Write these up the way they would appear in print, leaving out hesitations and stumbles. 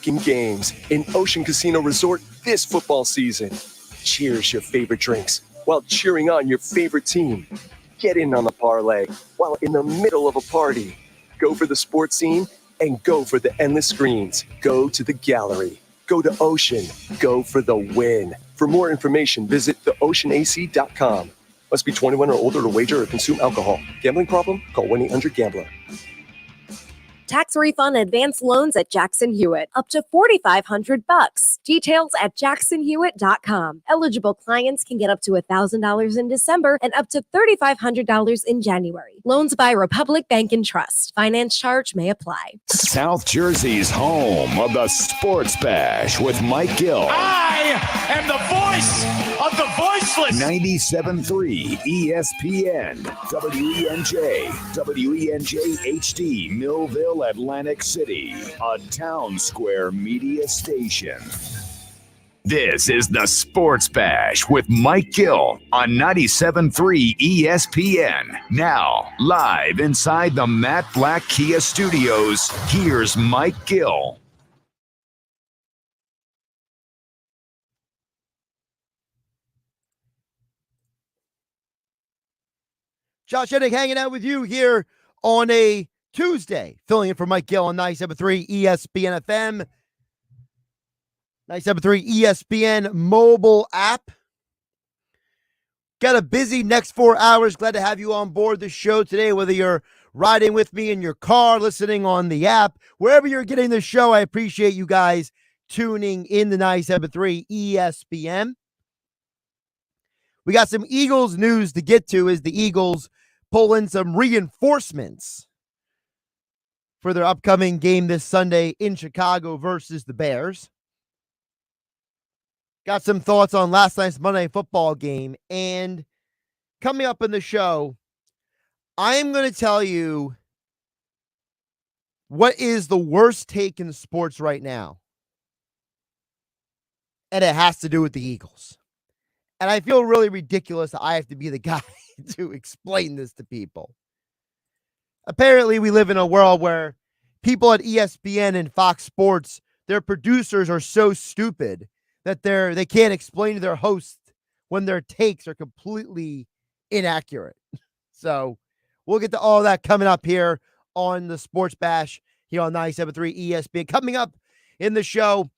rocking games in Ocean Casino Resort this football season. Cheers your favorite drinks while cheering on your favorite team. Get in on the parlay while in the middle of a party. Go for the sports scene and go for the endless screens. Go to the gallery. Go to Ocean. Go for the win. For more information, visit theoceanac.com. Must be 21 or older to wager or consume alcohol. Gambling problem? Call 1-800-GAMBLER. Tax refund advance loans at Jackson Hewitt, up to $4,500. Details at jacksonhewitt.com. Eligible clients can get up to $1,000 in December and up to $3,500 in January. Loans by Republic Bank and Trust. Finance charge may apply. South Jersey's home of the Sports Bash with Mike Gill. I am the voice of the voiceless. 97.3 ESPN, WENJ, WENJ HD, Millville, Atlantic City, a Town Square media station. This is the Sports Bash with Mike Gill on 97.3 ESPN. Now, live inside the Matt Black Kia Studios, here's Mike Gill. Josh Hennig hanging out with you here on a Tuesday, filling in for Mike Gill on 97.3 ESPN FM, 97.3 ESPN mobile app. Got a busy next 4 hours. Glad to have you on board the show today, whether you're riding with me in your car, listening on the app, wherever you're getting the show. I appreciate you guys tuning in to 97.3 ESPN. We got some Eagles news to get to as the Eagles pull in some reinforcements for their upcoming game this Sunday in Chicago versus the Bears. Got some thoughts on last night's Monday Night Football game. And coming up in the show, I am going to tell you what is the worst take in sports right now. And it has to do with the Eagles. And I feel really ridiculous that I have to be the guy to explain this to people. Apparently, we live in a world where people at ESPN and Fox Sports, their producers are so stupid that they can't explain to their hosts when their takes are completely inaccurate. So we'll get to all that coming up here on the Sports Bash here on 97.3 ESPN. Coming up in the show,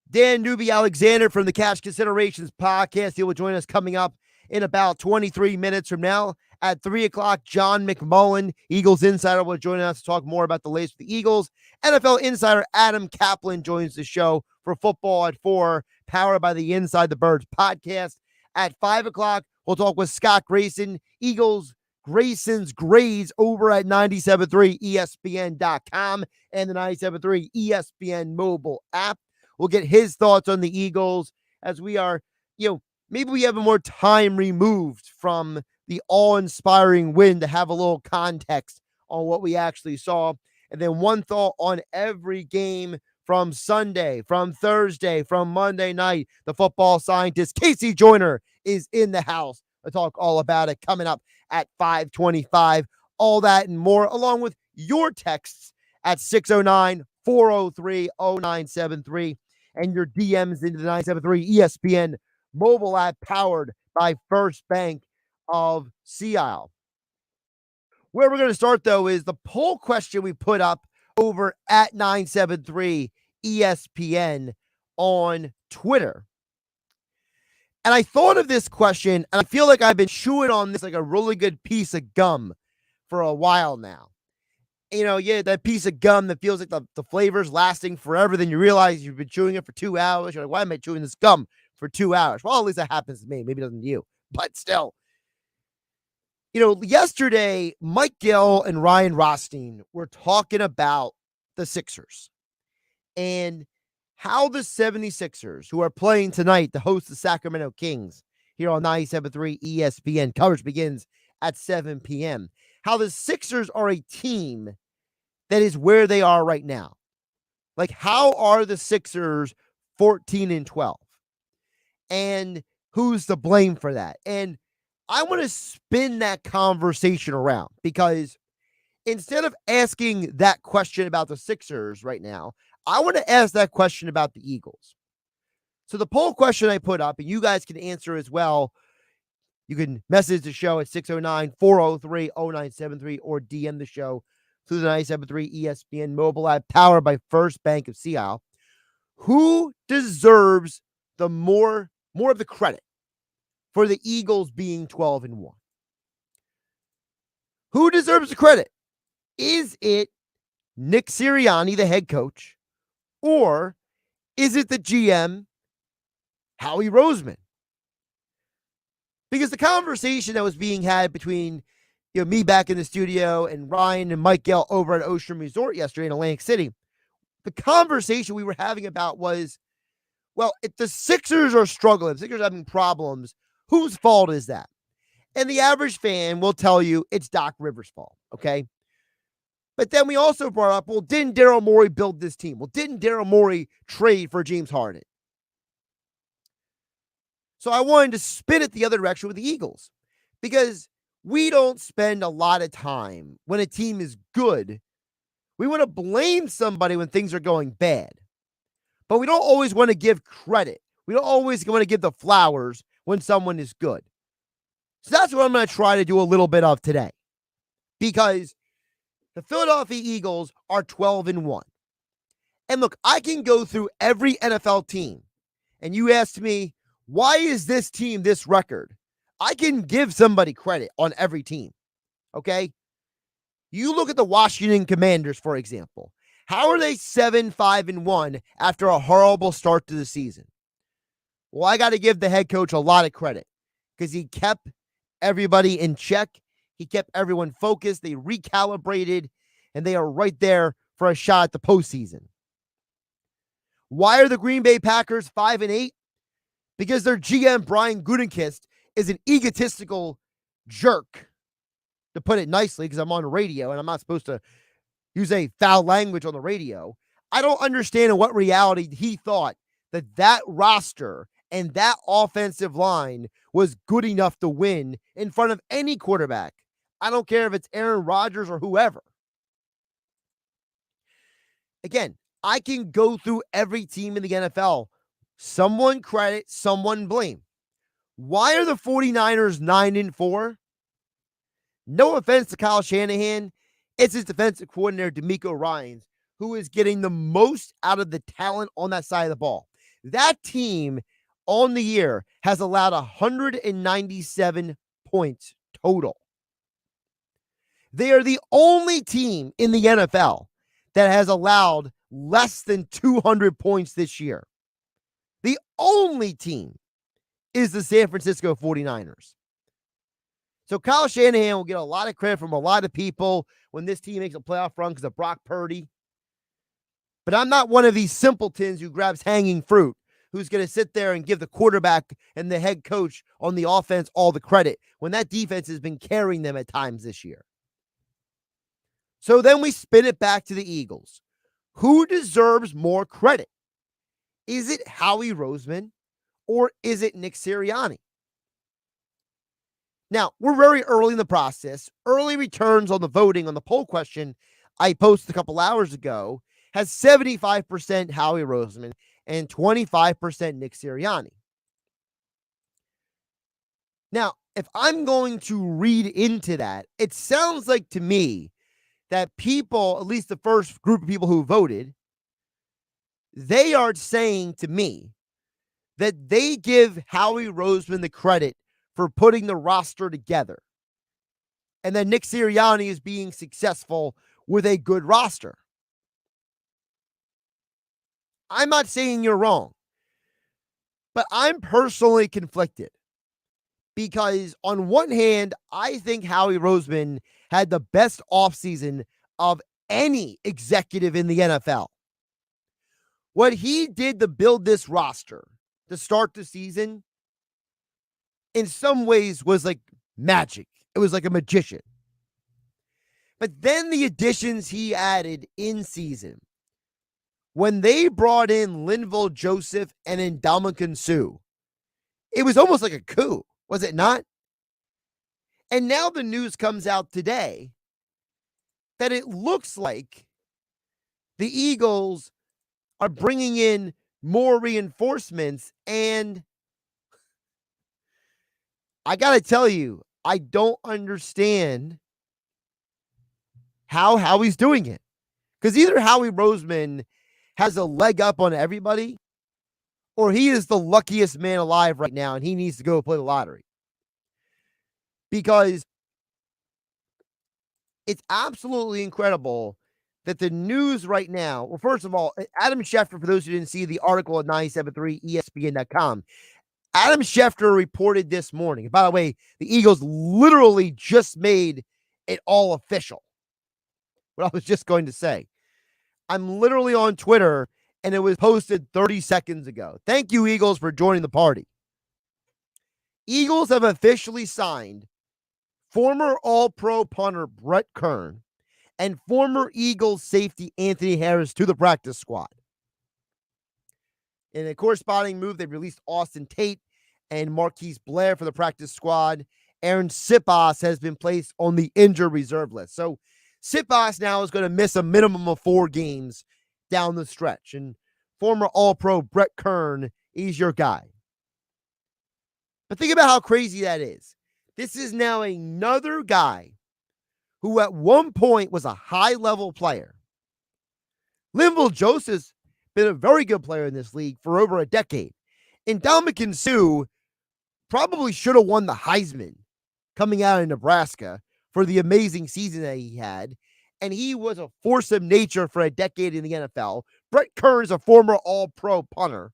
Dan Neuby Alexander from the Cash Considerations podcast. He will join us coming up in about 23 minutes from now. At 3 o'clock, John McMullen, Eagles insider, will join us to talk more about the latest with the Eagles. NFL insider Adam Caplan joins the show for Football at 4, powered by the Inside the Birds podcast. At 5 o'clock, we'll talk with Scott Grayson, Eagles Grayson's grades over at 97.3 ESPN.com and the 97.3 ESPN mobile app. We'll get his thoughts on the Eagles as we are, maybe we have more time removed from the awe-inspiring win to have a little context on what we actually saw. And then one thought on every game from Sunday, from Thursday, from Monday night. The football scientist, Casey Joyner, is in the house to talk all about it coming up at 5:25. All that and more, along with your texts at 609-403-0973 and your DMs into the 973 ESPN mobile app powered by First Bank of Sea Isle. Where we're going to start, though, is the poll question we put up over at 973 ESPN on Twitter. And I thought of this question, and I feel like I've been chewing on this like a really good piece of gum for a while now. That piece of gum that feels like the flavor's lasting forever. Then you realize you've been chewing it for 2 hours. You're like, why am I chewing this gum for 2 hours? Well, at least that happens to me. Maybe it doesn't to you, but still. Yesterday, Mike Gill and Ryan Rothstein were talking about the Sixers and how the 76ers, who are playing tonight to host the Sacramento Kings here on 97.3 ESPN, coverage begins at 7 p.m., how the Sixers are a team that is where they are right now. Like, how are the Sixers 14-12? And who's to blame for that? And I want to spin that conversation around, because instead of asking that question about the Sixers right now, I want to ask that question about the Eagles. So the poll question I put up, and you guys can answer as well. You can message the show at 609-403-0973 or DM the show through the 973 ESPN mobile app powered by First Bank of Sea Isle. Who deserves the more of the credit for the Eagles being 12-1? Who deserves the credit? Is it Nick Sirianni, the head coach, or is it the GM, Howie Roseman? Because the conversation that was being had between me back in the studio and Ryan and Mike Gill over at Ocean Resort yesterday in Atlantic City, the conversation we were having about was, well, if the Sixers are struggling, if the Sixers are having problems, whose fault is that? And the average fan will tell you it's Doc Rivers' fault, okay? But then we also brought up, well, didn't Daryl Morey build this team? Well, didn't Daryl Morey trade for James Harden? So I wanted to spin it the other direction with the Eagles, because we don't spend a lot of time when a team is good. We want to blame somebody when things are going bad, but we don't always want to give credit. We don't always want to give the flowers when someone is good. So that's what I'm going to try to do a little bit of today, because the Philadelphia Eagles are 12-1. And look, I can go through every NFL team, and you asked me, why is this team this record? I can give somebody credit on every team, okay? You look at the Washington Commanders, for example. How are they 7-5-1 after a horrible start to the season? Well, I got to give the head coach a lot of credit because he kept everybody in check. He kept everyone focused. They recalibrated, and they are right there for a shot at the postseason. Why are the Green Bay Packers 5-8? Because their GM, Brian Gutekunst, is an egotistical jerk, to put it nicely, because I'm on the radio and I'm not supposed to use a foul language on the radio. I don't understand in what reality he thought that roster and that offensive line was good enough to win in front of any quarterback. I don't care if it's Aaron Rodgers or whoever. Again, I can go through every team in the NFL. Someone credit, someone blame. Why are the 49ers 9-4? No offense to Kyle Shanahan. It's his defensive coordinator, DeMeco Ryans, who is getting the most out of the talent on that side of the ball. That team on the year has allowed 197 points total. They are the only team in the NFL that has allowed less than 200 points this year. The only team is the San Francisco 49ers. So Kyle Shanahan will get a lot of credit from a lot of people when this team makes a playoff run because of Brock Purdy. But I'm not one of these simpletons who grabs hanging fruit, who's going to sit there and give the quarterback and the head coach on the offense all the credit when that defense has been carrying them at times this year. So then we spin it back to the Eagles. Who deserves more credit? Is it Howie Roseman or is it Nick Sirianni? Now, we're very early in the process. Early returns on the voting on the poll question I posted a couple hours ago has 75% Howie Roseman and 25% Nick Sirianni. Now, if I'm going to read into that, it sounds like to me that people, at least the first group of people who voted, they are saying to me that they give Howie Roseman the credit for putting the roster together, and then Nick Sirianni is being successful with a good roster. I'm not saying you're wrong, but I'm personally conflicted because on one hand, I think Howie Roseman had the best offseason of any executive in the NFL. What he did to build this roster to start the season in some ways was like magic. It was like a magician. But then the additions he added in season, when they brought in Linval Joseph and Ndamukong Suh, it was almost like a coup, was it not? And now the news comes out today that it looks like the Eagles are bringing in more reinforcements. And I got to tell you, I don't understand how Howie's doing it. Because either Howie Roseman has a leg up on everybody, or he is the luckiest man alive right now and he needs to go play the lottery. Because it's absolutely incredible that the news right now, well, first of all, Adam Schefter, for those who didn't see the article at 973ESPN.com, Adam Schefter reported this morning. By the way, the Eagles literally just made it all official. What I was just going to say. I'm literally on Twitter, and it was posted 30 seconds ago. Thank you, Eagles, for joining the party. Eagles have officially signed former All-Pro punter Brett Kern and former Eagles safety Anthony Harris to the practice squad. In a corresponding move, they released Austin Tate and Marquise Blair for the practice squad. Aaron Sipas has been placed on the injured reserve list. So Sipas now is going to miss a minimum of 4 games down the stretch. And former All-Pro Brett Kern is your guy. But think about how crazy that is. This is now another guy who at one point was a high-level player. Linval Joseph's been a very good player in this league for over a decade. And Ndamukong Suh probably should have won the Heisman coming out of Nebraska for the amazing season that he had. And he was a force of nature for a decade in the NFL. Brett Kern is a former All-Pro punter.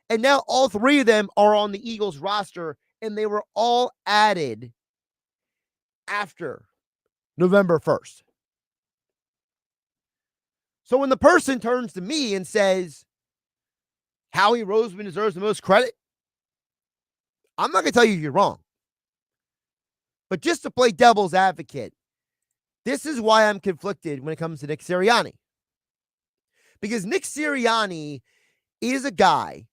And now all 3 of them are on the Eagles roster, and they were all added after November 1st. So when the person turns to me and says, Howie Roseman deserves the most credit, I'm not going to tell you you're wrong. But just to play devil's advocate, this is why I'm conflicted when it comes to Nick Sirianni. Because Nick Sirianni is a guy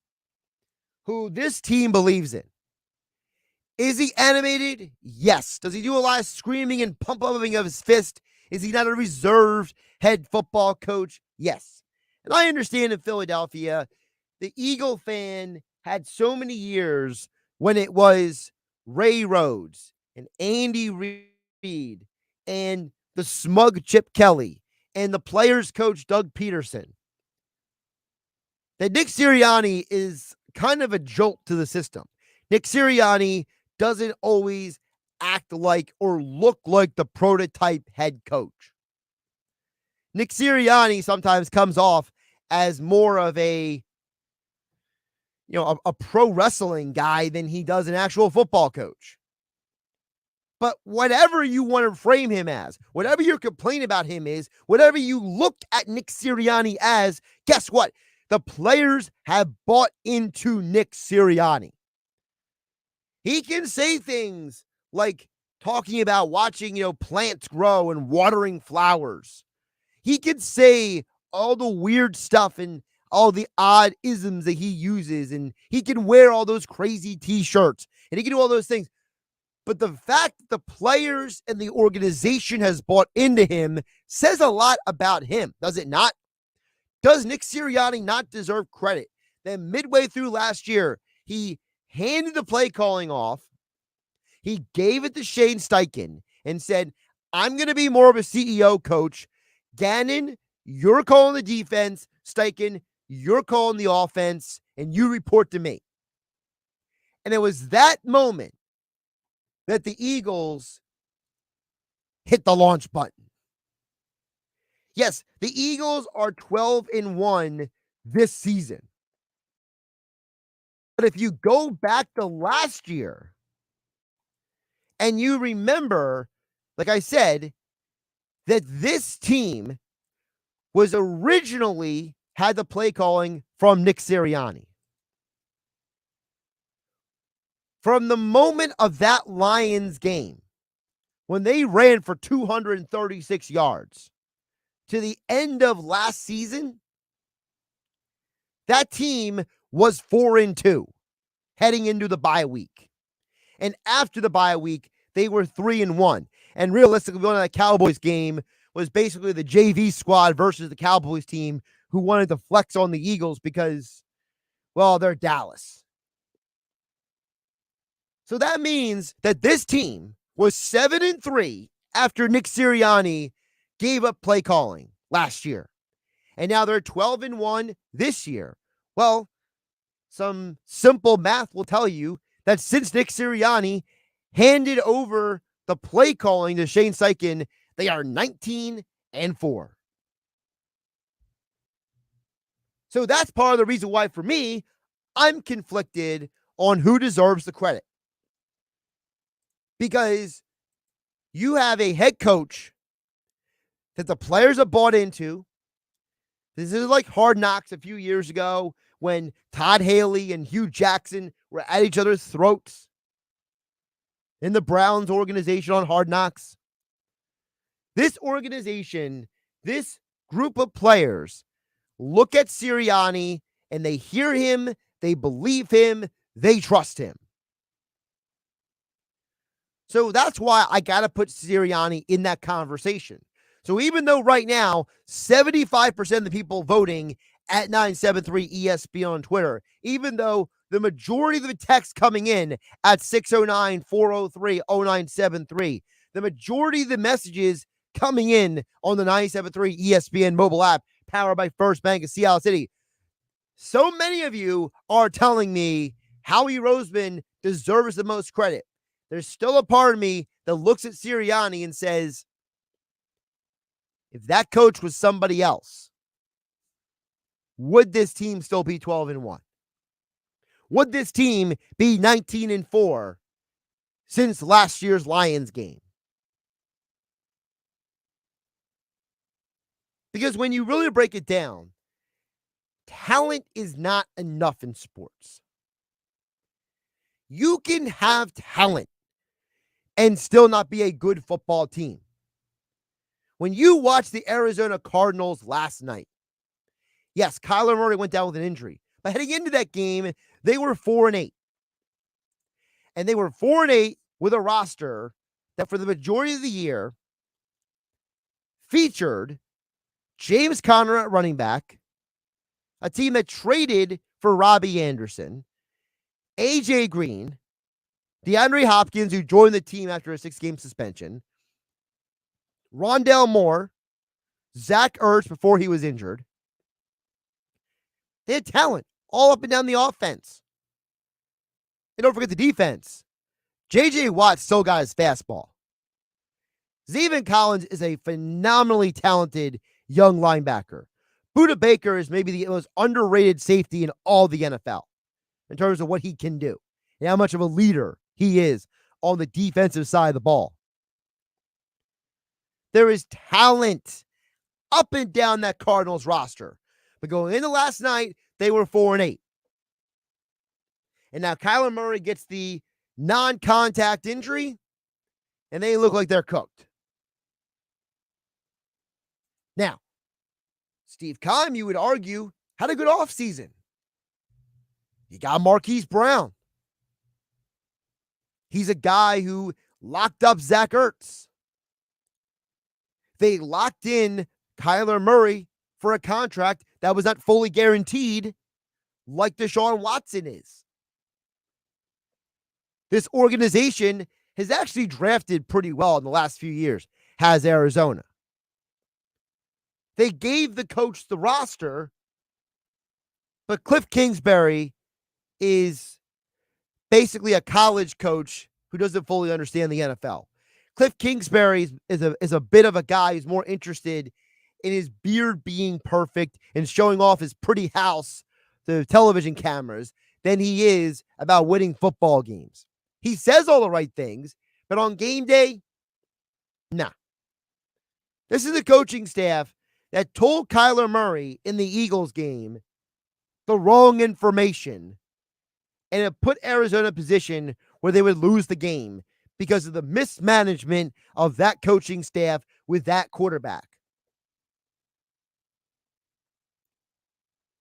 who this team believes in. Is he animated? Yes. Does he do a lot of screaming and pump-upping of his fist? Is he not a reserved head football coach? Yes. And I understand in Philadelphia, the Eagle fan had so many years when it was Ray Rhodes and Andy Reid and the smug Chip Kelly and the players coach Doug Peterson, that Nick Sirianni is kind of a jolt to the system. Nick Sirianni doesn't always act like or look like the prototype head coach. Nick Sirianni sometimes comes off as more of a pro wrestling guy than he does an actual football coach. But whatever you want to frame him as, whatever your complaint about him is, whatever you look at Nick Sirianni as, guess what? The players have bought into Nick Sirianni. He can say things like talking about watching, plants grow and watering flowers. He can say all the weird stuff and all the odd isms that he uses, and he can wear all those crazy t-shirts, and he can do all those things. But the fact that the players and the organization has bought into him says a lot about him, does it not? Does Nick Sirianni not deserve credit that midway through last year, he handed the play calling off, he gave it to Shane Steichen and said, I'm going to be more of a CEO coach. Gannon, you're calling the defense. Steichen, you're calling the offense, and you report to me. And it was that moment that the Eagles hit the launch button. Yes, the Eagles are 12-1 this season. But if you go back to last year and you remember, like I said, that this team was originally had the play calling from Nick Sirianni. From the moment of that Lions game, when they ran for 236 yards, to the end of last season, that team was 4-2 heading into the bye week. And after the bye week, they were 3-1. And realistically, going to that Cowboys game was basically the JV squad versus the Cowboys team who wanted to flex on the Eagles because, well, they're Dallas. So that means that this team was 7-3 after Nick Sirianni gave up play calling last year. And now they're 12-1 this year. Well, some simple math will tell you that since Nick Sirianni handed over the play calling to Shane Steichen, they are 19-4. So that's part of the reason why, for me, I'm conflicted on who deserves the credit. Because you have a head coach that the players have bought into. This is like Hard Knocks a few years ago when Todd Haley and Hugh Jackson were at each other's throats in the Browns organization on Hard Knocks. This organization, this group of players, look at Sirianni and they hear him, they believe him, they trust him. So that's why I got to put Sirianni in that conversation. So even though right now, 75% of the people voting at 973 ESPN on Twitter, even though the majority of the text coming in at 609-403-0973, the majority of the messages coming in on the 973 ESPN mobile app powered by First Bank of Seattle City, so many of you are telling me Howie Roseman deserves the most credit. There's still a part of me that looks at Sirianni and says, if that coach was somebody else, would this team still be 12-1? Would this team be 19-4 since last year's Lions game? Because when you really break it down, talent is not enough in sports. You can have talent and still not be a good football team. When you watch the Arizona Cardinals last night, yes, Kyler Murray went down with an injury, but heading into that game, they were 4-8. And they were 4-8 with a roster that for the majority of the year featured James Conner at running back, a team that traded for Robbie Anderson, A.J. Green, DeAndre Hopkins, who joined the team after a 6-game suspension, Rondale Moore, Zach Ertz before he was injured. They had talent all up and down the offense. And don't forget the defense. J.J. Watt still got his fastball. Zaven Collins is a phenomenally talented young linebacker. Budda Baker is maybe the most underrated safety in all the NFL in terms of what he can do and how much of a leader he is on the defensive side of the ball. There is talent up and down that Cardinals roster. But going into last night, they were 4-8. And now Kyler Murray gets the non-contact injury, and they look like they're cooked. Now, Steve Keim, you would argue, had a good offseason. You got Marquise Brown. He's a guy who locked up Zach Ertz. They locked in Kyler Murray for a contract that was not fully guaranteed like Deshaun Watson is. This organization has actually drafted pretty well in the last few years, has Arizona. They gave the coach the roster, but Cliff Kingsbury is basically a college coach who doesn't fully understand the NFL. Cliff Kingsbury is a bit of a guy who's more interested in his beard being perfect and showing off his pretty house to television cameras than he is about winning football games. He says all the right things, but on game day, nah. This is the coaching staff that told Kyler Murray in the Eagles game the wrong information, and it put Arizona in a position where they would lose the game because of the mismanagement of that coaching staff with that quarterback.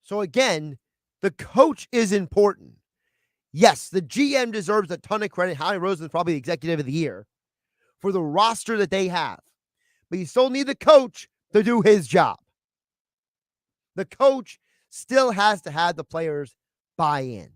So again, the coach is important. Yes, the GM deserves a ton of credit. Howie Roseman is probably the executive of the year for the roster that they have. But you still need the coach to do his job. The coach still has to have the players buy in.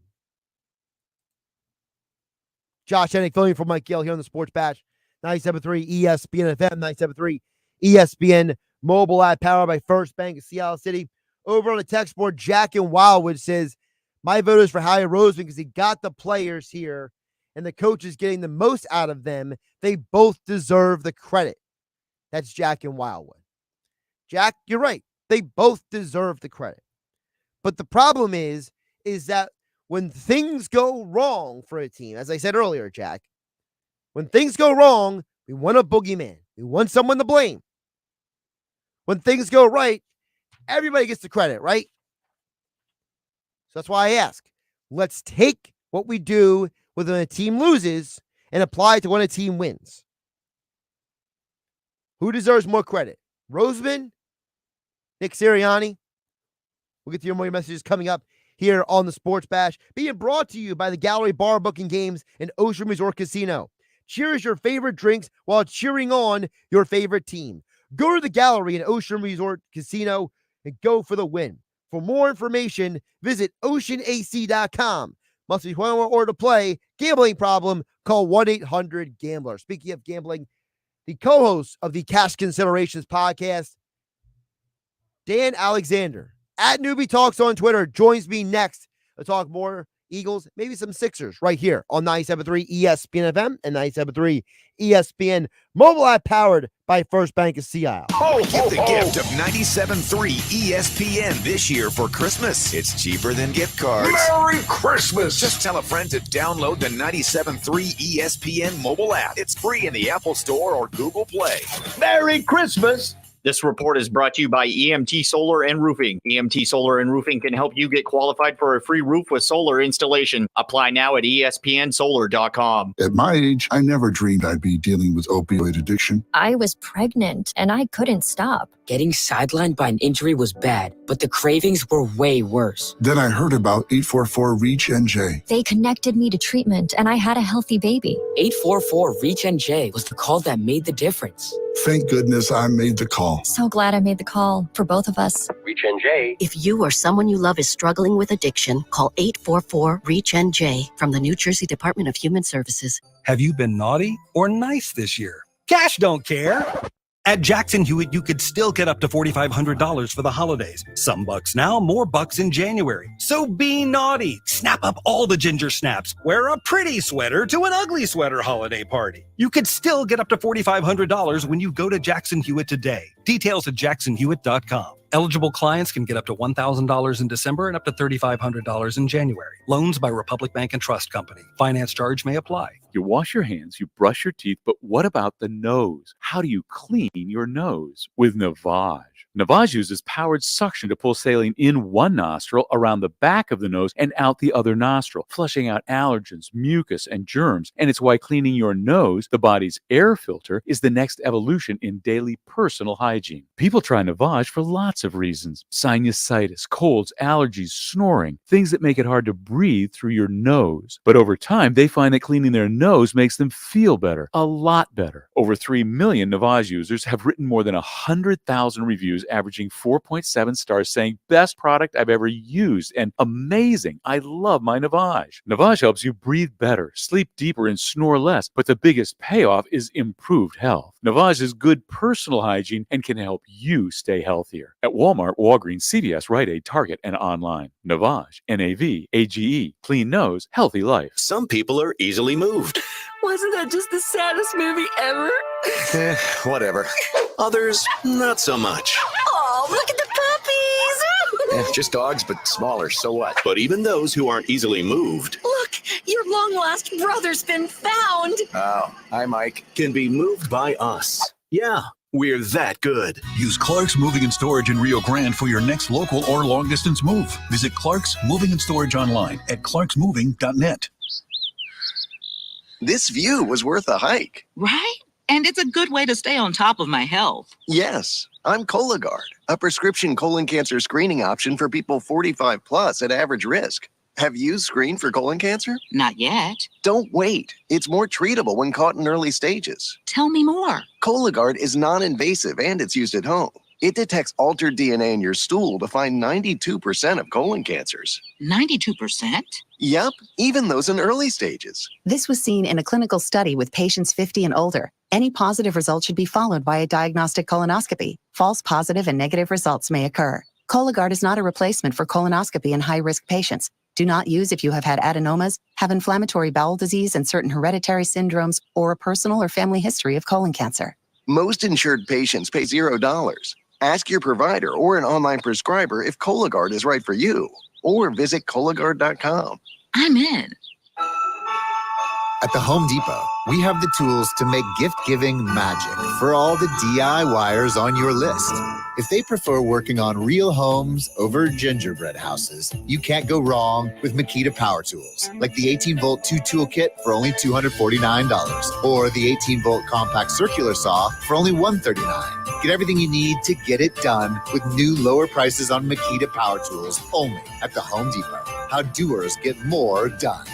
Josh Hennig filling for Mike Gill here on the Sports Bash. 97.3 ESPN FM, 97.3 ESPN mobile app powered by First Bank of Seattle City. Over on the text board, Jack in Wildwood says, my vote is for Howie Roseman because he got the players here and the coach is getting the most out of them. They both deserve the credit. That's Jack in Wildwood. Jack, you're right. They both deserve the credit. But the problem is that when things go wrong for a team, as I said earlier, Jack, when things go wrong, we want a boogeyman. We want someone to blame. When things go right, everybody gets the credit, right? So that's why I ask, let's take what we do when a team loses and apply it to when a team wins. Who deserves more credit? Roseman? Nick Sirianni? We'll get to your messages coming up here on the Sports Bash, being brought to you by the Gallery Bar Booking Games and Ocean Resort Casino. Cheers your favorite drinks while cheering on your favorite team. Go to the Gallery and Ocean Resort Casino and go for the win. For more information, visit oceanac.com. Must be 21 or to play. Gambling problem? Call 1-800-GAMBLER. Speaking of gambling, the co-host of the Cash Considerations podcast, Dan Alexander, at Neuby Talks on Twitter, joins me next to talk more Eagles, maybe some Sixers right here on 97.3 ESPN FM and 97.3 ESPN mobile app powered by First Bank of Seattle. Get the gift of 97.3 ESPN this year for Christmas. It's cheaper than gift cards. Merry Christmas! Just tell a friend to download the 97.3 ESPN mobile app. It's free in the Apple Store or Google Play. Merry Christmas! This report is brought to you by EMT Solar and Roofing. EMT Solar and Roofing can help you get qualified for a free roof with solar installation. Apply now at espnsolar.com. At my age, I never dreamed I'd be dealing with opioid addiction. I was pregnant and I couldn't stop. Getting sidelined by an injury was bad, but the cravings were way worse. Then I heard about 844-REACH-NJ. They connected me to treatment and I had a healthy baby. 844-REACH-NJ was the call that made the difference. Thank goodness I made the call. So glad I made the call for both of us. REACH-NJ. If you or someone you love is struggling with addiction, call 844-REACH-NJ from the New Jersey Department of Human Services. Have you been naughty or nice this year? Cash don't care. At Jackson Hewitt, you could still get up to $4,500 for the holidays. Some bucks now, more bucks in January. So be naughty. Snap up all the ginger snaps. Wear a pretty sweater to an ugly sweater holiday party. You could still get up to $4,500 when you go to Jackson Hewitt today. Details at jacksonhewitt.com. Eligible clients can get up to $1,000 in December and up to $3,500 in January. Loans by Republic Bank and Trust Company. Finance charge may apply. You wash your hands, you brush your teeth, but what about the nose? How do you clean your nose? With Navage. Navage uses powered suction to pull saline in one nostril, around the back of the nose, and out the other nostril, flushing out allergens, mucus, and germs. And it's why cleaning your nose, the body's air filter, is the next evolution in daily personal hygiene. People try Navage for lots of reasons. Sinusitis, colds, allergies, snoring, things that make it hard to breathe through your nose. But over time, they find that cleaning their nose makes them feel better, a lot better. Over 3 million Navage users have written more than 100,000 reviews, averaging 4.7 stars, saying, best product I've ever used, and amazing. I love my Navage. Navage helps you breathe better, sleep deeper, and snore less, but the biggest payoff is improved health. Navage is good personal hygiene and can help you stay healthier. At Walmart, Walgreens, CVS, Rite Aid, Target, and online. Navage, N-A-V-A-G-E, clean nose, healthy life. Some people are easily moved. Wasn't that just the saddest movie ever? Whatever. Others, not so much. Oh, look at the puppies! Just dogs, but smaller, so what? But even those who aren't easily moved. Look, your long-lost brother's been found! Oh, hi, Mike. Can be moved by us. Yeah, we're that good. Use Clark's Moving and Storage in Rio Grande for your next local or long-distance move. Visit Clark's Moving and Storage online at clarksmoving.net. This view was worth a hike. Right? And it's a good way to stay on top of my health. Yes, I'm Cologuard, a prescription colon cancer screening option for people 45 plus at average risk. Have you screened for colon cancer? Not yet. Don't wait. It's more treatable when caught in early stages. Tell me more. Cologuard is non-invasive and it's used at home. It detects altered DNA in your stool to find 92% of colon cancers. 92%? Yep, even those in early stages. This was seen in a clinical study with patients 50 and older. Any positive result should be followed by a diagnostic colonoscopy. False positive and negative results may occur. Cologuard is not a replacement for colonoscopy in high-risk patients. Do not use if you have had adenomas, have inflammatory bowel disease and certain hereditary syndromes, or a personal or family history of colon cancer. Most insured patients pay $0. Ask your provider or an online prescriber if Cologuard is right for you, or visit Cologuard.com. I'm in. At the Home Depot, we have the tools to make gift-giving magic for all the DIYers on your list. If they prefer working on real homes over gingerbread houses, you can't go wrong with Makita Power Tools, like the 18-volt 2-tool kit for only $249, or the 18-volt compact circular saw for only $139. Get everything you need to get it done with new lower prices on Makita Power Tools only at the Home Depot. How doers get more done.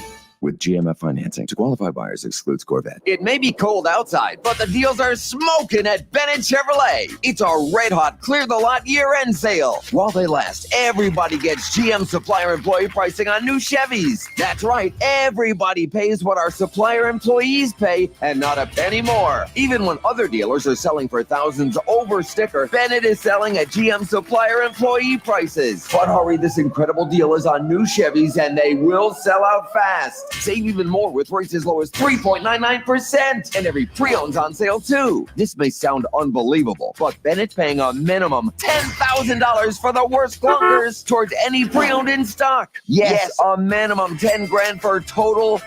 With GMF financing, to qualify buyers excludes Corvette. It may be cold outside, but the deals are smoking at Bennett Chevrolet. It's our red-hot clear-the-lot year-end sale. While they last, everybody gets GM supplier employee pricing on new Chevys. That's right, everybody pays what our supplier employees pay and not a penny more. Even when other dealers are selling for thousands over sticker, Bennett is selling at GM supplier employee prices. But hurry, this incredible deal is on new Chevys and they will sell out fast. Save even more with rates as low as 3.99%. And every pre-owned's on sale too. This may sound unbelievable, but Bennett's paying a minimum $10,000 for the worst clunkers towards any pre-owned in stock. Yes, a minimum 10 grand for total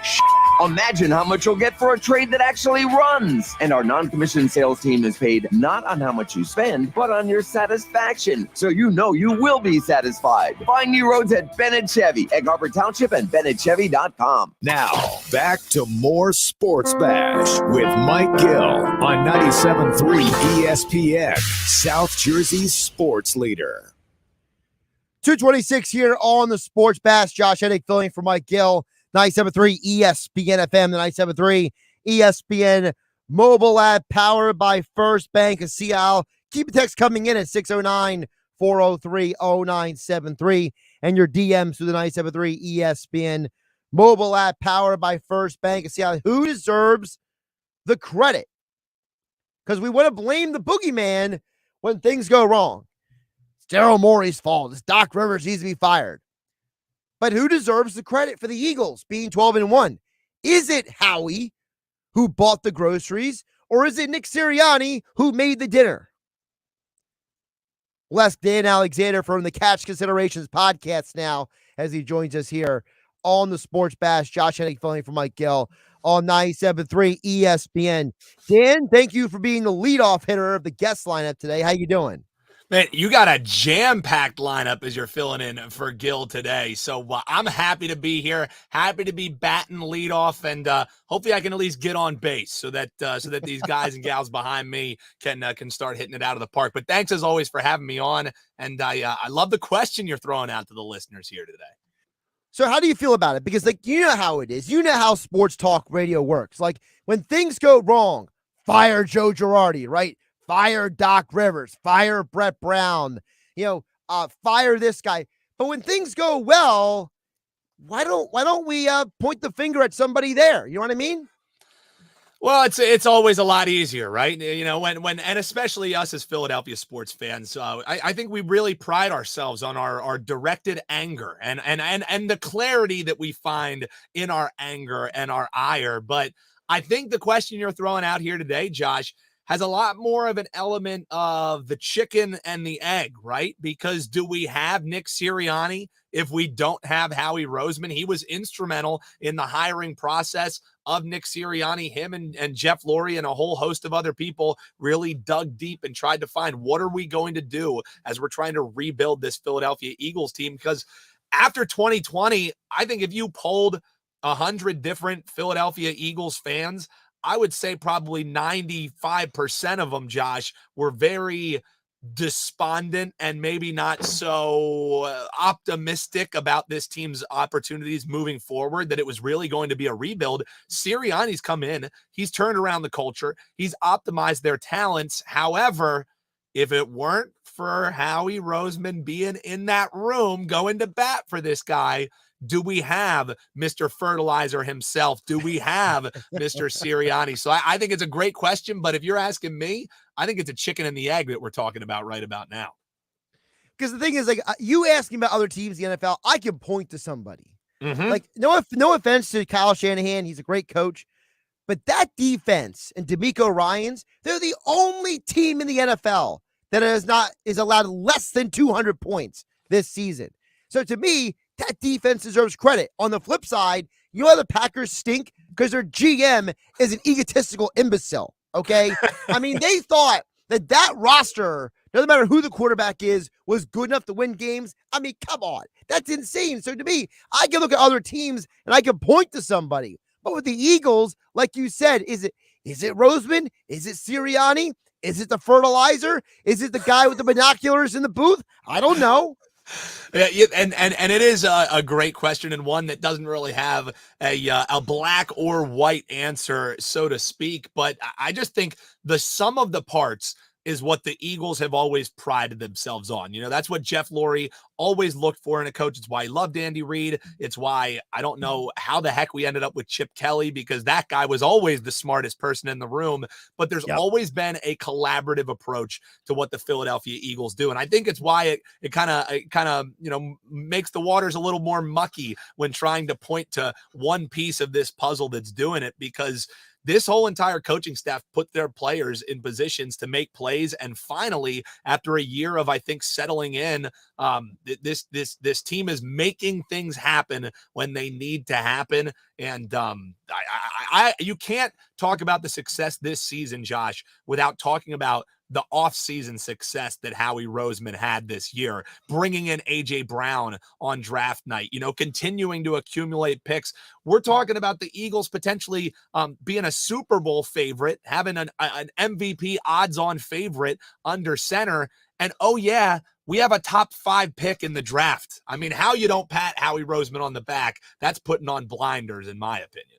Imagine how much you'll get for a trade that actually runs. And our non-commissioned sales team is paid not on how much you spend, but on your satisfaction. So you know you will be satisfied. Find new roads at Bennett Chevy, Egg Harbor Township, and BennettChevy.com. Now, back to more Sports Bash with Mike Gill on 97.3 ESPN, South Jersey's sports leader. 226 here on the Sports Bash. Josh Hennig filling for Mike Gill. 97.3 ESPN FM, the 97.3 ESPN mobile app, powered by First Bank of Seattle. Keep a text coming in at 609-403-0973 and your DMs through the 97.3 ESPN mobile app, powered by First Bank of Seattle. Who deserves the credit? Because we want to blame the boogeyman when things go wrong. It's Daryl Morey's fault. It's Doc Rivers needs to be fired. But who deserves the credit for the Eagles being 12-1? Is it Howie, who bought the groceries, or is it Nick Sirianni, who made the dinner? We'll ask Dan Alexander from the Catch Considerations podcast now as he joins us here on the Sports Bash. Josh Hennig filling for Mike Gill on 97.3 ESPN. Dan, thank you for being the leadoff hitter of the guest lineup today. How you doing? Man, you got a jam-packed lineup as you're filling in for Gill today. So I'm happy to be here, happy to be batting leadoff, and hopefully I can at least get on base so that these guys and gals behind me can start hitting it out of the park. But thanks as always for having me on, and I love the question you're throwing out to the listeners here today. So how do you feel about it? Because you know how it is. You know how sports talk radio works. Like when things go wrong, fire Joe Girardi, right? Fire Doc Rivers, fire Brett Brown, fire this guy. But when things go well, why don't we point the finger at somebody there? You know what I mean? Well, it's always a lot easier, right? When and especially us as Philadelphia sports fans, I think we really pride ourselves on our directed anger and the clarity that we find in our anger and our ire. But I think the question you're throwing out here today, Josh, has a lot more of an element of the chicken and the egg, right? Because do we have Nick Sirianni if we don't have Howie Roseman? He was instrumental in the hiring process of Nick Sirianni. Him and Jeff Lurie and a whole host of other people really dug deep and tried to find what are we going to do as we're trying to rebuild this Philadelphia Eagles team. Because after 2020, I think if you polled 100 different Philadelphia Eagles fans, I would say probably 95% of them, Josh, were very despondent and maybe not so optimistic about this team's opportunities moving forward, that it was really going to be a rebuild. Sirianni's come in. He's turned around the culture. He's optimized their talents. However, if it weren't for Howie Roseman being in that room, going to bat for this guy, do we have Mr. Fertilizer himself? Do we have Mr. Sirianni? So I think it's a great question, but if you're asking me, I think it's a chicken and the egg that we're talking about right about now. Because the thing is, like, you asking about other teams in the NFL, I can point to somebody. Mm-hmm. Like, no offense to Kyle Shanahan, he's a great coach, but that defense and D'Amico Ryans, they're the only team in the NFL that is allowed less than 200 points this season. So to me, that defense deserves credit. On the flip side, you know how the Packers stink? Because their GM is an egotistical imbecile, okay? I mean, they thought that roster, doesn't matter who the quarterback is, was good enough to win games. I mean, come on. That's insane. So to me, I can look at other teams and I can point to somebody. But with the Eagles, like you said, is it Roseman? Is it Sirianni? Is it the Fertilizer? Is it the guy with the binoculars in the booth? I don't know. Yeah, and it is a great question, and one that doesn't really have a black or white answer, so to speak. But I just think the sum of the parts is what the Eagles have always prided themselves on. You know, that's what Jeff Lurie always looked for in a coach. It's why he loved Andy Reid. It's why I don't know how the heck we ended up with Chip Kelly, because that guy was always the smartest person in the room. But there's always been a collaborative approach to what the Philadelphia Eagles do. And I think it's why it kind of, you know, makes the waters a little more mucky when trying to point to one piece of this puzzle that's doing it, because this whole entire coaching staff put their players in positions to make plays. And finally, after a year of, I think, settling in, this team is making things happen when they need to happen. And you can't talk about the success this season, Josh, without talking about the offseason success that Howie Roseman had this year, bringing in A.J. Brown on draft night, you know, continuing to accumulate picks. We're talking about the Eagles potentially being a Super Bowl favorite, having an MVP odds-on favorite under center. And, oh, yeah, we have a top 5 pick in the draft. I mean, how you don't pat Howie Roseman on the back, that's putting on blinders, in my opinion.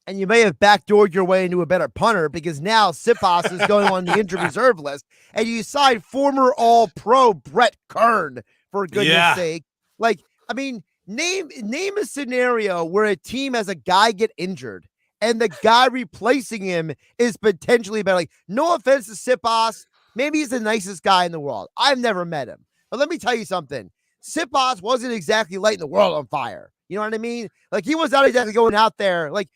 And you may have backdoored your way into a better punter, because now Siposs is going on the injured reserve list, and you signed former All-Pro Brett Kern, for goodness sake. Like, I mean, name a scenario where a team has a guy get injured and the guy replacing him is potentially better. Like, no offense to Siposs, maybe he's the nicest guy in the world. I've never met him. But let me tell you something. Siposs wasn't exactly lighting the world on fire. You know what I mean? Like, he was not exactly going out there. Like,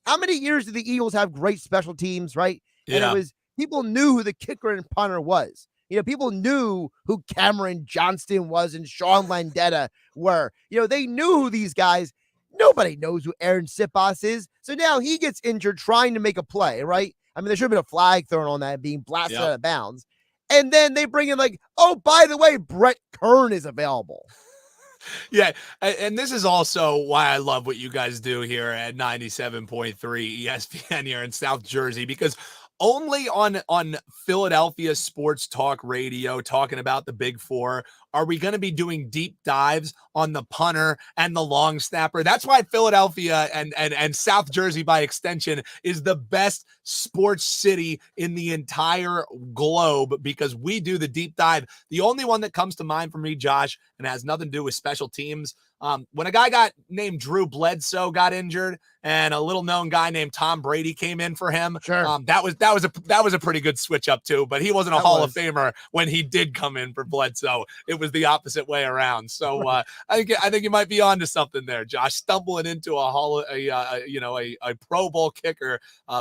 how many years did the Eagles have great special teams, right? Yeah. And it was, people knew who the kicker and punter was. You know, people knew who Cameron Johnston was and Sean Landetta were. You know, they knew who these guys. Nobody knows who Aaron Siposs is. So now he gets injured trying to make a play, right? I mean, there should have been a flag thrown on that being blasted out of bounds. And then they bring in, like, oh, by the way, Brett Kern is available. Yeah, and this is also why I love what you guys do here at 97.3 ESPN here in South Jersey, because only on Philadelphia Sports Talk Radio, talking about the Big Four, are we going to be doing deep dives on the punter and the long snapper. That's why Philadelphia and South Jersey, by extension, is the best sports city in the entire globe, because we do the deep dive. The only one that comes to mind for me, Josh, and has nothing to do with special teams, when a guy named Drew Bledsoe got injured and a little known guy named Tom Brady came in for him. Sure. That was a pretty good switch up too, but he wasn't a Hall of Famer when he did come in for Bledsoe. It was the opposite way around. So I think you might be onto something there, Josh, stumbling into a Pro Bowl kicker,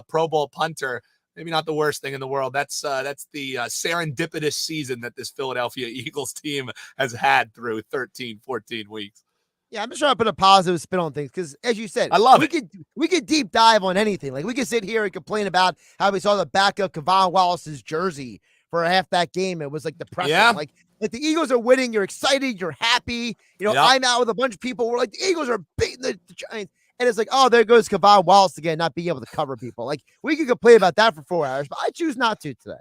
Pro Bowl punter. Maybe not the worst thing in the world. That's the serendipitous season that this Philadelphia Eagles team has had through 13, 14 weeks. Yeah, I'm just trying to put a positive spin on things because, as you said, I love we could deep dive on anything. Like, we could sit here and complain about how we saw the back of Kevon Wallace's jersey for half that game. It was like depressing. Yeah. Like the Eagles are winning, you're excited, you're happy. You know, I'm out with a bunch of people. We're like, the Eagles are beating the Giants. And it's like, oh, there goes Kevon Wallace again, not being able to cover people. Like, we could complain about that for 4 hours, but I choose not to today.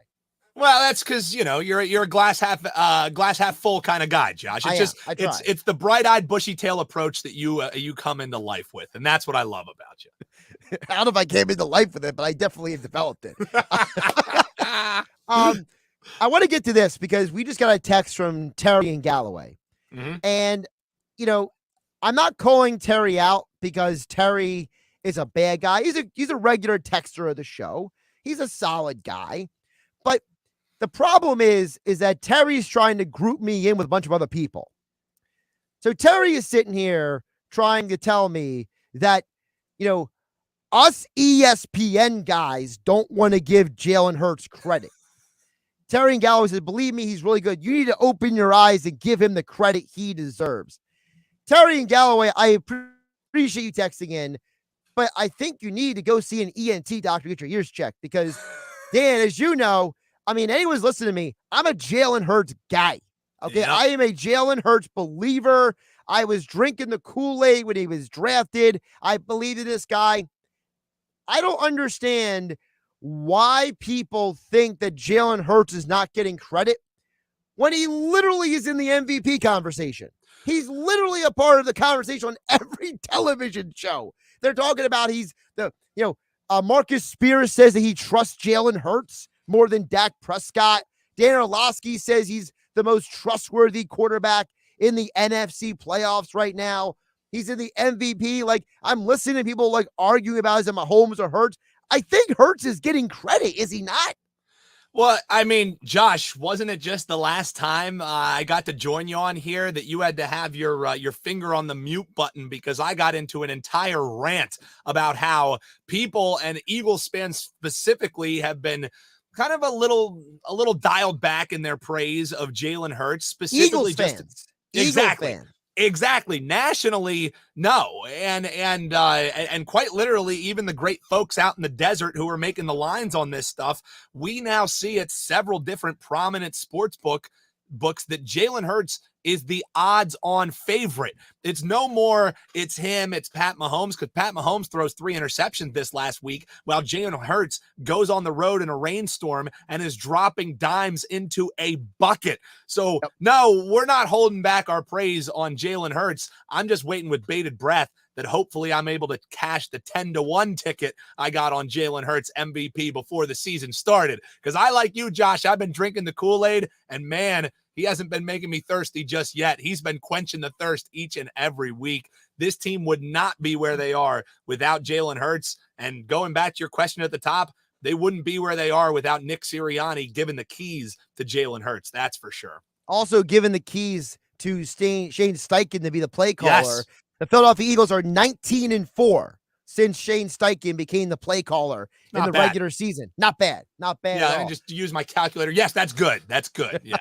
Well, that's because, you're a glass half full kind of guy, Josh. It's the bright-eyed, bushy-tail approach that you come into life with, and that's what I love about you. I don't know if I came into life with it, but I definitely have developed it. I want to get to this because we just got a text from Terry in Galloway. And, I'm not calling Terry out because Terry is a bad guy. He's a regular texter of the show. He's a solid guy. But the problem is that Terry's trying to group me in with a bunch of other people. So Terry is sitting here trying to tell me that, us ESPN guys don't want to give Jalen Hurts credit. Terry and Galloway says, believe me, he's really good. You need to open your eyes and give him the credit he deserves. Terry and Galloway, I appreciate you texting in, but I think you need to go see an ENT doctor to get your ears checked because, Dan, as you know, anyone's listening to me, I'm a Jalen Hurts guy. Okay, I am a Jalen Hurts believer. I was drinking the Kool-Aid when he was drafted. I believe in this guy. I don't understand why people think that Jalen Hurts is not getting credit when he literally is in the MVP conversation. He's literally a part of the conversation on every television show. They're talking about Marcus Spears says that he trusts Jalen Hurts more than Dak Prescott. Dan Orlovsky says he's the most trustworthy quarterback in the NFC playoffs right now. He's in the MVP. Like, I'm listening to people arguing about is it Mahomes or Hurts. I think Hurts is getting credit, is he not? Well, Josh, wasn't it just the last time I got to join you on here that you had to have your finger on the mute button because I got into an entire rant about how people and Eagles fans specifically have been kind of a little dialed back in their praise of Jalen Hurts, specifically Eagles fans. Exactly. Eagle fan. Exactly. Nationally, no. And quite literally, even the great folks out in the desert who are making the lines on this stuff, we now see at several different prominent sports books that Jalen Hurts is the odds-on favorite. It's no more, it's him, it's Pat Mahomes, because Pat Mahomes throws 3 interceptions this last week, while Jalen Hurts goes on the road in a rainstorm and is dropping dimes into a bucket. So, no, we're not holding back our praise on Jalen Hurts. I'm just waiting with bated breath that hopefully I'm able to cash the 10-1 ticket I got on Jalen Hurts MVP before the season started. Because I, like you, Josh, I've been drinking the Kool-Aid, and man, he hasn't been making me thirsty just yet. He's been quenching the thirst each and every week. This team would not be where they are without Jalen Hurts. And going back to your question at the top, they wouldn't be where they are without Nick Sirianni giving the keys to Jalen Hurts. That's for sure. Also giving the keys to Shane Steichen to be the play caller. Yes. The Philadelphia Eagles are 19-4 since Shane Steichen became the play caller in the regular season. Not bad. Not bad. Yeah, and just use my calculator. Yes, that's good. That's good. Yeah.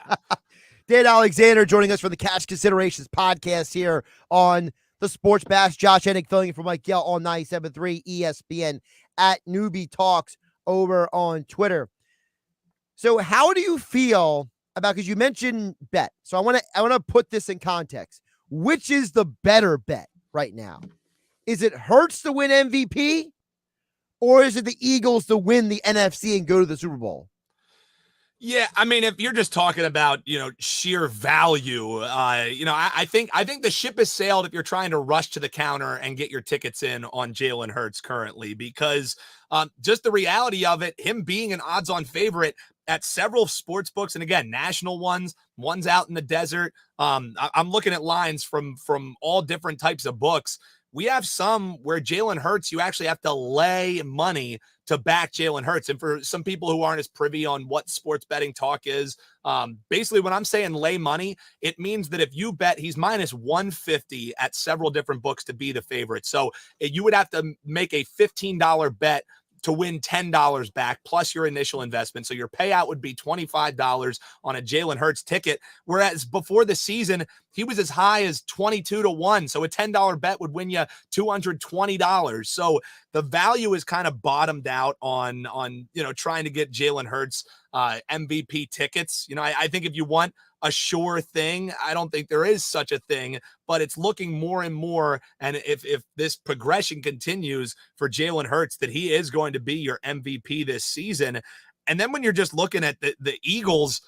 Dan Alexander joining us for the Cash Considerations podcast here on the Sports Bash. Josh Hennig filling in for Mike Gill on 97.3 ESPN at Neuby Talks over on Twitter. So how do you feel about, because you mentioned bet. So I want to put this in context. Which is the better bet right now? Is it Hurts to win MVP, or is it the Eagles to win the NFC and go to the Super Bowl? Yeah, if you're just talking about, sheer value, I think the ship has sailed if you're trying to rush to the counter and get your tickets in on Jalen Hurts currently, because just the reality of it, him being an odds-on favorite at several sports books, and again, national ones out in the desert. I'm looking at lines from all different types of books. We have some where Jalen Hurts, you actually have to lay money to back Jalen Hurts. And for some people who aren't as privy on what sports betting talk is, basically when I'm saying lay money, it means that if you bet he's minus 150 at several different books to be the favorite. So you would have to make a $15 bet to win $10 back plus your initial investment. So your payout would be $25 on a Jalen Hurts ticket. Whereas before the season, he was as high as 22-1. So a $10 bet would win you $220. So the value is kind of bottomed out on trying to get Jalen Hurts MVP tickets. I think if you want a sure thing, I don't think there is such a thing, but it's looking more and more. And if this progression continues for Jalen Hurts, that he is going to be your MVP this season. And then when you're just looking at the Eagles,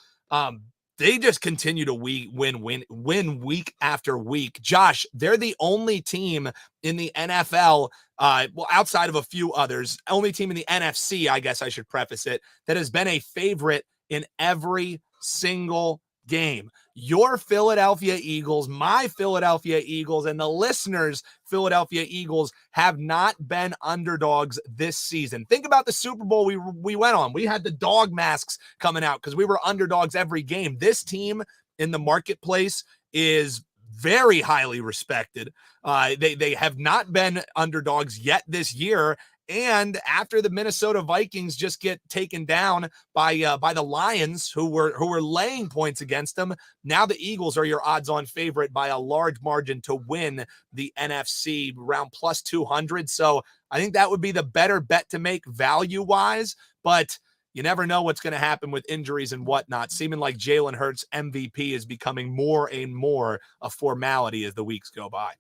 they just continue to win week after week. Josh, they're the only team in the NFL, outside of a few others, only team in the NFC, I guess I should preface it, that has been a favorite in every single game. Your Philadelphia Eagles, my Philadelphia Eagles, and the listeners' Philadelphia Eagles have not been underdogs this season. Think about the Super Bowl we went on. We had the dog masks coming out because we were underdogs every game. This team in the marketplace is very highly respected. They have not been underdogs yet this year. And after the Minnesota Vikings just get taken down by the Lions, who were laying points against them, now the Eagles are your odds-on favorite by a large margin to win the NFC, around plus 200. So I think that would be the better bet to make value-wise, but you never know what's going to happen with injuries and whatnot. Seeming like Jalen Hurts MVP is becoming more and more a formality as the weeks go by.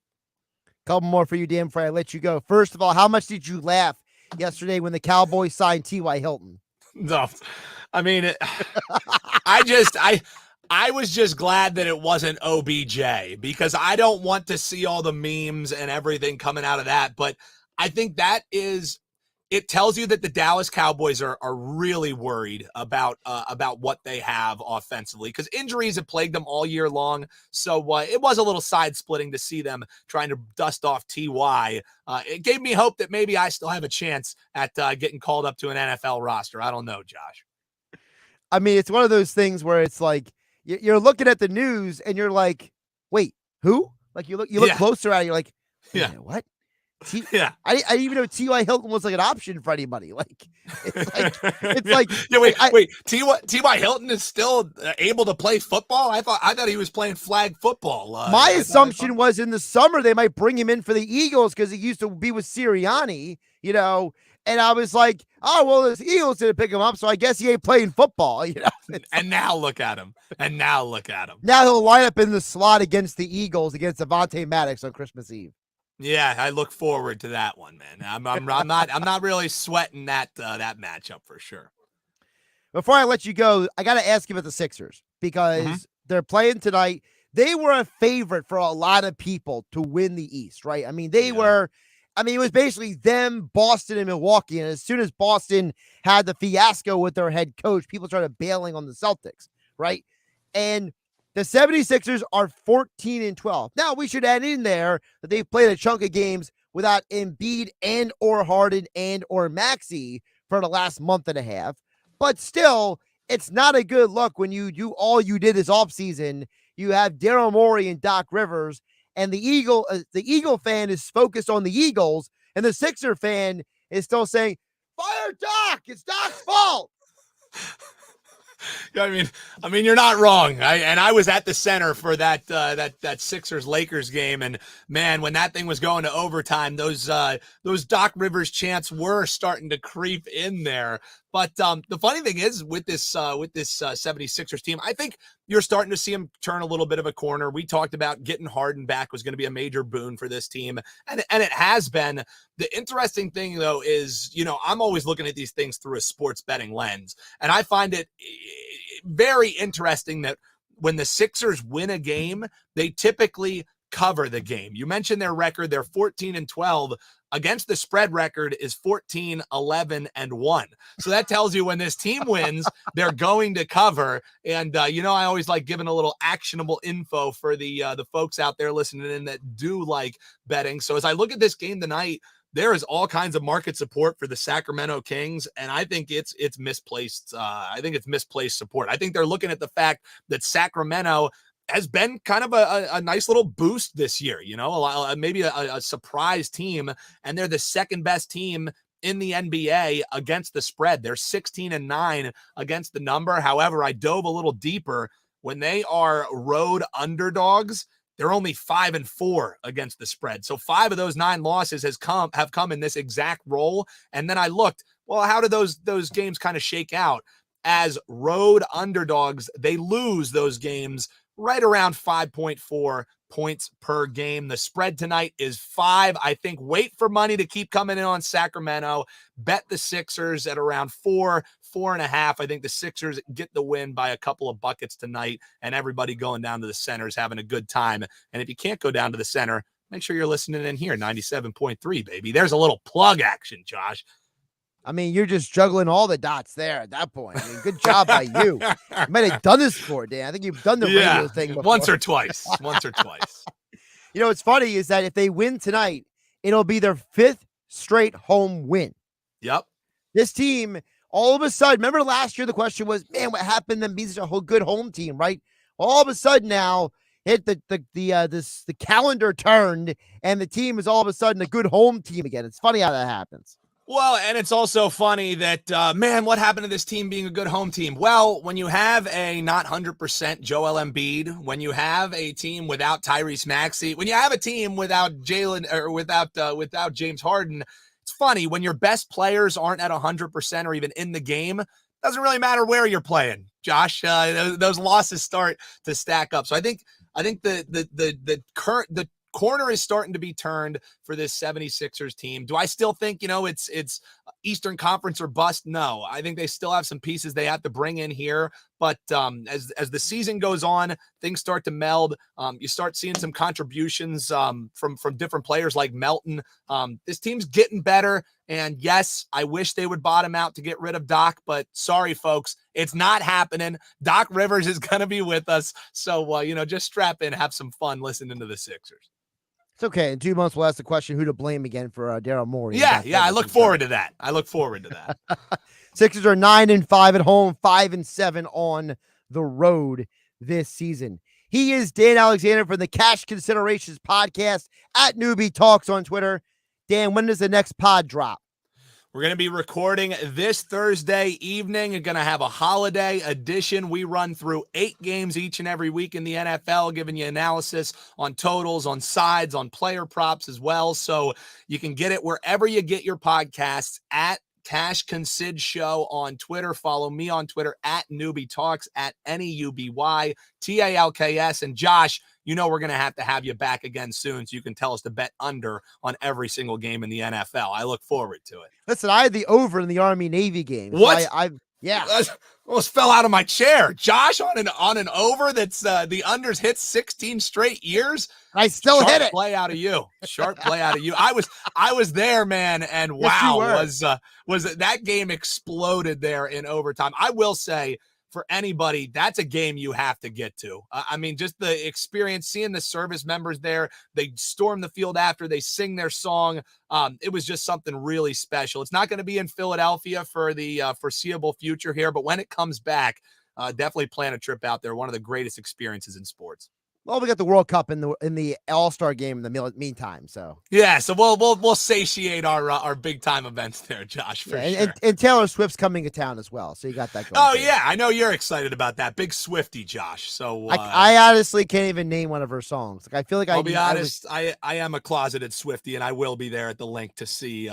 Couple more for you, Dan, before I let you go. First of all, how much did you laugh yesterday when the Cowboys signed T.Y. Hilton? No, I mean, I was just glad that it wasn't OBJ, because I don't want to see all the memes and everything coming out of that. But I think it tells you that the Dallas Cowboys are really worried about what they have offensively, because injuries have plagued them all year long. So it was a little side splitting to see them trying to dust off T.Y. It gave me hope that maybe I still have a chance at getting called up to an NFL roster. I don't know, Josh. I mean, it's one of those things where it's like you're looking at the news and you're like, wait, who? Like you look closer at it, you're like, what? I didn't even know T.Y. Hilton was like an option for anybody. Like it's like wait. T.Y. Hilton is still able to play football? I thought he was playing flag football. My assumption was in the summer they might bring him in for the Eagles because he used to be with Sirianni, and I was like, oh, well, the Eagles didn't pick him up, so I guess he ain't playing football, And now look at him. Now he'll line up in the slot against the Eagles against Avonte Maddox on Christmas Eve. Yeah, I look forward to that one, man. I'm not really sweating that matchup for sure. Before I let you go, I got to ask you about the Sixers because they're playing tonight. They were a favorite for a lot of people to win the East, right? I mean, it was basically them, Boston, and Milwaukee. And as soon as Boston had the fiasco with their head coach, people started bailing on the Celtics, right? And the 76ers are 14-12. Now, we should add in there that they've played a chunk of games without Embiid and or Harden and or Maxey for the last month and a half. But still, it's not a good look when you do all you did this offseason. You have Daryl Morey and Doc Rivers, and the Eagle fan is focused on the Eagles, and the Sixer fan is still saying, fire Doc, it's Doc's fault. I mean, you're not wrong. I was at the center for that Sixers Lakers game, and man, when that thing was going to overtime, those Doc Rivers chants were starting to creep in there. But the funny thing is with this 76ers team, I think you're starting to see them turn a little bit of a corner. We talked about getting Harden back was going to be a major boon for this team, and it has been. The interesting thing, though, is, I'm always looking at these things through a sports betting lens, and I find it very interesting that when the Sixers win a game, they typically cover the game. You mentioned their record. They're 14-12. Against the spread record is 14-11-1. So that tells you when this team wins, they're going to cover. And, I always like giving a little actionable info for the folks out there listening in that do like betting. So as I look at this game tonight, there is all kinds of market support for the Sacramento Kings, and I think it's misplaced. I think it's misplaced support. I think they're looking at the fact that Sacramento has been kind of a nice little boost this year, maybe a surprise team, and they're the second best team in the NBA against the spread. They're 16-9 against the number. However, I dove a little deeper. When they are road underdogs, they're only 5-4 against the spread. So 5 of those 9 losses have come in this exact role. And then I looked, well, how do those games kind of shake out? As road underdogs, they lose those games right around 5.4 points per game. The spread tonight is 5. I think wait for money to keep coming in on Sacramento. Bet the Sixers at around 4.5. I think the Sixers get the win by a couple of buckets tonight, and everybody going down to the center is having a good time. And if you can't go down to the center, make sure you're listening in here, 97.3, baby. There's a little plug action, Josh. I mean, you're just juggling all the dots there at that point. I mean, good job by you. You might have done this before, Dan. I think you've done the radio thing before. Once or twice. You know, what's funny is that if they win tonight, it'll be their 5th straight home win. Yep. This team, all of a sudden, remember last year the question was, man, what happened to them being such a whole good home team, right? All of a sudden now, the calendar turned, and the team is all of a sudden a good home team again. It's funny how that happens. Well, and it's also funny that, man, what happened to this team being a good home team? Well, when you have a not 100% Joel Embiid, when you have a team without Tyrese Maxey, when you have a team without Jalen or without James Harden, it's funny when your best players aren't at 100% or even in the game. Doesn't really matter where you're playing, Josh. Those losses start to stack up. So I think the corner is starting to be turned for this 76ers team. Do I still think, it's Eastern Conference or bust? No, I think they still have some pieces they have to bring in here. But as the season goes on, things start to meld. You start seeing some contributions from different players like Melton. This team's getting better. And yes, I wish they would bottom out to get rid of Doc, but sorry, folks, it's not happening. Doc Rivers is going to be with us. So, just strap in, have some fun listening to the Sixers. It's okay. In 2 months, we'll ask the question who to blame again for Daryl Morey. Yeah. I look forward to that. Sixers are 9-5 at home, 5-7 on the road this season. He is Dan Alexander from the Cash Considerations podcast at Neuby Talks on Twitter. Dan, when does the next pod drop? We're going to be recording this Thursday evening. We're going to have a holiday edition. We run through 8 games each and every week in the NFL, giving you analysis on totals, on sides, on player props as well. So you can get it wherever you get your podcasts at Cash Consid Show on Twitter. Follow me on Twitter at Neuby Talks, at NEUBYTALKS. And Josh, we're going to have you back again soon so you can tell us to bet under on every single game in the NFL. I look forward to it. Listen, I had the over in the Army-Navy game. What? Yeah. I almost fell out of my chair. Josh on an over that's the unders hit 16 straight years. I still hit it. Sharp play out of you. I was there, man, and wow, was that game exploded there in overtime. I will say, for anybody, that's a game you have to get to. I mean, just the experience, seeing the service members there, they storm the field after, they sing their song. It was just something really special. It's not going to be in Philadelphia for the foreseeable future here, but when it comes back, definitely plan a trip out there. One of the greatest experiences in sports. Well, we got the World Cup in the All-Star game in the meantime, so yeah. So we'll satiate our big time events there, Josh. For sure. And Taylor Swift's coming to town as well, so you got that going. Oh yeah, I know you're excited about that. Big Swiftie, Josh. So I honestly can't even name one of her songs. Like I feel like I'll be honest. I am a closeted Swiftie, and I will be there at the link to see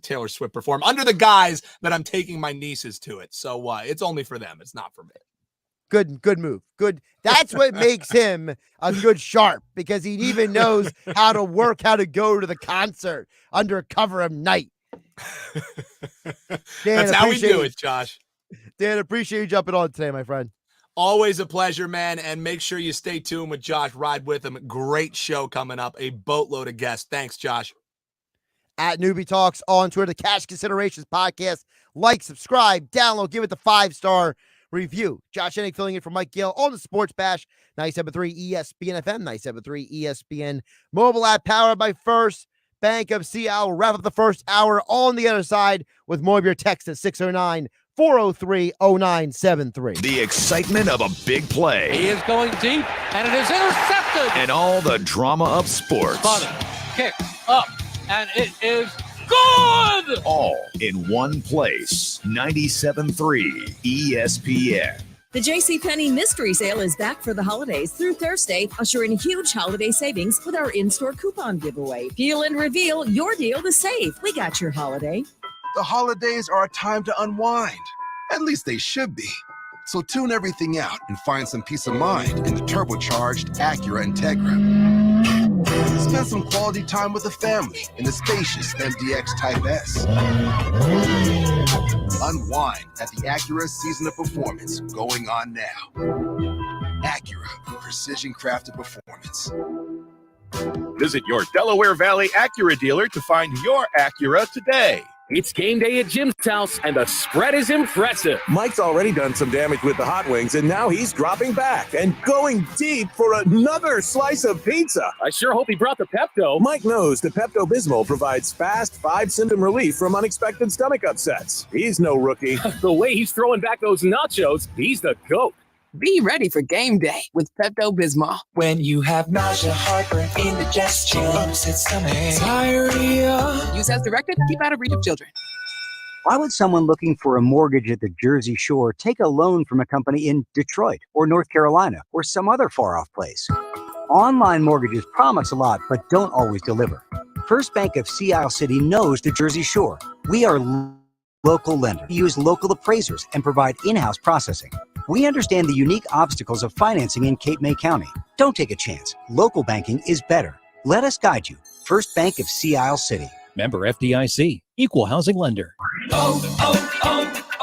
Taylor Swift perform under the guise that I'm taking my nieces to it. So it's only for them. It's not for me. Good move. Good. That's what makes him a good sharp, because he even knows how to go to the concert under cover of night. Dan, that's how we do it, Josh. Dan, appreciate you jumping on today, my friend. Always a pleasure, man. And make sure you stay tuned with Josh. Ride with him. Great show coming up. A boatload of guests. Thanks, Josh. At Neuby Talks on Twitter, the Cash Considerations podcast. Like, subscribe, download, give it the 5-star review. Josh Hennig filling in for Mike Gill on the Sports Bash, 97.3 ESPN FM, 97.3 ESPN mobile app, powered by First Bank of Seattle. We'll wrap up the first hour on the other side with more of your text at 609-403-0973. The excitement of a big play. He is going deep, and it is intercepted. And all the drama of sports. Funny, kick up, and it is good! All in one place. 97.3 ESPN. The JCPenney Mystery Sale is back for the holidays through Thursday, ushering huge holiday savings with our in-store coupon giveaway. Peel and reveal your deal to save. We got your holiday. The holidays are a time to unwind. At least they should be. So tune everything out and find some peace of mind in the turbocharged Acura Integra. Spend some quality time with the family in the spacious MDX Type S. Unwind at the Acura Season of Performance going on now. Acura, precision crafted performance. Visit your Delaware Valley Acura dealer to find your Acura today. It's game day at Jim's house, and the spread is impressive. Mike's already done some damage with the hot wings, and now he's dropping back and going deep for another slice of pizza. I sure hope he brought the Pepto. Mike knows the Pepto-Bismol provides fast 5-symptom relief from unexpected stomach upsets. He's no rookie. The way he's throwing back those nachos, he's the GOAT. Be ready for game day with Pepto-Bismol. When you have nausea, heartburn, indigestion, upset stomach, diarrhea. Use as directed. Keep out of reach of children. Why would someone looking for a mortgage at the Jersey Shore take a loan from a company in Detroit or North Carolina or some other far-off place? Online mortgages promise a lot, but don't always deliver. First Bank of Sea Isle City knows the Jersey Shore. We are local lender. We use local appraisers and provide in-house processing. We understand the unique obstacles of financing in Cape May County. Don't take a chance. Local banking is better. Let us guide you. First Bank of Sea Isle City. Member FDIC. Equal housing lender.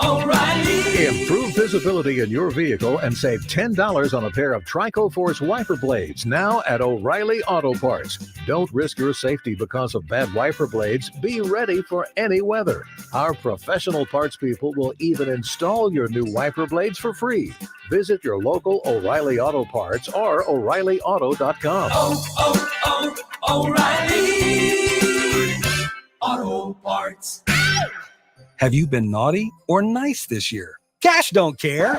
O'Reilly. Improve visibility in your vehicle and save $10 on a pair of Trico Force wiper blades now at O'Reilly Auto Parts. Don't risk your safety because of bad wiper blades. Be ready for any weather. Our professional parts people will even install your new wiper blades for free. Visit your local O'Reilly Auto Parts or O'ReillyAuto.com. O'Reilly Auto Parts. Have you been naughty or nice this year? Cash don't care.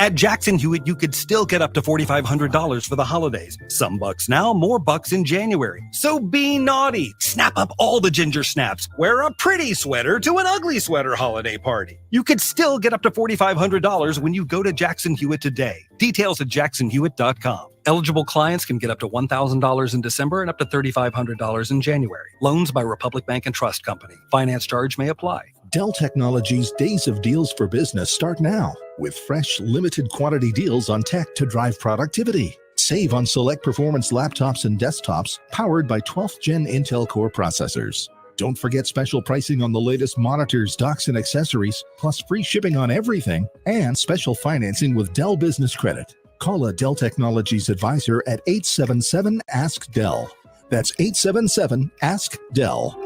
At Jackson Hewitt, you could still get up to $4,500 for the holidays. Some bucks now, more bucks in January. So be naughty. Snap up all the ginger snaps. Wear a pretty sweater to an ugly sweater holiday party. You could still get up to $4,500 when you go to Jackson Hewitt today. Details at jacksonhewitt.com. Eligible clients can get up to $1,000 in December and up to $3,500 in January. Loans by Republic Bank and Trust Company. Finance charge may apply. Dell Technologies' Days of Deals for Business start now with fresh, limited quantity deals on tech to drive productivity. Save on select performance laptops and desktops powered by 12th Gen Intel Core processors. Don't forget special pricing on the latest monitors, docks, and accessories, plus free shipping on everything, and special financing with Dell Business Credit. Call a Dell Technologies advisor at 877-ASK-DELL. That's 877-ASK-DELL.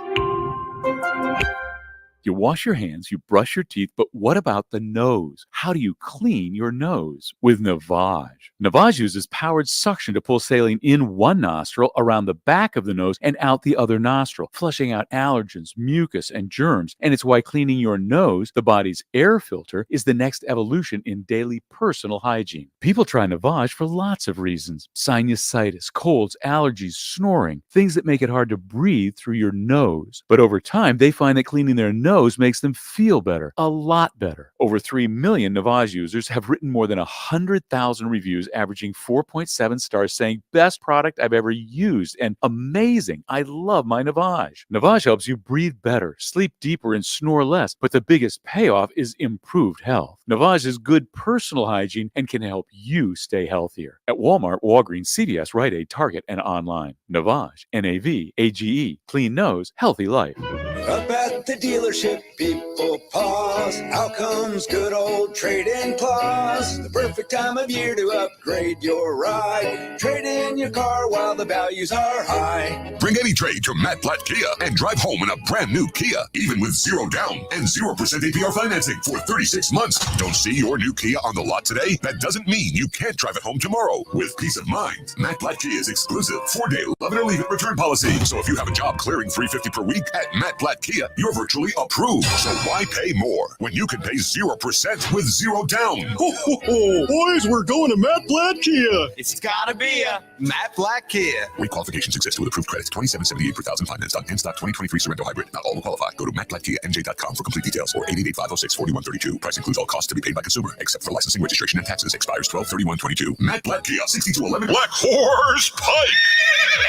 You wash your hands, you brush your teeth, but what about the nose? How do you clean your nose? With Navage. Navage uses powered suction to pull saline in one nostril, around the back of the nose, and out the other nostril, flushing out allergens, mucus, and germs. And it's why cleaning your nose, the body's air filter, is the next evolution in daily personal hygiene. People try Navage for lots of reasons. Sinusitis, colds, allergies, snoring, things that make it hard to breathe through your nose. But over time, they find that cleaning their nose makes them feel better, a lot better. Over 3 million Navage users have written more than 100,000 reviews, averaging 4.7 stars, saying, best product I've ever used, and amazing, I love my Navage. Navage helps you breathe better, sleep deeper, and snore less, but the biggest payoff is improved health. Navage is good personal hygiene and can help you stay healthier. At Walmart, Walgreens, CVS, Rite Aid, Target, and online. Navage, N-A-V-A-G-E, clean nose, healthy life. Up at the dealership, people pause. Out comes good old trade-in clause. The perfect time of year to upgrade your ride. Trade in your car while the values are high. Bring any trade to Matt Platt Kia and drive home in a brand new Kia, even with 0 down and 0% APR financing for 36 months. Don't see your new Kia on the lot today? That doesn't mean you can't drive it home tomorrow with peace of mind. Matt Platt Kia's exclusive 4-day love it or leave it return policy. So if you have a job clearing $350 per week at Matt Platt Kia, you're virtually approved. So why pay more when you can pay 0% with 0 down? Ho, ho, ho. Boys, we're going to Matt Platt Kia. It's gotta be a Matt Black Kia. Rate qualifications exist with approved credits. $27.78 per thousand financed on in-stock 2023 Sorrento Hybrid. Not all will qualify. Go to mattblackkianj.com for complete details or 888-506-4132. Price includes all costs to be paid by consumer, except for licensing, registration, and taxes. Expires 12/31/22. Matt Black Kia, 6211 Black Horse Pike,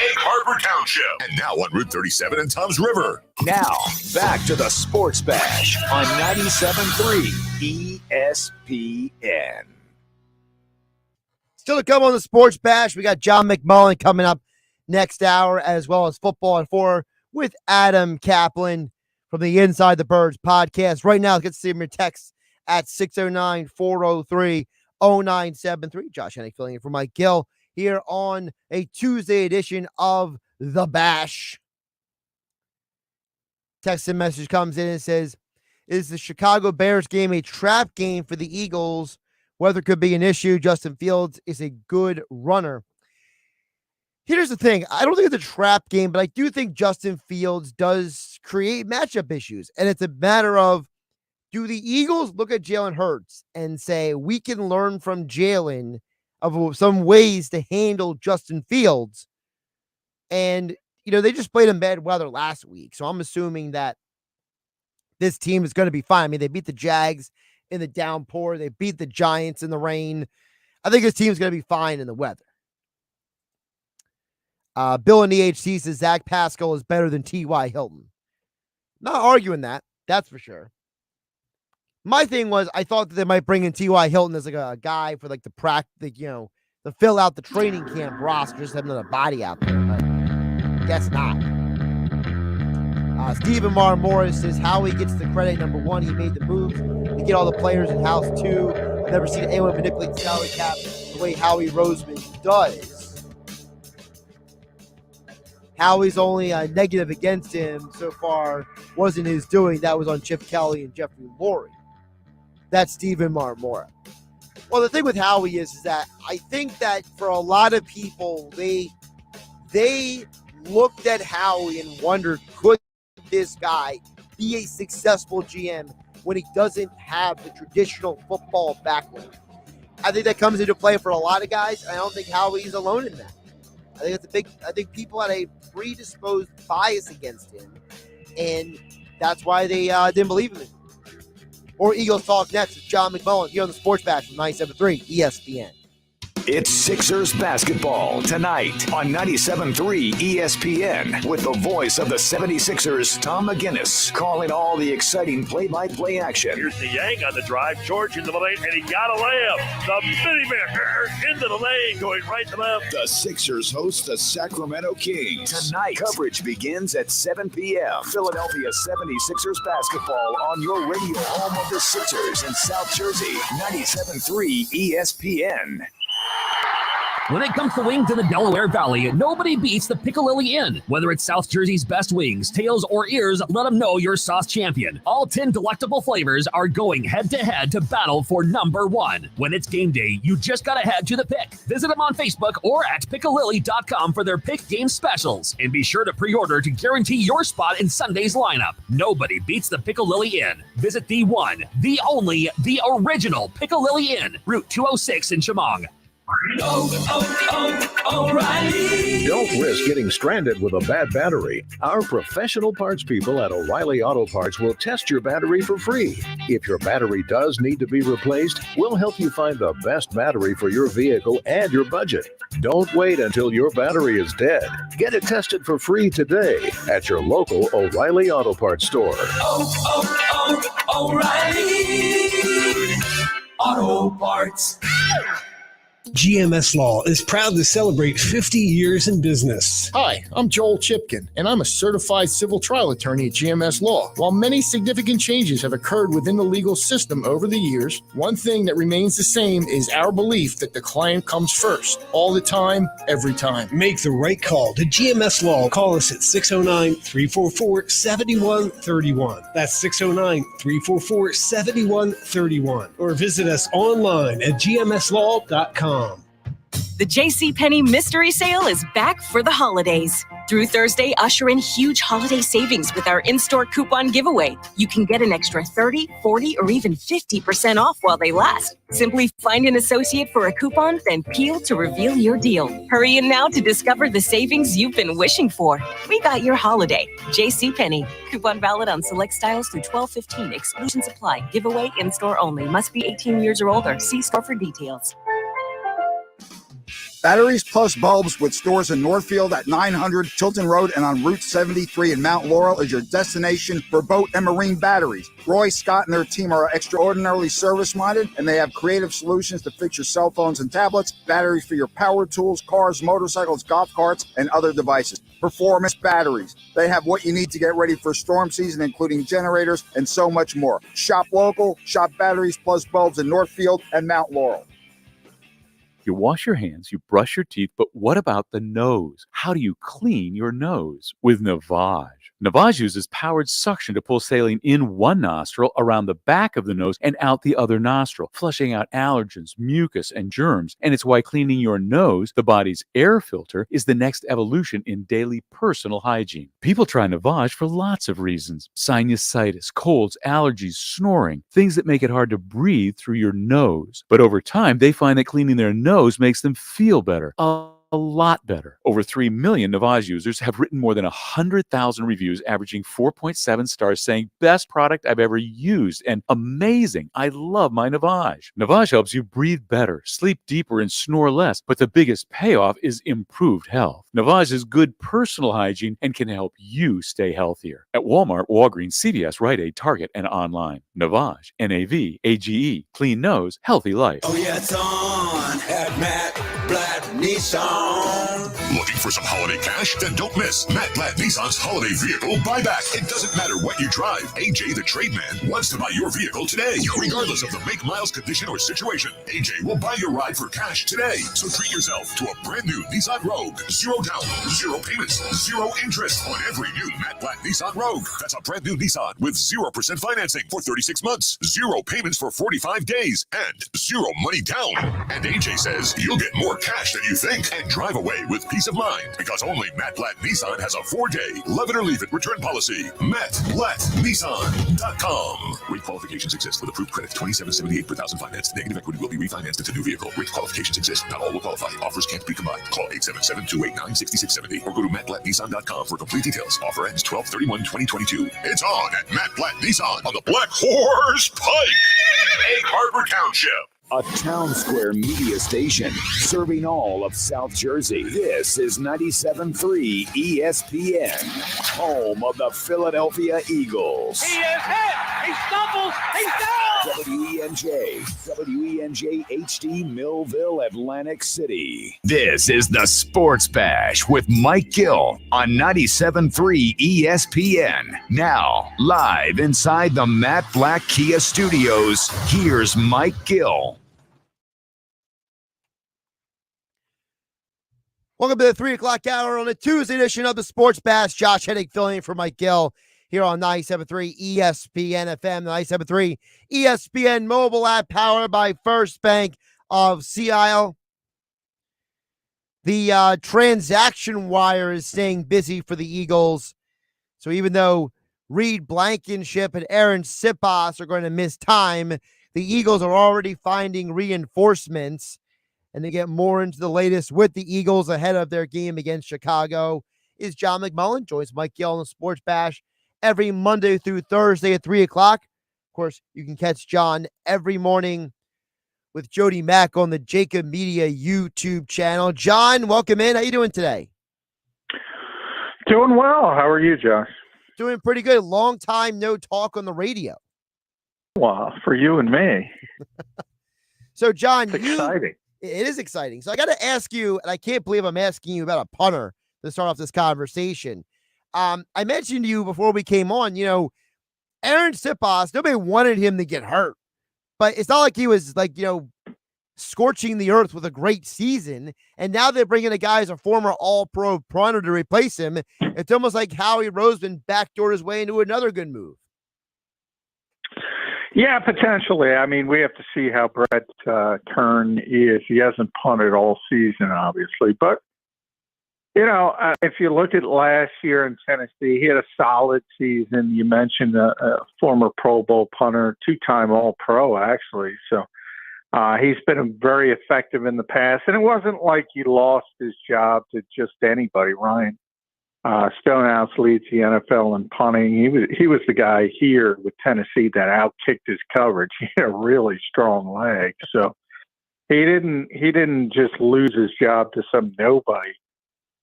Egg Harbor Township, and now on Route 37 and Tom's River. Now, back to the Sports Bash on 97.3 ESPN. Still to come on the Sports Bash, we got John McMullen coming up next hour, as well as Football on 4 with Adam Caplan from the Inside the Birds podcast. Right now, let's get to see your text at 609-403-0973. Josh Hennig filling in for Mike Gill here on a Tuesday edition of The Bash. Text and message comes in and says, is the Chicago Bears game a trap game for the Eagles? Weather could be an issue. Justin Fields is a good runner. Here's the thing. I don't think it's a trap game, but I do think Justin Fields does create matchup issues. And it's a matter of, do the Eagles look at Jalen Hurts and say, we can learn from Jalen of some ways to handle Justin Fields? And, they just played in bad weather last week. So I'm assuming that this team is going to be fine. I mean, they beat the Jags in the downpour. They beat the Giants in the rain. I think this team is going to be fine in the weather. Bill in EHC says Zach Pascal is better than T.Y. Hilton. Not arguing that. That's for sure. My thing was, I thought that they might bring in T.Y. Hilton as like a guy for like the practice, to fill out the training camp roster, just have another body out there, but guess not. Stephen Morris says Howie gets the credit. Number one, he made the moves to get all the players in house. Two, I've never seen anyone manipulate the salary cap the way Howie Roseman does. Howie's only negative against him so far wasn't his doing. That was on Chip Kelly and Jeffrey Lurie. That's Stephen Marmora. Well, the thing with Howie is that I think that for a lot of people, they looked at Howie and wondered, could this guy be a successful GM when he doesn't have the traditional football background? I think that comes into play for a lot of guys. I don't think Howie's alone in that. I think people had a predisposed bias against him, and that's why they didn't believe in him. Or Eagles Talk next with John McMullen here on the Sports Bash from 97.3 ESPN. It's Sixers basketball tonight on 97.3 ESPN with the voice of the 76ers, Tom McGinnis, calling all the exciting play-by-play action. Here's the Yang on the drive. George into the lane, and he got a layup. The mini-man into the lane, going right to left. The Sixers host the Sacramento Kings. Tonight, coverage begins at 7 p.m. Philadelphia 76ers basketball on your radio home of the Sixers in South Jersey, 97.3 ESPN. When it comes to wings in the Delaware Valley, nobody beats the Piccalilli Inn. Whether it's South Jersey's best wings, tails, or ears, let them know you're sauce champion. All 10 delectable flavors are going head-to-head to battle for number one. When it's game day, you just gotta head to the Pick. Visit them on Facebook or at piccalilli.com for their Pick game specials. And be sure to pre-order to guarantee your spot in Sunday's lineup. Nobody beats the Piccalilli Inn. Visit the one, the only, the original Piccalilli Inn, Route 206 in Chemong. O'Reilly. Don't risk getting stranded with a bad battery. Our professional parts people at O'Reilly Auto Parts will test your battery for free. If your battery does need to be replaced, we'll help you find the best battery for your vehicle and your budget. Don't wait until your battery is dead. Get it tested for free today at your local O'Reilly Auto Parts store. O'Reilly Auto Parts. GMS Law is proud to celebrate 50 years in business. Hi, I'm Joel Chipkin, and I'm a certified civil trial attorney at GMS Law. While many significant changes have occurred within the legal system over the years, one thing that remains the same is our belief that the client comes first, all the time, every time. Make the right call to GMS Law. Call us at 609-344-7131. That's 609-344-7131. Or visit us online at gmslaw.com. The JCPenney Mystery Sale is back for the holidays. Through Thursday, usher in huge holiday savings with our in-store coupon giveaway. You can get an extra 30, 40, or even 50% off while they last. Simply find an associate for a coupon, then peel to reveal your deal. Hurry in now to discover the savings you've been wishing for. We got your holiday. JCPenney. Coupon valid on select styles through 12/15. Exclusions apply. Giveaway in-store only. Must be 18 years or older. See store for details. Batteries Plus Bulbs with stores in Northfield at 900 Tilton Road and on Route 73 in Mount Laurel is your destination for boat and marine batteries. Roy, Scott, and their team are extraordinarily service-minded, and they have creative solutions to fix your cell phones and tablets, batteries for your power tools, cars, motorcycles, golf carts, and other devices. Performance batteries. They have what you need to get ready for storm season, including generators and so much more. Shop local, shop Batteries Plus Bulbs in Northfield and Mount Laurel. You wash your hands, you brush your teeth, but what about the nose? How do you clean your nose? With Navage. Navage uses powered suction to pull saline in one nostril around the back of the nose and out the other nostril, flushing out allergens, mucus, and germs. And it's why cleaning your nose, the body's air filter, is the next evolution in daily personal hygiene. People try Navage for lots of reasons: sinusitis, colds, allergies, snoring, things that make it hard to breathe through your nose. But over time, they find that cleaning their nose makes them feel better. A lot better. Over 3 million Navage users have written more than 100,000 reviews, averaging 4.7 stars, saying, "Best product I've ever used," and "Amazing. I love my Navage." Navage helps you breathe better, sleep deeper, and snore less, but the biggest payoff is improved health. Navage is good personal hygiene and can help you stay healthier. At Walmart, Walgreens, CVS, Rite Aid, Target, and online. Navage, Navage, clean nose, healthy life. Oh yeah, it's on at Matt Blatt Nissan. Looking for some holiday cash? Then don't miss Matt Blatt Nissan's holiday vehicle buyback. It doesn't matter what you drive. AJ the Trade Man wants to buy your vehicle today, regardless of the make, miles, condition, or situation. AJ will buy your ride for cash today. So treat yourself to a brand new Nissan Rogue. 0 down, 0 payments, 0 interest on every new Matt Blatt Nissan Rogue. That's a brand new Nissan with 0% financing for 36 months, 0 payments for 45 days, and 0 money down. And AJ says you'll get more cash than you think and drive away with peace of mind, because only Matt Blatt Nissan has a 4-day love it or leave it return policy. MattBlattNissan.com. Rate qualifications exist with approved credit. $27.78 per thousand finance. Negative equity will be refinanced into new vehicle. Rate qualifications exist. Not all will qualify. Offers can't be combined. Call 877-289-6670 or go to MattBlattNissan.com for complete details. Offer ends 12/31/2022. It's on at Matt Blatt Nissan on the Black Horse Pike, Egg Harbor Township. A town square media station serving all of South Jersey. This is 97.3 ESPN, home of the Philadelphia Eagles. He is hit. He stumbles. He's down. WENJ HD Millville, Atlantic City. This is the Sports Bash with Mike Gill on 97.3 ESPN. Now, live inside the Matt Blatt Kia Studios, here's Mike Gill. Welcome to the 3 o'clock hour on a Tuesday edition of the Sports Bash. Josh Hennig filling in for Mike Gill here on 97.3 ESPN FM, the 97.3 ESPN mobile app powered by First Bank of Sea Isle. The transaction wire is staying busy for the Eagles. So even though Reed Blankenship and Aaron Siposs are going to miss time, the Eagles are already finding reinforcements. And they get more into the latest with the Eagles ahead of their game against Chicago is John McMullen. Joins Mike Gill on the Sports Bash every Monday through Thursday at 3 o'clock. Of course, you can catch John every morning with Jody Mack on the JAKIB Media YouTube channel. John, welcome in. How you doing today? Doing well. How are you, Josh? Doing pretty good. Long time no talk on the radio. Well, for you and me. So, John, it's exciting. It is exciting. So I got to ask you, and I can't believe I'm asking you about a punter to start off this conversation. I mentioned to you before we came on, Aaron Siposs, nobody wanted him to get hurt, but it's not like he was scorching the earth with a great season. And now they're bringing a guy as a former all-pro punter to replace him. It's almost like Howie Roseman backdoored his way into another good move. Yeah, potentially. I mean, we have to see how Brett Kern is. He hasn't punted all season, obviously. But, if you look at last year in Tennessee, he had a solid season. You mentioned a former Pro Bowl punter, 2-time All-Pro, actually. So he's been very effective in the past. And it wasn't like he lost his job to just anybody. Ryan Stonehouse leads the NFL in punting. He was the guy here with Tennessee that outkicked his coverage. He had a really strong leg, so he didn't just lose his job to some nobody.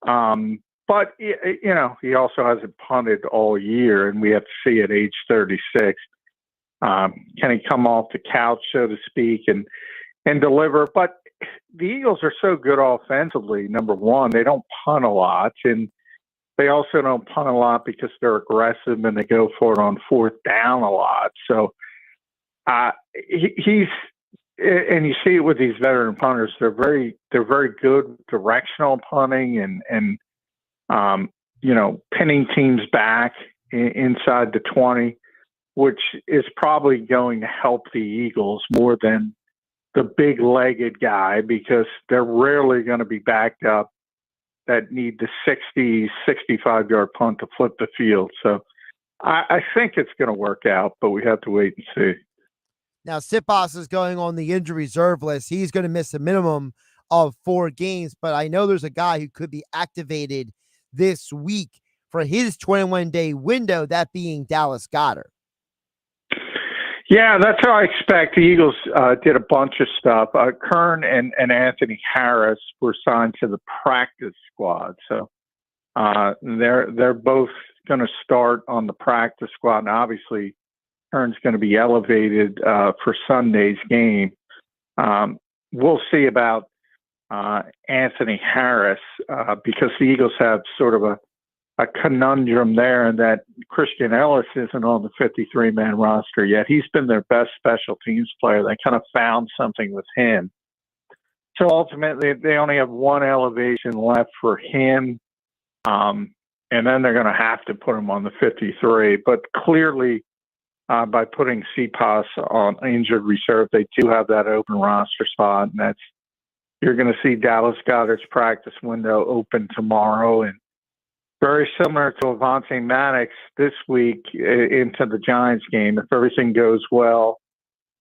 But he also hasn't punted all year, and we have to see at age 36, can he come off the couch, so to speak, and deliver? But the Eagles are so good offensively. Number one, they don't punt a lot, and they also don't punt a lot because they're aggressive and they go for it on 4th down a lot. So he's, and you see it with these veteran punters. They're very good directional punting, and pinning teams back inside the 20, which is probably going to help the Eagles more than the big-legged guy, because they're rarely going to be backed up that need the 60, 65-yard punt to flip the field. So I think it's going to work out, but we have to wait and see. Now, Siposs is going on the injury reserve list. He's going to miss a minimum of 4 games, but I know there's a guy who could be activated this week for his 21-day window, that being Dallas Goedert. Yeah, that's how I expect. The Eagles did a bunch of stuff. Kern and Anthony Harris were signed to the practice squad, so they're both going to start on the practice squad. And obviously, Kern's going to be elevated for Sunday's game. We'll see about Anthony Harris because the Eagles have sort of a conundrum there, and that Christian Ellis isn't on the 53-man roster yet. He's been their best special teams player. They kind of found something with him. So ultimately, they only have one elevation left for him, and then they're going to have to put him on the 53. But clearly, by putting Siposs on injured reserve, they do have that open roster spot, and you're going to see Dallas Goedert's practice window open tomorrow, and very similar to Avonte Maddox this week into the Giants game. If everything goes well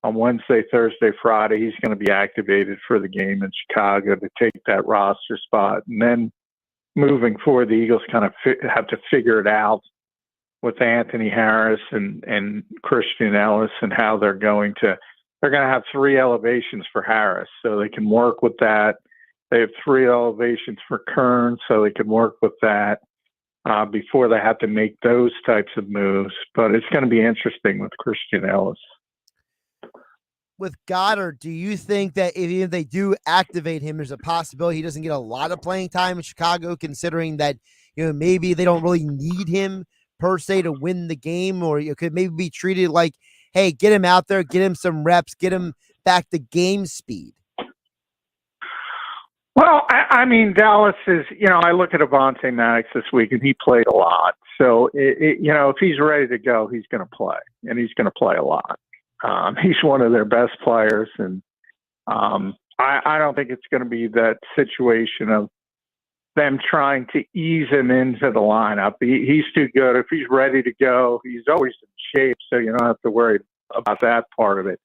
on Wednesday, Thursday, Friday, he's going to be activated for the game in Chicago to take that roster spot. And then moving forward, the Eagles kind of have to figure it out with Anthony Harris and Christian Ellis and how they're going to have 3 elevations for Harris, so they can work with that. They have 3 elevations for Kern, so they can work with that. Before they have to make those types of moves. But it's going to be interesting with Christian Ellis. With Goddard, do you think that if they do activate him, there's a possibility he doesn't get a lot of playing time in Chicago, considering that, maybe they don't really need him per se to win the game, or it could maybe be treated like, hey, get him out there, get him some reps, get him back to game speed? Well, I mean, Dallas is, I look at Avonte Maddox this week, and he played a lot. So, if he's ready to go, he's going to play, and he's going to play a lot. He's one of their best players, and I don't think it's going to be that situation of them trying to ease him into the lineup. He's too good. If he's ready to go, he's always in shape, so you don't have to worry about that part of it.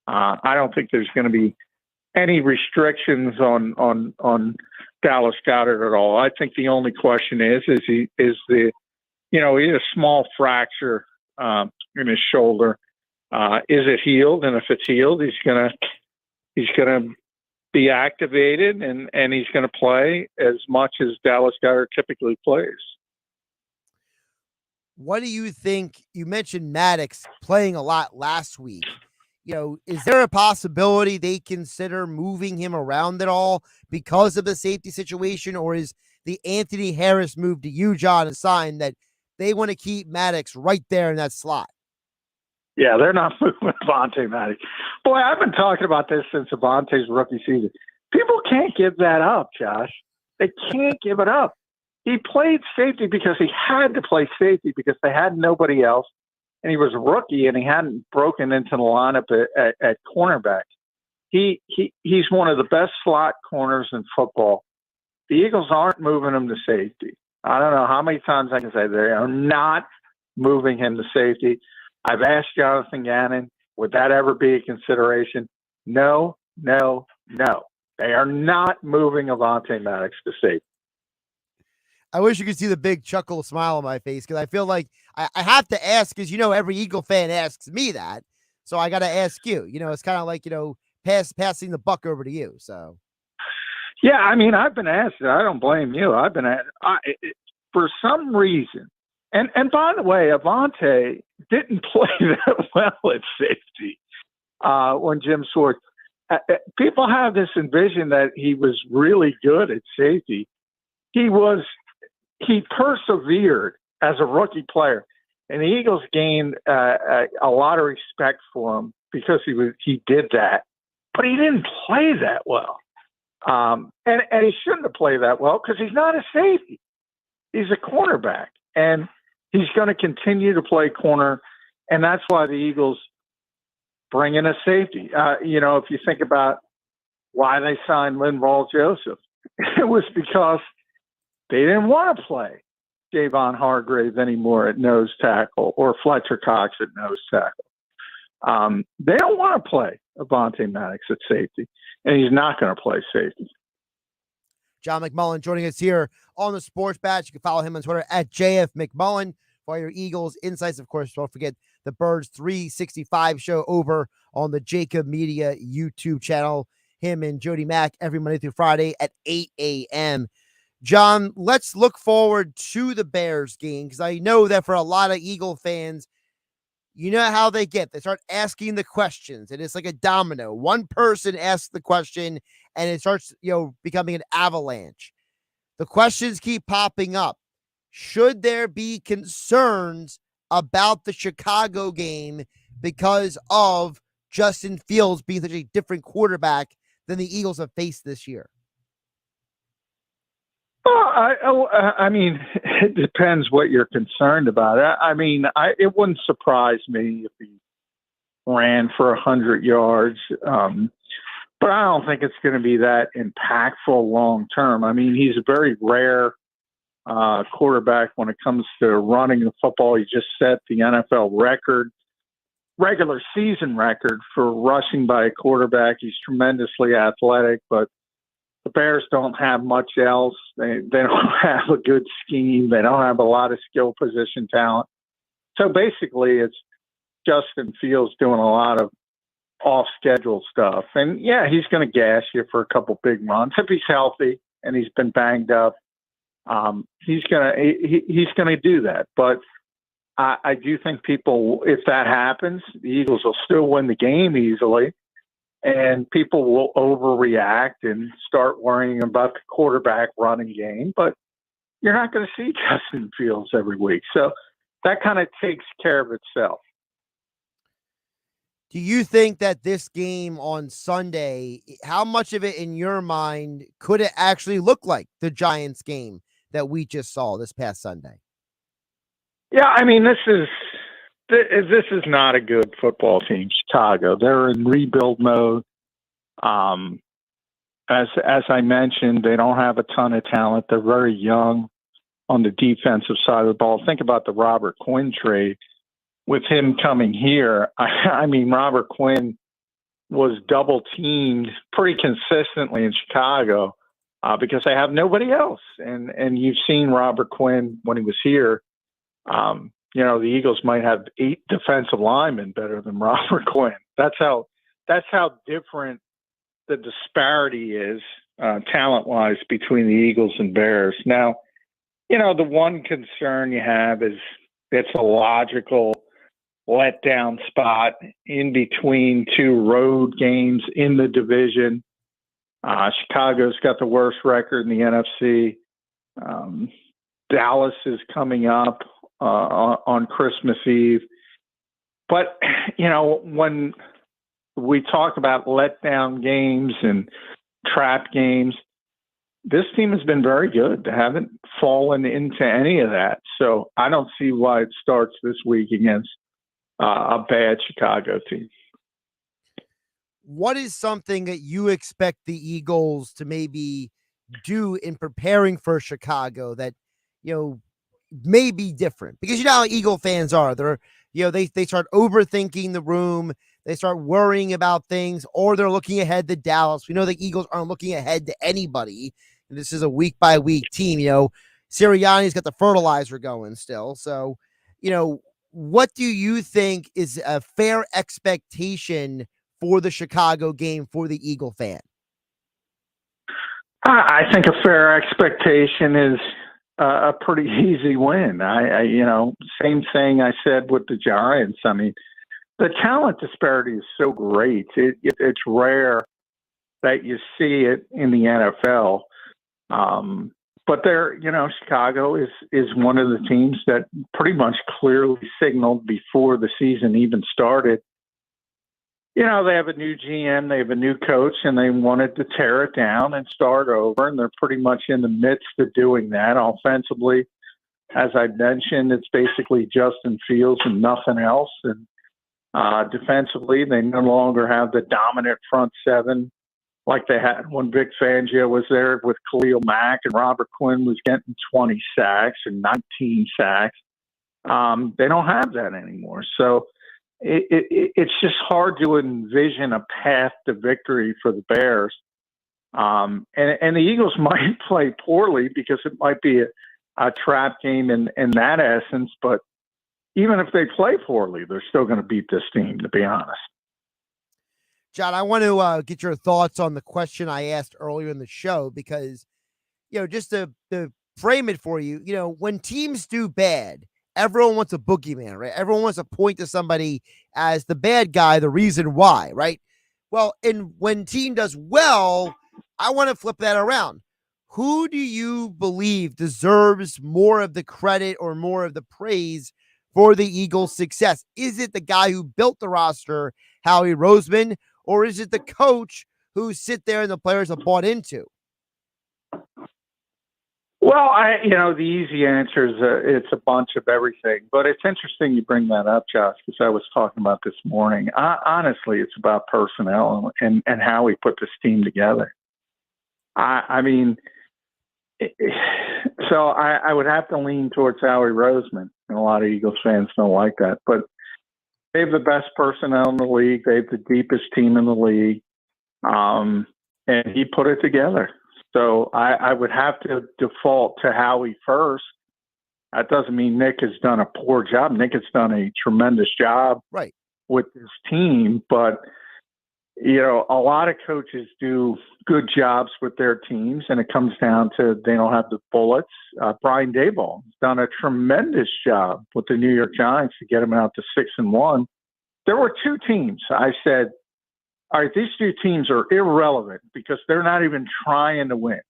I don't think there's going to be any restrictions on Dallas Goedert at all. I think the only question is he had a small fracture in his shoulder. Is it healed? And if it's healed, he's gonna be activated and he's gonna play as much as Dallas Goedert typically plays. What do you think? You mentioned Maddox playing a lot last week. Is there a possibility they consider moving him around at all because of the safety situation, or is the Anthony Harris move to you, John, a sign that they want to keep Maddox right there in that slot? Yeah, they're not moving Avonte Maddox. Boy, I've been talking about this since Avonte's rookie season. People can't give that up, Josh. They can't give it up. He played safety because he had to play safety because they had nobody else. And he was a rookie, and he hadn't broken into the lineup at cornerback. He's one of the best slot corners in football. The Eagles aren't moving him to safety. I don't know how many times I can say they are not moving him to safety. I've asked Jonathan Gannon, would that ever be a consideration? No. They are not moving Avonte Maddox to safety. I wish you could see the big chuckle smile on my face, because I feel like I have to ask, because every Eagle fan asks me that, so I got to ask you. It's kind of like passing the buck over to you. So, yeah, I mean, I've been asked. I don't blame you. I've been asked for some reason. And by the way, Avonte didn't play that well at safety when Jim Swartz. People have this envision that he was really good at safety. He persevered as a rookie player, and the Eagles gained a lot of respect for him because he did that. But he didn't play that well, and he shouldn't have played that well because he's not a safety. He's a cornerback, and he's going to continue to play corner, and that's why the Eagles bring in a safety. If you think about why they signed Linval Joseph, it was because they didn't want to play Javon Hargrave anymore at nose tackle or Fletcher Cox at nose tackle. They don't want to play Avonte Maddox at safety, and he's not going to play safety. John McMullen joining us here on the Sports Batch. You can follow him on Twitter at JF McMullen for your Eagles insights. Of course, don't forget the Birds 365 show over on the JAKIB Media YouTube channel. Him and Jody Mack every Monday through Friday at 8 a.m. John, let's look forward to the Bears game, because I know that for a lot of Eagle fans, you know how they get. They start asking the questions, and it's like a domino. One person asks the question, and it starts, becoming an avalanche. The questions keep popping up. Should there be concerns about the Chicago game because of Justin Fields being such a different quarterback than the Eagles have faced this year? I mean, it depends what you're concerned about. It wouldn't surprise me if he ran for 100 yards, but I don't think it's going to be that impactful long term. I mean, he's a very rare quarterback when it comes to running the football. He just set the NFL regular season record for rushing by a quarterback. He's tremendously athletic, but the Bears don't have much else. They don't have a good scheme. They don't have a lot of skill position talent. So basically, it's Justin Fields doing a lot of off-schedule stuff. And, yeah, he's going to gas you for a couple big runs. If he's healthy and he's been banged up, he's going to do that. But I do think people, if that happens, the Eagles will still win the game easily. And people will overreact and start worrying about the quarterback running game. But you're not going to see Justin Fields every week. So that kind of takes care of itself. Do you think that this game on Sunday, how much of it in your mind could it actually look like the Giants game that we just saw this past Sunday? Yeah, I mean, this is not a good football team, Chicago. They're in rebuild mode. As I mentioned, they don't have a ton of talent. They're very young on the defensive side of the ball. Think about the Robert Quinn trade. With him coming here, I mean, Robert Quinn was double teamed pretty consistently in Chicago because they have nobody else. And you've seen Robert Quinn when he was here. The Eagles might have 8 defensive linemen better than Robert Quinn. That's how different the disparity is talent-wise between the Eagles and Bears. Now, the one concern you have is it's a logical letdown spot in between 2 road games in the division. Chicago's got the worst record in the NFC. Dallas is coming up on Christmas Eve. But, when we talk about letdown games and trap games, this team has been very good. They haven't fallen into any of that. So I don't see why it starts this week against a bad Chicago team. What is something that you expect the Eagles to maybe do in preparing for Chicago that, may be different? Because how Eagle fans are. They're, they start overthinking the room. They start worrying about things, or they're looking ahead to Dallas. We know the Eagles aren't looking ahead to anybody. This is a week-by-week team. Sirianni's got the fertilizer going still. So, what do you think is a fair expectation for the Chicago game for the Eagle fan? I think a fair expectation is a pretty easy win. Same thing I said with the Giants. I mean, the talent disparity is so great. It's rare that you see it in the NFL. But Chicago is one of the teams that pretty much clearly signaled before the season even started. They have a new GM, they have a new coach, and they wanted to tear it down and start over. And they're pretty much in the midst of doing that offensively. As I mentioned, it's basically Justin Fields and nothing else. And defensively, they no longer have the dominant front seven like they had when Vic Fangio was there with Khalil Mack, and Robert Quinn was getting 20 sacks and 19 sacks. They don't have that anymore. So it's just hard to envision a path to victory for the Bears. And the Eagles might play poorly because it might be a trap game in that essence. But even if they play poorly, they're still going to beat this team, to be honest. John, I want to get your thoughts on the question I asked earlier in the show because, just to frame it for you, when teams do bad, everyone wants a boogeyman, right? Everyone wants to point to somebody as the bad guy, the reason why, right? Well, and when team does well, I want to flip that around. Who do you believe deserves more of the credit or more of the praise for the Eagles' success? Is it the guy who built the roster, Howie Roseman, or is it the coach who sit there and the players have bought into? Well, the easy answer is it's a bunch of everything. But it's interesting you bring that up, Josh, because I was talking about this morning. Honestly, it's about personnel and how we put this team together. I would have to lean towards Howie Roseman, and a lot of Eagles fans don't like that. But they have the best personnel in the league. They have the deepest team in the league. And he put it together. So I would have to default to Howie first. That doesn't mean Nick has done a poor job. Nick has done a tremendous job with this team. But, a lot of coaches do good jobs with their teams, and it comes down to they don't have the bullets. Brian Daboll has done a tremendous job with the New York Giants to get them out to 6-1. There were two teams. I said, all right, these two teams are irrelevant because they're not even trying to win.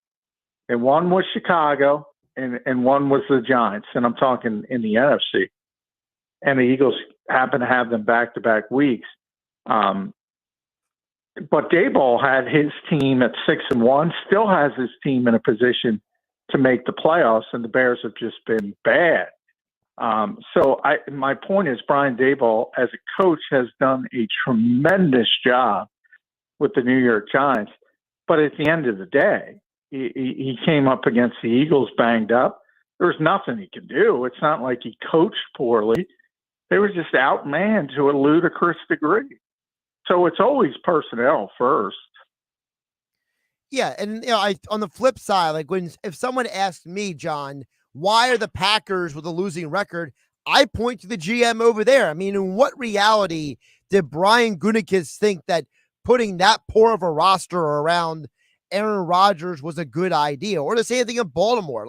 And one was Chicago and one was the Giants. And I'm talking in the NFC. And the Eagles happen to have them back-to-back weeks. But Daboll had his team at 6-1, still has his team in a position to make the playoffs, and the Bears have just been bad. My point is Brian Daboll, as a coach, has done a tremendous job with the New York Giants. But at the end of the day, he came up against the Eagles banged up. There was nothing he could do. It's not like he coached poorly. They were just outmanned to a ludicrous degree. So it's always personnel first. Yeah, and on the flip side, if someone asked me, John, why are the Packers with a losing record? I point to the GM over there. I mean, in what reality did Brian Gutekunst think that putting that poor of a roster around Aaron Rodgers was a good idea? Or to say anything in Baltimore,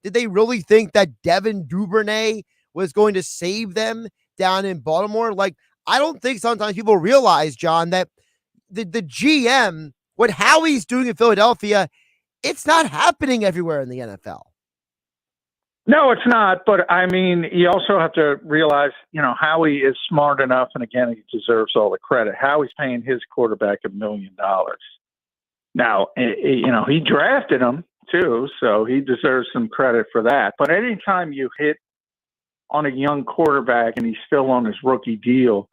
did they really think that Devin Duvernay was going to save them down in Baltimore? I don't think sometimes people realize, John, that the GM, what Howie's doing in Philadelphia, it's not happening everywhere in the NFL. No, it's not. But you also have to realize, Howie is smart enough, and again, he deserves all the credit. Howie's paying his quarterback $1 million. Now, he drafted him too, so he deserves some credit for that. But anytime you hit on a young quarterback and he's still on his rookie deal,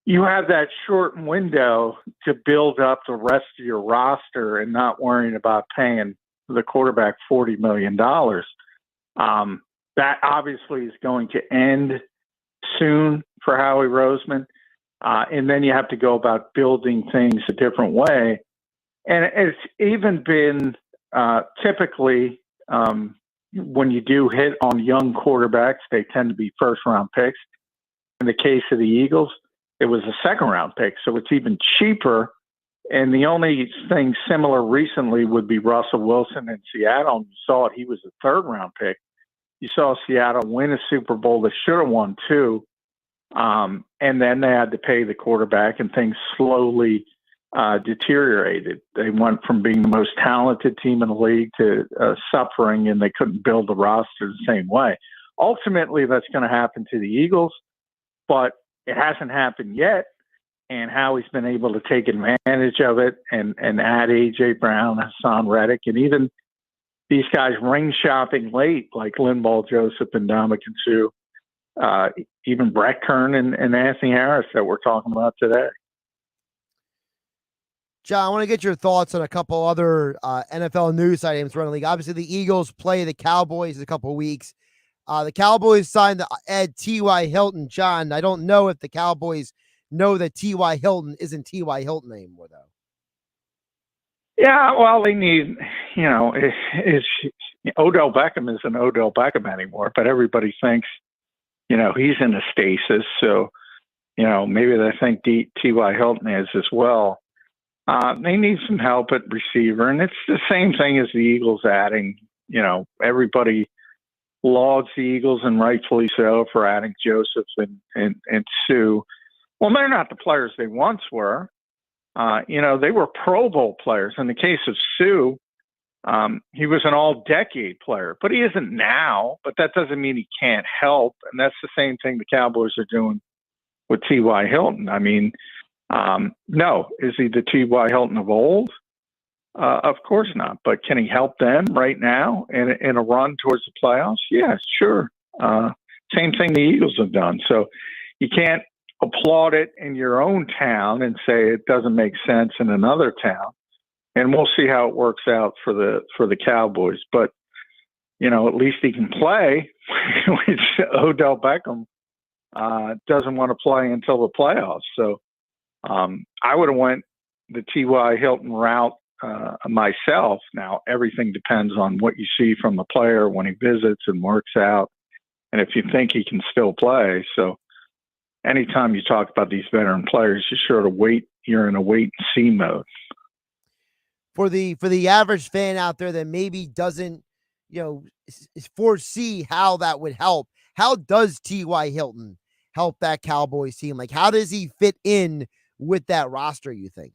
you have that short window to build up the rest of your roster and not worrying about paying the quarterback $40 million. That obviously is going to end soon for Howie Roseman. And then you have to go about building things a different way. And it's even been typically when you do hit on young quarterbacks, they tend to be first-round picks. In the case of the Eagles, it was a second-round pick, so it's even cheaper. And the only thing similar recently would be Russell Wilson in Seattle. You saw it; he was a third-round pick. You saw Seattle win a Super Bowl. They should have won two. And then they had to pay the quarterback, and things slowly deteriorated. They went from being the most talented team in the league to suffering, and they couldn't build the roster the same way. Ultimately, that's going to happen to the Eagles, but it hasn't happened yet. And Howie's been able to take advantage of it and add A.J. Brown, Hassan Reddick, and even these guys ring shopping late, like Linval Joseph and Dominican Sue, even Brett Kern and Anthony Harris that we're talking about today. John, I want to get your thoughts on a couple other NFL news items around the league. Obviously, the Eagles play the Cowboys in a couple of weeks. The Cowboys signed Ed T.Y. Hilton. John, I don't know if the Cowboys know that T.Y. Hilton isn't T.Y. Hilton anymore, though. Yeah, well, they need, Odell Beckham isn't Odell Beckham anymore, but everybody thinks, he's in a stasis. So, maybe they think T.Y. Hilton is as well. They need some help at receiver, and it's the same thing as the Eagles adding. Everybody lauds the Eagles, and rightfully so, for adding Joseph and Sue. Well, they're not the players they once were. They were Pro Bowl players. In the case of Sue, he was an all-decade player, but he isn't now. But that doesn't mean he can't help, and that's the same thing the Cowboys are doing with T.Y. Hilton. I mean, no. Is he the T.Y. Hilton of old? Of course not. But can he help them right now in a run towards the playoffs? Yeah, sure. Same thing the Eagles have done. So you can't applaud it in your own town and say it doesn't make sense in another town. And we'll see how it works out for the Cowboys. But, at least he can play, which Odell Beckham doesn't want to play until the playoffs. So I would have went the T.Y. Hilton route myself. Now, everything depends on what you see from the player when he visits and works out, and if you think he can still play. So anytime you talk about these veteran players, you're in a wait and see mode. For the average fan out there that maybe doesn't, foresee how that would help, how does T.Y. Hilton help that Cowboys team? Like, how does he fit in with that roster, you think?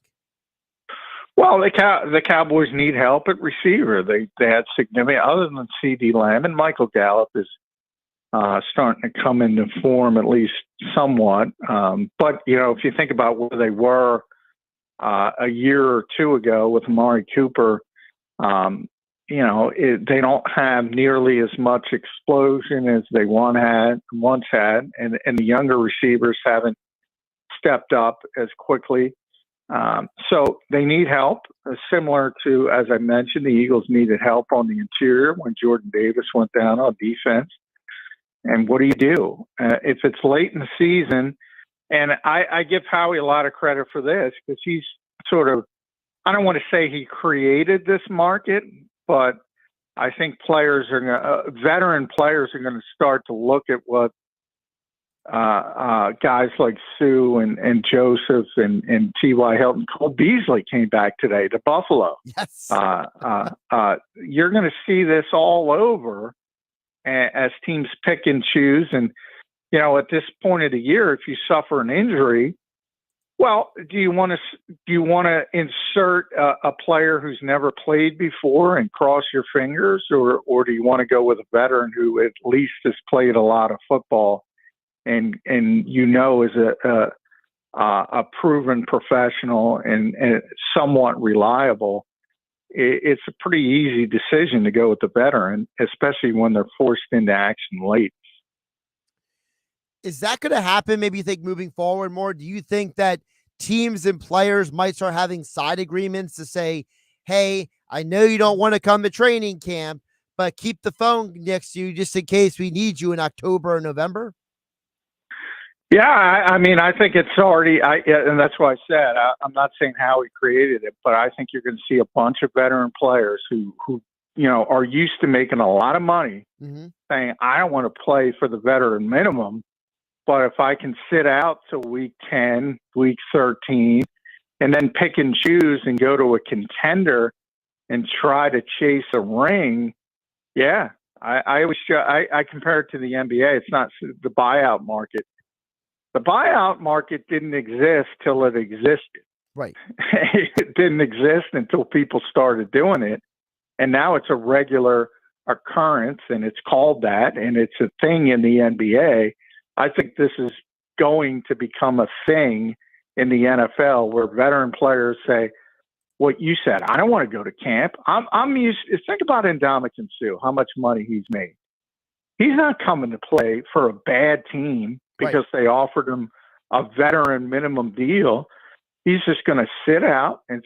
Well, the Cowboys need help at receiver. They had significant, other than C.D. Lamb, and Michael Gallup is starting to come into form, at least somewhat. But, if you think about where they were a year or two ago with Amari Cooper, they don't have nearly as much explosion as they once had, and the younger receivers haven't stepped up as quickly. So they need help, similar to, as I mentioned, the Eagles needed help on the interior when Jordan Davis went down on defense. And what do you do? If it's late in the season, and I give Howie a lot of credit for this, because he's sort of, I don't want to say he created this market, but I think veteran players are going to start to look at what guys like Sue and Joseph and T.Y. Hilton. Cole Beasley came back today to Buffalo. Yes. You're going to see this all over as teams pick and choose. And, at this point of the year, if you suffer an injury, well, do you want to insert a player who's never played before and cross your fingers, or do you want to go with a veteran who at least has played a lot of football and is a proven professional and somewhat reliable? It's a pretty easy decision to go with the veteran, especially when they're forced into action late. Is that going to happen, maybe you think, moving forward more? Do you think that teams and players might start having side agreements to say, hey, I know you don't want to come to training camp, but keep the phone next to you just in case we need you in October or November? Yeah, I think it's already, and that's why I said, I'm not saying how he created it, but I think you're going to see a bunch of veteran players who are used to making a lot of money, saying, I don't want to play for the veteran minimum, but if I can sit out till week 10, week 13, and then pick and choose and go to a contender and try to chase a ring, yeah, I compare it to the NBA. It's not the buyout market. The buyout market didn't exist till it existed. Right. It didn't exist until people started doing it. And now it's a regular occurrence, and it's called that, and it's a thing in the NBA. I think this is going to become a thing in the NFL where veteran players say, what you said. I don't want to go to camp. I'm used. Think about Ndamukong Suh, how much money he's made. He's not coming to play for a bad team because they offered him a veteran minimum deal. He's just going to sit out and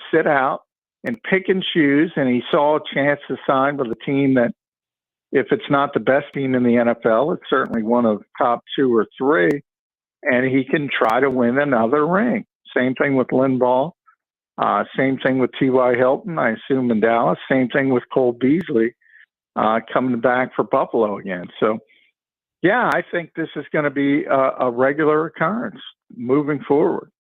pick and choose. And he saw a chance to sign with a team that, if it's not the best team in the NFL, it's certainly one of the top 2 or 3. And he can try to win another ring. Same thing with Linval. Same thing with T.Y. Hilton, I assume, in Dallas. Same thing with Cole Beasley coming back for Buffalo again. So, yeah, I think this is going to be a regular occurrence moving forward.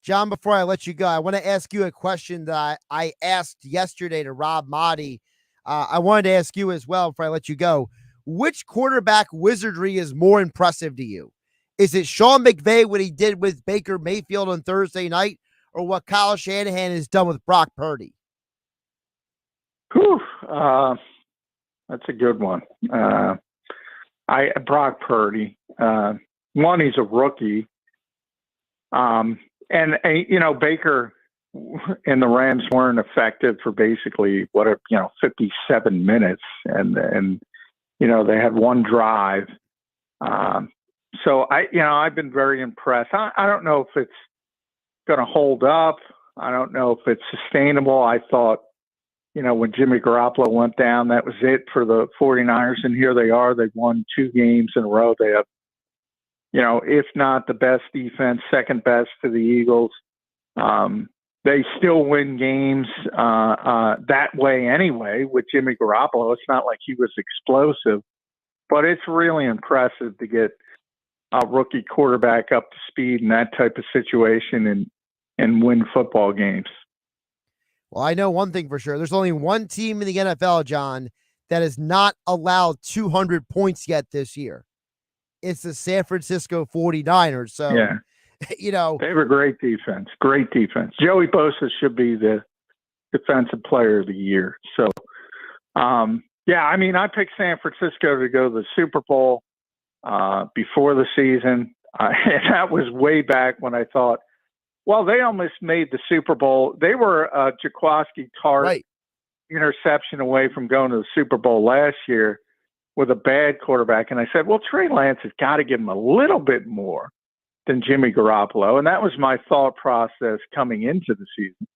John, before I let you go, I want to ask you a question that I asked yesterday to Rob Motti. I wanted to ask you as well before I let you go. Which quarterback wizardry is more impressive to you? Is it Sean McVay, what he did with Baker Mayfield on Thursday night, or what Kyle Shanahan has done with Brock Purdy? Whew, that's a good one. Brock Purdy. One, he's a rookie. Baker and the Rams weren't effective for basically 57 minutes, and they had one drive. So I've been very impressed. I don't know if it's going to hold up. I don't know if it's sustainable. I thought, when Jimmy Garoppolo went down, that was it for the 49ers, and here they are. They've won 2 games in a row. They have, if not the best defense, second best to the Eagles. They still win games that way anyway with Jimmy Garoppolo. It's not like he was explosive, but it's really impressive to get a rookie quarterback up to speed in that type of situation and win football games. Well, I know one thing for sure. There's only one team in the NFL, John, that has not allowed 200 points yet this year. It's the San Francisco 49ers. So, yeah. They have a great defense. Great defense. Joey Bosa should be the defensive player of the year. So, I picked San Francisco to go to the Super Bowl before the season. And that was way back when I thought, well, they almost made the Super Bowl. They were a Jaquiski Tartt interception away from going to the Super Bowl last year with a bad quarterback. And I said, well, Trey Lance has got to give him a little bit more than Jimmy Garoppolo. And that was my thought process coming into the season.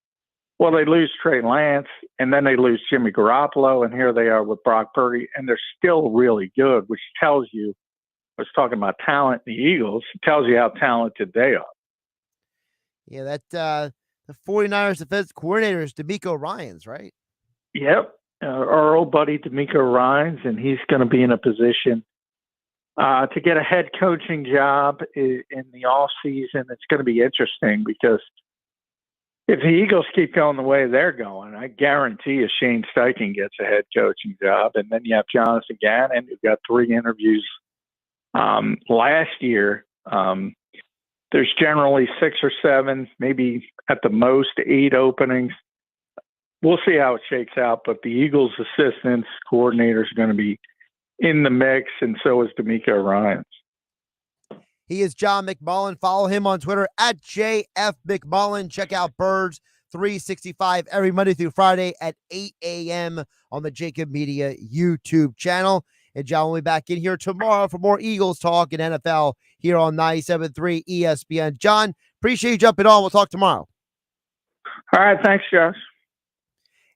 Well, they lose Trey Lance, and then they lose Jimmy Garoppolo, and here they are with Brock Purdy, and they're still really good, which tells you, I was talking about talent in the Eagles, it tells you how talented they are. Yeah, the 49ers defense coordinator is DeMeco Ryans, right? Yep. Our old buddy DeMeco Ryans, and he's going to be in a position to get a head coaching job in the off season. It's going to be interesting because if the Eagles keep going the way they're going, I guarantee you Shane Steichen gets a head coaching job. And then you have Jonathan Gannon, who got 3 interviews last year. There's generally 6 or 7, maybe at the most 8 openings. We'll see how it shakes out, but the Eagles' assistants, coordinators are going to be in the mix, and so is DeMeco Ryans. He is John McMullen. Follow him on Twitter at JF McMullen. Check out Birds 365 every Monday through Friday at 8 a.m. on the JAKIB Media YouTube channel. And John will be back in here tomorrow for more Eagles talk and NFL here on 97.3 ESPN. John, appreciate you jumping on. We'll talk tomorrow. All right. Thanks, Josh.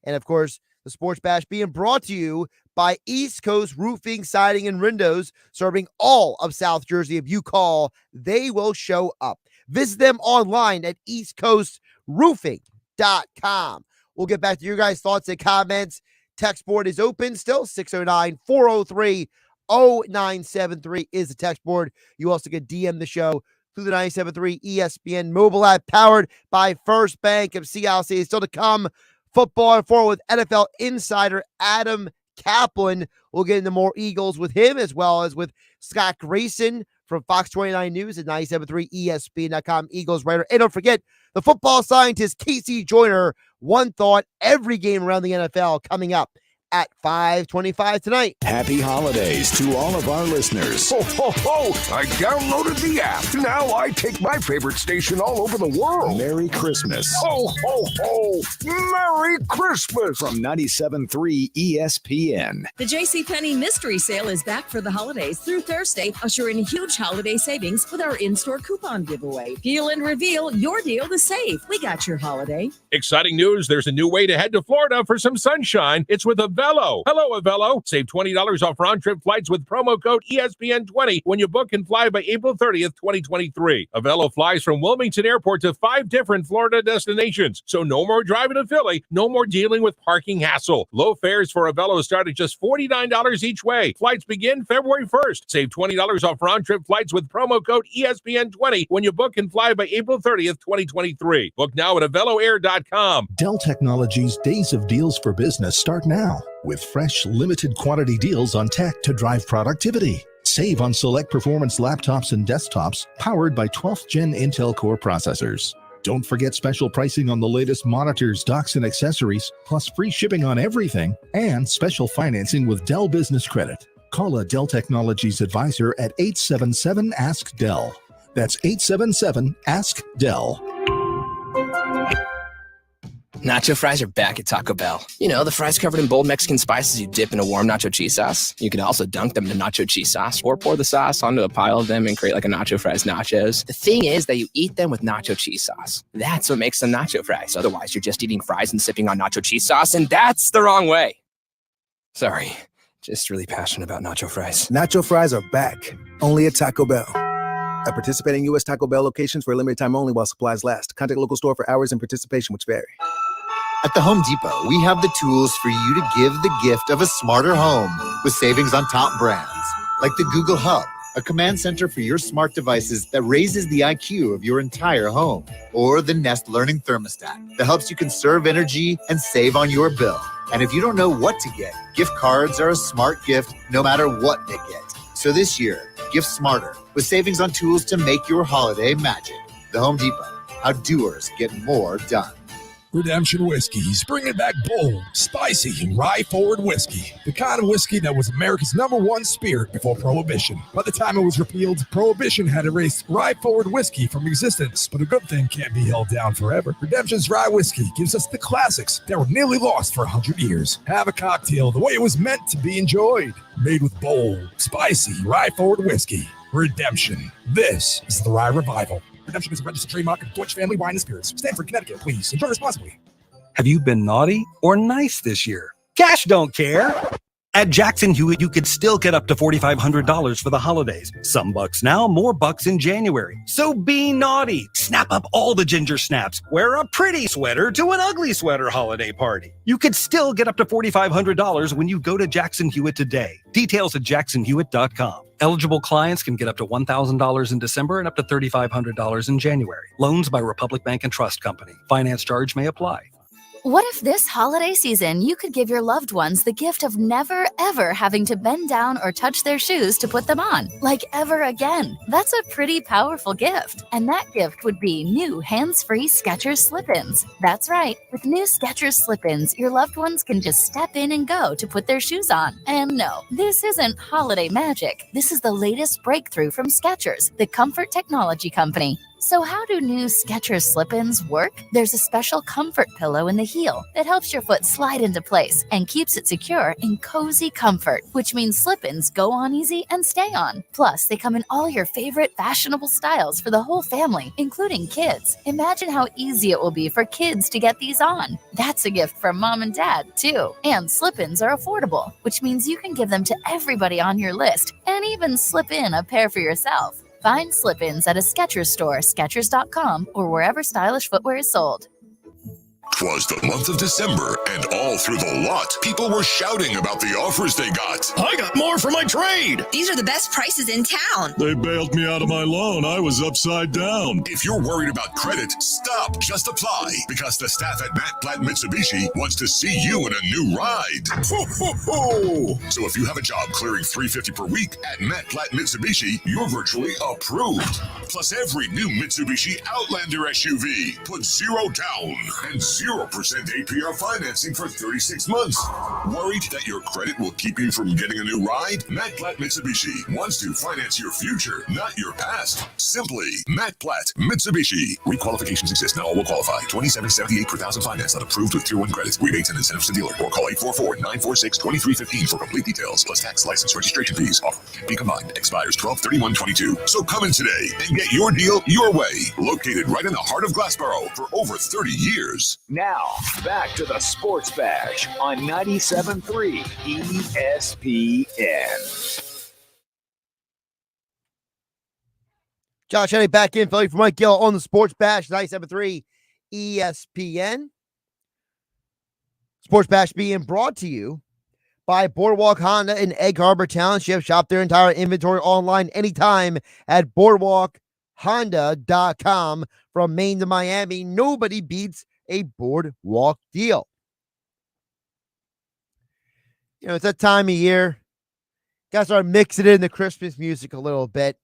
And, of course, the Sports Bash being brought to you by East Coast Roofing, Siding, and Windows, serving all of South Jersey. If you call, they will show up. Visit them online at eastcoastroofing.com. We'll get back to your guys' thoughts and comments. Text board is open still. 609-403-0973 is the text board. You also can DM the show through the 97.3 ESPN mobile app, powered by First Bank of CLC. Still to come, football and forward with NFL insider Adam Caplan. We'll get into more Eagles with him, as well as with Scott Grayson from Fox 29 News at 97.3 ESPN.com, Eagles writer. And don't forget, the football scientist Casey Joyner, one thought every game around the NFL coming up at 5:25 tonight. Happy holidays to all of our listeners. Ho, ho, ho! I downloaded the app. Now I take my favorite station all over the world. Merry Christmas. Ho, ho, ho! Merry Christmas! From 97.3 ESPN. The JCPenney Mystery Sale is back for the holidays through Thursday, ushering huge holiday savings with our in-store coupon giveaway. Peel and reveal your deal to save. We got your holiday. Exciting news. There's a new way to head to Florida for some sunshine. It's with Avelo. Hello, Avelo. Save $20 off round-trip flights with promo code ESPN20 when you book and fly by April 30th, 2023. Avelo flies from Wilmington Airport to 5 different Florida destinations. So no more driving to Philly. No more dealing with parking hassle. Low fares for Avelo start at just $49 each way. Flights begin February 1st. Save $20 off round-trip flights with promo code ESPN20 when you book and fly by April 30th, 2023. Book now at AveloAir.com. Dell Technologies' Days of Deals for Business start now with fresh, limited quantity deals on tech to drive productivity. Save on select performance laptops and desktops powered by 12th Gen Intel Core processors. Don't forget special pricing on the latest monitors, docks, and accessories, plus free shipping on everything, and special financing with Dell Business Credit. Call a Dell Technologies advisor at 877-ASK-DELL. That's 877-ASK-DELL. Nacho fries are back at Taco Bell. You know, the fries covered in bold Mexican spices you dip in a warm nacho cheese sauce. You can also dunk them in nacho cheese sauce or pour the sauce onto a pile of them and create like a nacho fries nachos. The thing is that you eat them with nacho cheese sauce. That's what makes them nacho fries. Otherwise, you're just eating fries and sipping on nacho cheese sauce, and that's the wrong way. Sorry, just really passionate about nacho fries. Nacho fries are back, only at Taco Bell. At participating U.S. Taco Bell locations for a limited time only while supplies last. Contact local store for hours and participation which vary. At the Home Depot, we have the tools for you to give the gift of a smarter home with savings on top brands, like the Google Hub, a command center for your smart devices that raises the IQ of your entire home, or the Nest Learning Thermostat that helps you conserve energy and save on your bill. And if you don't know what to get, gift cards are a smart gift no matter what they get. So this year, gift smarter with savings on tools to make your holiday magic. The Home Depot, how doers get more done. Redemption Whiskey's bringing back bold, spicy, rye-forward whiskey. The kind of whiskey that was America's #1 spirit before Prohibition. By the time it was repealed, Prohibition had erased rye-forward whiskey from existence. But a good thing can't be held down forever. Redemption's rye whiskey gives us the classics that were nearly lost for 100 years. Have a cocktail the way it was meant to be enjoyed. Made with bold, spicy, rye-forward whiskey. Redemption. This is the Rye Revival. Redemption is a registered trademark of Deutsche Family Wine and Spirits. Stanford, Connecticut. Please enjoy responsibly. Have you been naughty or nice this year? Cash don't care. At Jackson Hewitt, you could still get up to $4,500 for the holidays. Some bucks now, more bucks in January. So be naughty. Snap up all the ginger snaps. Wear a pretty sweater to an ugly sweater holiday party. You could still get up to $4,500 when you go to Jackson Hewitt today. Details at jacksonhewitt.com. Eligible clients can get up to $1,000 in December and up to $3,500 in January. Loans by Republic Bank and Trust Company. Finance charge may apply. What if this holiday season you could give your loved ones the gift of never, ever having to bend down or touch their shoes to put them on? Like ever again. That's a pretty powerful gift. And that gift would be new hands-free Skechers slip-ins. That's right. With new Skechers slip-ins, your loved ones can just step in and go to put their shoes on. And no, this isn't holiday magic. This is the latest breakthrough from Skechers, the comfort technology company. So how do new Skechers slip-ins work? There's a special comfort pillow in the heel that helps your foot slide into place and keeps it secure in cozy comfort, which means slip-ins go on easy and stay on. Plus, they come in all your favorite fashionable styles for the whole family, including kids. Imagine how easy it will be for kids to get these on. That's a gift from mom and dad, too. And slip-ins are affordable, which means you can give them to everybody on your list and even slip in a pair for yourself. Find slip-ins at a Skechers store, Skechers.com, or wherever stylish footwear is sold. 'Twas the month of December, and all through the lot, people were shouting about the offers they got. I got more for my trade. These are the best prices in town. They bailed me out of my loan. I was upside down. If you're worried about credit, stop. Just apply, because the staff at Matt Platt Mitsubishi wants to see you in a new ride. Ho, ho, ho. So if you have a job clearing $350 per week at Matt Platt Mitsubishi, you're virtually approved. Plus every new Mitsubishi Outlander SUV, put 0 down and 0 0% APR financing for 36 months. Worried that your credit will keep you from getting a new ride? Matt Platt Mitsubishi wants to finance your future, not your past. Simply Matt Platt Mitsubishi. Requalifications exist. Not all will qualify. $27.78 per thousand finance not approved with Tier 1 credits. Rebates and incentives to dealer. Or call 844-946-2315 for complete details. Plus tax, license, registration fees. Offer can be combined. Expires 12/31/22. So come in today and get your deal your way. Located right in the heart of Glassboro for over 30 years. Now, back to the Sports Bash on 97.3 ESPN. Josh Hennig back in, filling for Mike Gill on the Sports Bash, 97.3 ESPN. Sports Bash being brought to you by Boardwalk Honda in Egg Harbor Township. Shop their entire inventory online anytime at boardwalkhonda.com. From Maine to Miami, nobody beats a Boardwalk deal. You know, it's that time of year. Got to start mixing in the Christmas music a little bit.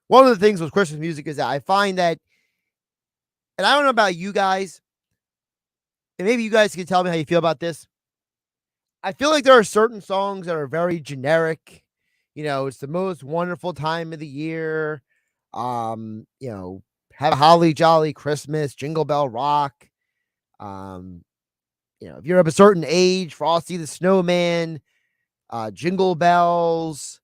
One of the things with Christmas music is that I find that, and I don't know about you guys, and maybe you guys can tell me how you feel about this. I feel like there are certain songs that are very generic. You know, it's the most wonderful time of the year. You know, have a holly jolly Christmas, Jingle Bell Rock. You know, if you're of a certain age, Frosty the Snowman, Jingle Bells.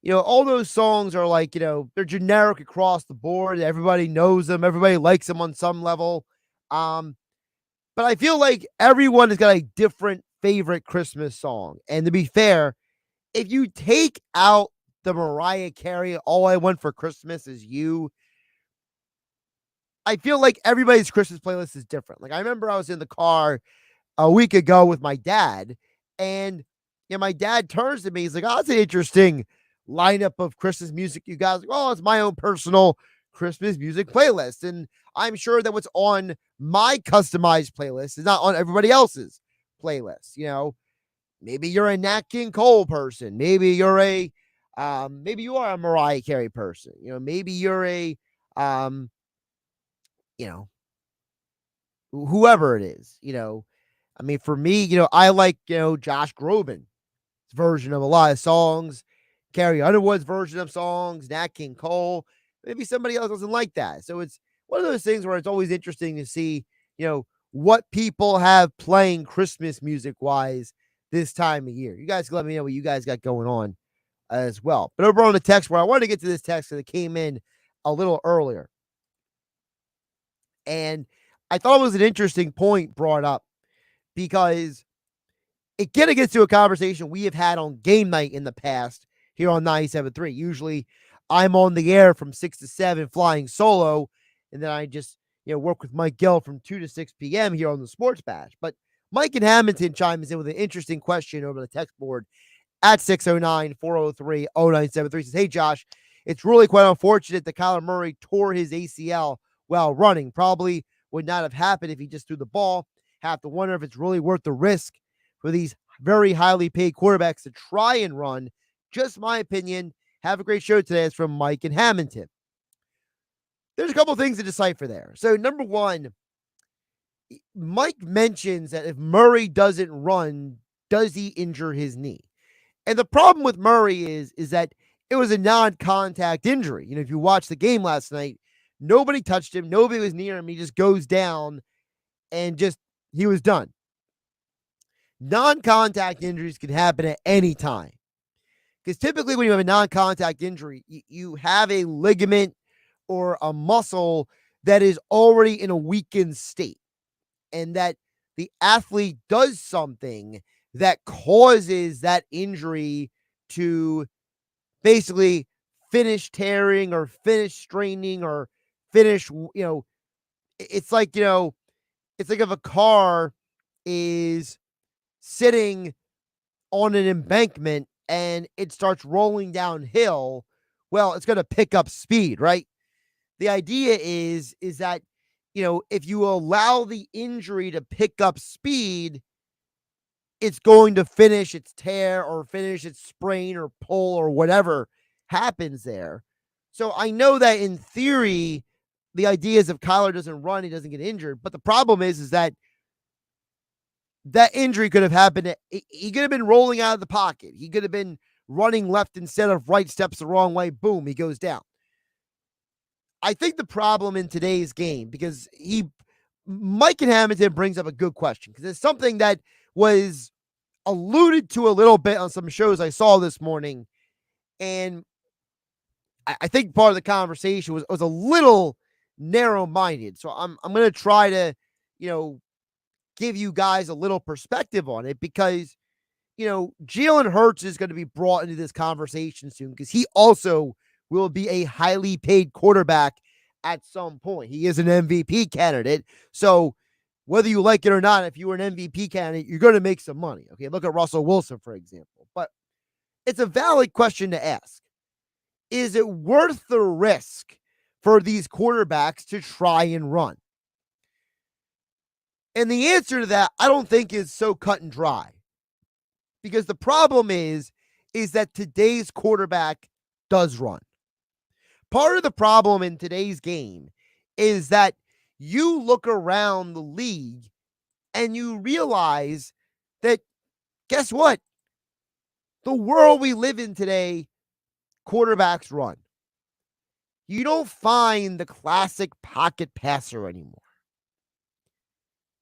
You know, all those songs are like, you know, they're generic across the board. Everybody knows them. Everybody likes them on some level. But I feel like everyone has got a different favorite Christmas song. And to be fair, if you take out the Mariah Carey, All I Want for Christmas Is You, I feel like everybody's Christmas playlist is different. Like, I remember I was in the car a week ago with my dad, and you know, my dad turns to me. He's like, "Oh, it's an interesting lineup of Christmas music you guys." Well, it's my own personal Christmas music playlist, and I'm sure that what's on my customized playlist is not on everybody else's playlist. You know, maybe you're a Nat King Cole person, maybe you're a maybe you are a Mariah Carey person, you know, maybe you're a you know, whoever it is. You know, I mean, for me, you know, I like, you know, Josh Groban's version of a lot of songs, Carrie Underwood's version of songs, Nat King Cole. Maybe somebody else doesn't like that. So it's one of those things where it's always interesting to see, you know, what people have playing Christmas music wise this time of year. You guys can let me know what you guys got going on as well. But over on the text where I wanted to get to this text that came in a little earlier. And I thought it was an interesting point brought up because it kind of gets to a conversation we have had on game night in the past here on 97.3. Usually I'm on the air from 6 to 7 flying solo, and then I just, you know, work with Mike Gill from 2 to 6 p.m. here on the Sports Bash. But Mike in Hamilton chimes in with an interesting question over the text board at 609-403-0973. Says, "Hey, Josh, it's really quite unfortunate that Kyler Murray tore his ACL while running. Probably would not have happened if he just threw the ball. Have to wonder if it's really worth the risk for these very highly paid quarterbacks to try and run. Just my opinion. Have a great show today." It's from Mike in Hamilton. There's a couple things to decipher there. So number one, Mike mentions that if Murray doesn't run, does he injure his knee? And the problem with Murray is that it was a non-contact injury. You know, if you watch the game last night, nobody touched him. Nobody was near him. He just goes down and he was done. Non-contact injuries can happen at any time. Because typically when you have a non-contact injury, you have a ligament or a muscle that is already in a weakened state. And that the athlete does something that causes that injury to basically finish tearing or finish straining or finish, you know, it's like, you know, it's like if a car is sitting on an embankment and it starts rolling downhill, well, it's going to pick up speed, right? The idea is that, you know, if you allow the injury to pick up speed, it's going to finish its tear or finish its sprain or pull or whatever happens there. So I know that in theory, the idea is if Kyler doesn't run, he doesn't get injured. But the problem is that injury could have happened. He could have been rolling out of the pocket. He could have been running left instead of right, steps the wrong way. Boom, he goes down. I think the problem in today's game, because Mike and Hamilton brings up a good question, because it's something that was alluded to a little bit on some shows I saw this morning. And I think part of the conversation was a little narrow-minded. So I'm going to try to, give you guys a little perspective on it, because, Jalen Hurts is going to be brought into this conversation soon, because he also will be a highly paid quarterback at some point. He is an MVP candidate. So whether you like it or not, if you were an MVP candidate, you're going to make some money. Okay, look at Russell Wilson, for example. But it's a valid question to ask. Is it worth the risk for these quarterbacks to try and run? And the answer to that, I don't think, is so cut and dry. Because the problem is that today's quarterback does run. Part of the problem in today's game is that you look around the league and you realize that, guess what? The world we live in today, quarterbacks run. You don't find the classic pocket passer anymore.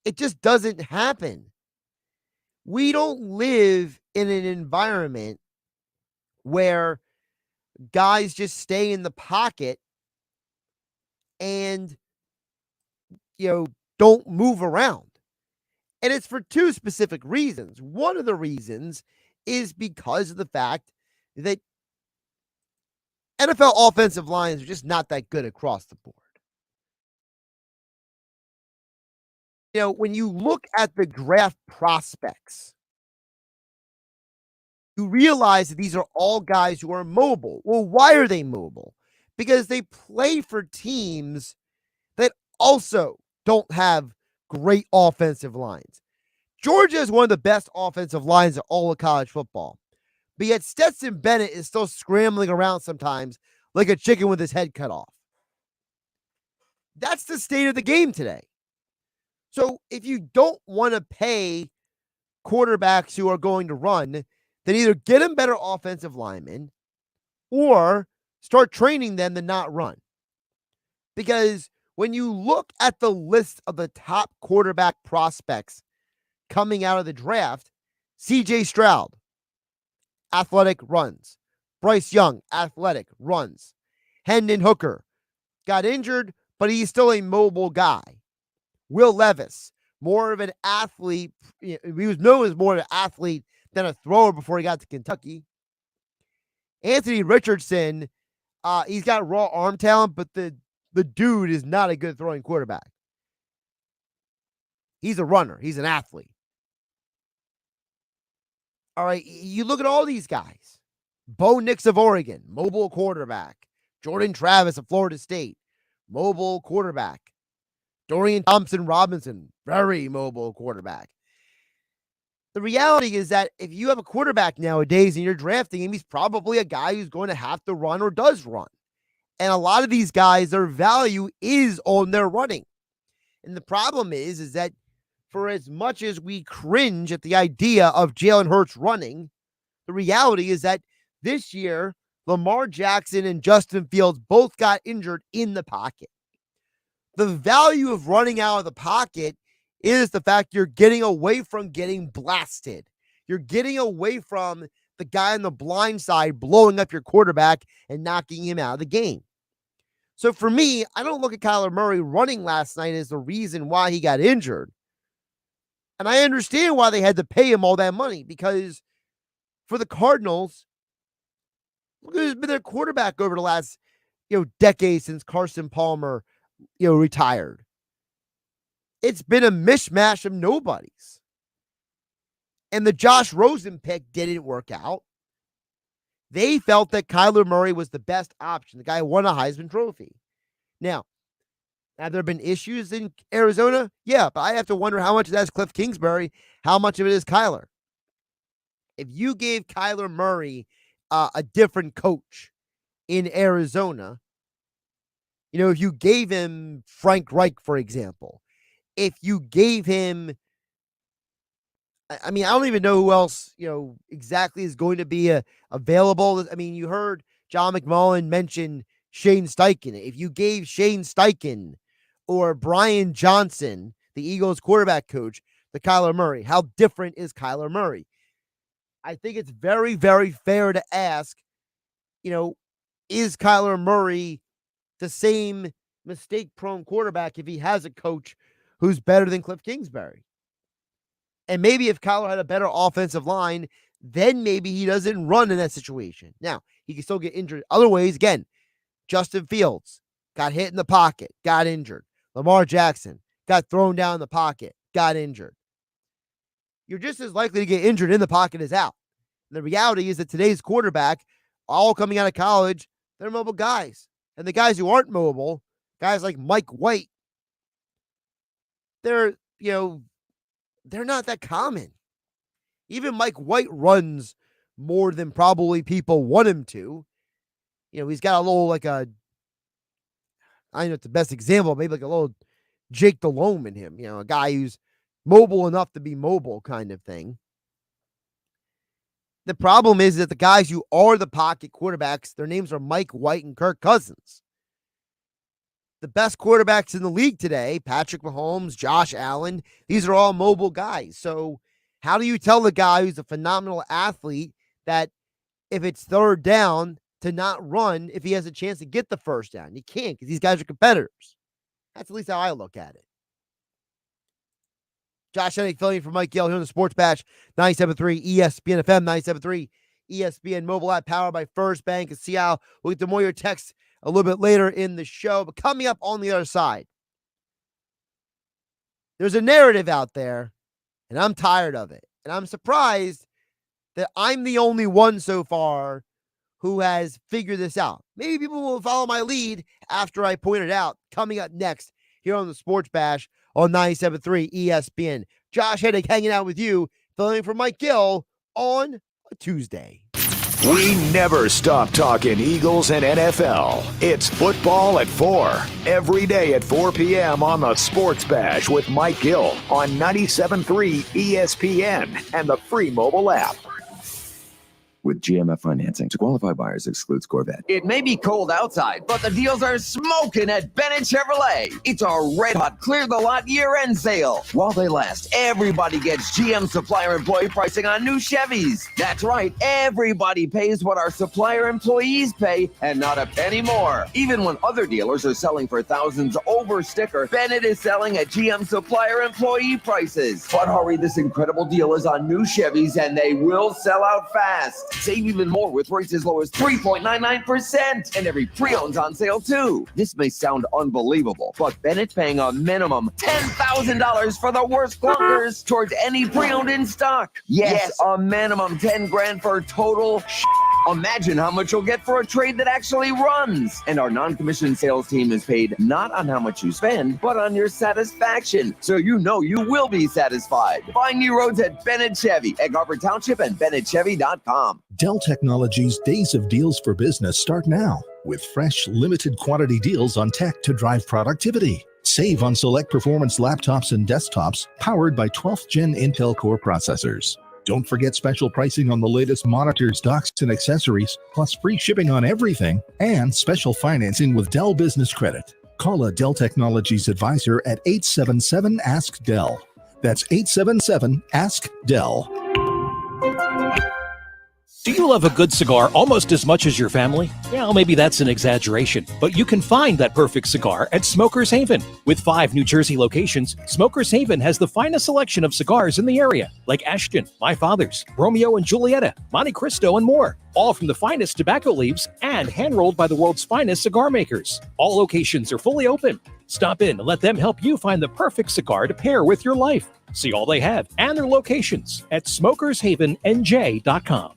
It just doesn't happen. We don't live in an environment where guys just stay in the pocket and, don't move around. And it's for two specific reasons. One of the reasons is because of the fact that NFL offensive lines are just not that good across the board. When you look at the draft prospects, you realize that these are all guys who are mobile. Well, why are they mobile? Because they play for teams that also don't have great offensive lines. Georgia is one of the best offensive lines in all of college football. But yet Stetson Bennett is still scrambling around sometimes like a chicken with his head cut off. That's the state of the game today. So if you don't want to pay quarterbacks who are going to run, then either get them better offensive linemen or start training them to not run. Because when you look at the list of the top quarterback prospects coming out of the draft, CJ Stroud, athletic, runs. Bryce Young, athletic, runs. Hendon Hooker got injured, but he's still a mobile guy. Will Levis, more of an athlete. He was known as more of an athlete than a thrower before he got to Kentucky. Anthony Richardson, he's got raw arm talent, but the dude is not a good throwing quarterback. He's a runner. He's an athlete. All right, you look at all these guys. Bo Nix of Oregon, mobile quarterback. Jordan Travis of Florida State, mobile quarterback. Dorian Thompson-Robinson, very mobile quarterback. The reality is that if you have a quarterback nowadays and you're drafting him, he's probably a guy who's going to have to run or does run. And a lot of these guys, their value is on their running. And the problem is that for as much as we cringe at the idea of Jalen Hurts running, the reality is that this year, Lamar Jackson and Justin Fields both got injured in the pocket. The value of running out of the pocket is the fact you're getting away from getting blasted. You're getting away from the guy on the blind side blowing up your quarterback and knocking him out of the game. So for me, I don't look at Kyler Murray running last night as the reason why he got injured. And I understand why they had to pay him all that money, because for the Cardinals, look who's been their quarterback over the last decade since Carson Palmer retired. It's been a mishmash of nobodies. And the Josh Rosen pick didn't work out. They felt that Kyler Murray was the best option. The guy won a Heisman Trophy. Now, have there been issues in Arizona? Yeah, but I have to wonder how much of that is Cliff Kingsbury, how much of it is Kyler. If you gave Kyler Murray a different coach in Arizona, If you gave him Frank Reich, for example, if you gave him, I don't even know who else, exactly is going to be available. You heard John McMullen mention Shane Steichen. If you gave Shane Steichen or Brian Johnson, the Eagles quarterback coach, to Kyler Murray, how different is Kyler Murray? I think it's very, very fair to ask, is Kyler Murray the same mistake-prone quarterback if he has a coach who's better than Cliff Kingsbury? And maybe if Kyler had a better offensive line, then maybe he doesn't run in that situation. Now, he can still get injured other ways. Again, Justin Fields got hit in the pocket, got injured. Lamar Jackson got thrown down in the pocket, got injured. You're just as likely to get injured in the pocket as out. And the reality is that today's quarterback, all coming out of college, they're mobile guys. And the guys who aren't mobile, guys like Mike White, they're not that common. Even Mike White runs more than probably people want him to. He's got a little I don't know if it's the best example, maybe like a little Jake Delhomme in him, a guy who's mobile enough to be mobile kind of thing. The problem is that the guys who are the pocket quarterbacks, their names are Mike White and Kirk Cousins. The best quarterbacks in the league today, Patrick Mahomes, Josh Allen, these are all mobile guys. So how do you tell the guy who's a phenomenal athlete that if it's third down to not run if he has a chance to get the first down? You can't, because these guys are competitors. That's at least how I look at it. Josh Hennig filling in for Mike Gill here on the Sports Bash, 97.3 ESPN FM, 97.3 ESPN mobile app, powered by First Bank in Seattle. We'll get to more of your texts a little bit later in the show. But coming up on the other side, there's a narrative out there, and I'm tired of it. And I'm surprised that I'm the only one so far who has figured this out. Maybe people will follow my lead after I point it out. Coming up next here on the Sports Bash on 97.3 ESPN. Josh Hennig hanging out with you, filling in for Mike Gill on a Tuesday. We never stop talking Eagles and NFL. It's football at 4. Every day at 4 p.m. on the Sports Bash with Mike Gill on 97.3 ESPN and the free mobile app. With GMF financing, to qualify buyers excludes Corvette. It may be cold outside, but the deals are smoking at Bennett Chevrolet. It's our red-hot clear-the-lot year-end sale. While they last, everybody gets GM supplier employee pricing on new Chevys. That's right, everybody pays what our supplier employees pay, and not a penny more. Even when other dealers are selling for thousands over sticker, Bennett is selling at GM supplier employee prices. But hurry, this incredible deal is on new Chevys, and they will sell out fast. Save even more with rates as low as 3.99%, and every pre-owned's on sale too. This may sound unbelievable, but Bennett's paying a minimum $10,000 for the worst clunkers towards any pre-owned in stock. Yes, a minimum $10,000 for total. Imagine how much you'll get for a trade that actually runs. And our non-commissioned sales team is paid not on how much you spend, but on your satisfaction. So you know you will be satisfied. Find new roads at Bennett Chevy, Egg Harbor Township, and BennettChevy.com. Dell Technologies' Days of Deals for Business start now with fresh, limited quantity deals on tech to drive productivity. Save on select performance laptops and desktops powered by 12th Gen Intel Core processors. Don't forget special pricing on the latest monitors, docks, and accessories, plus free shipping on everything, and special financing with Dell Business Credit. Call a Dell Technologies advisor at 877-ASK-DELL. That's 877-ASK-DELL. Do you love a good cigar almost as much as your family? Well, maybe that's an exaggeration, but you can find that perfect cigar at Smokers Haven. With 5 New Jersey locations, Smokers Haven has the finest selection of cigars in the area, like Ashton, My Father's, Romeo and Julieta, Monte Cristo, and more. All from the finest tobacco leaves and hand-rolled by the world's finest cigar makers. All locations are fully open. Stop in and let them help you find the perfect cigar to pair with your life. See all they have and their locations at SmokersHavenNJ.com.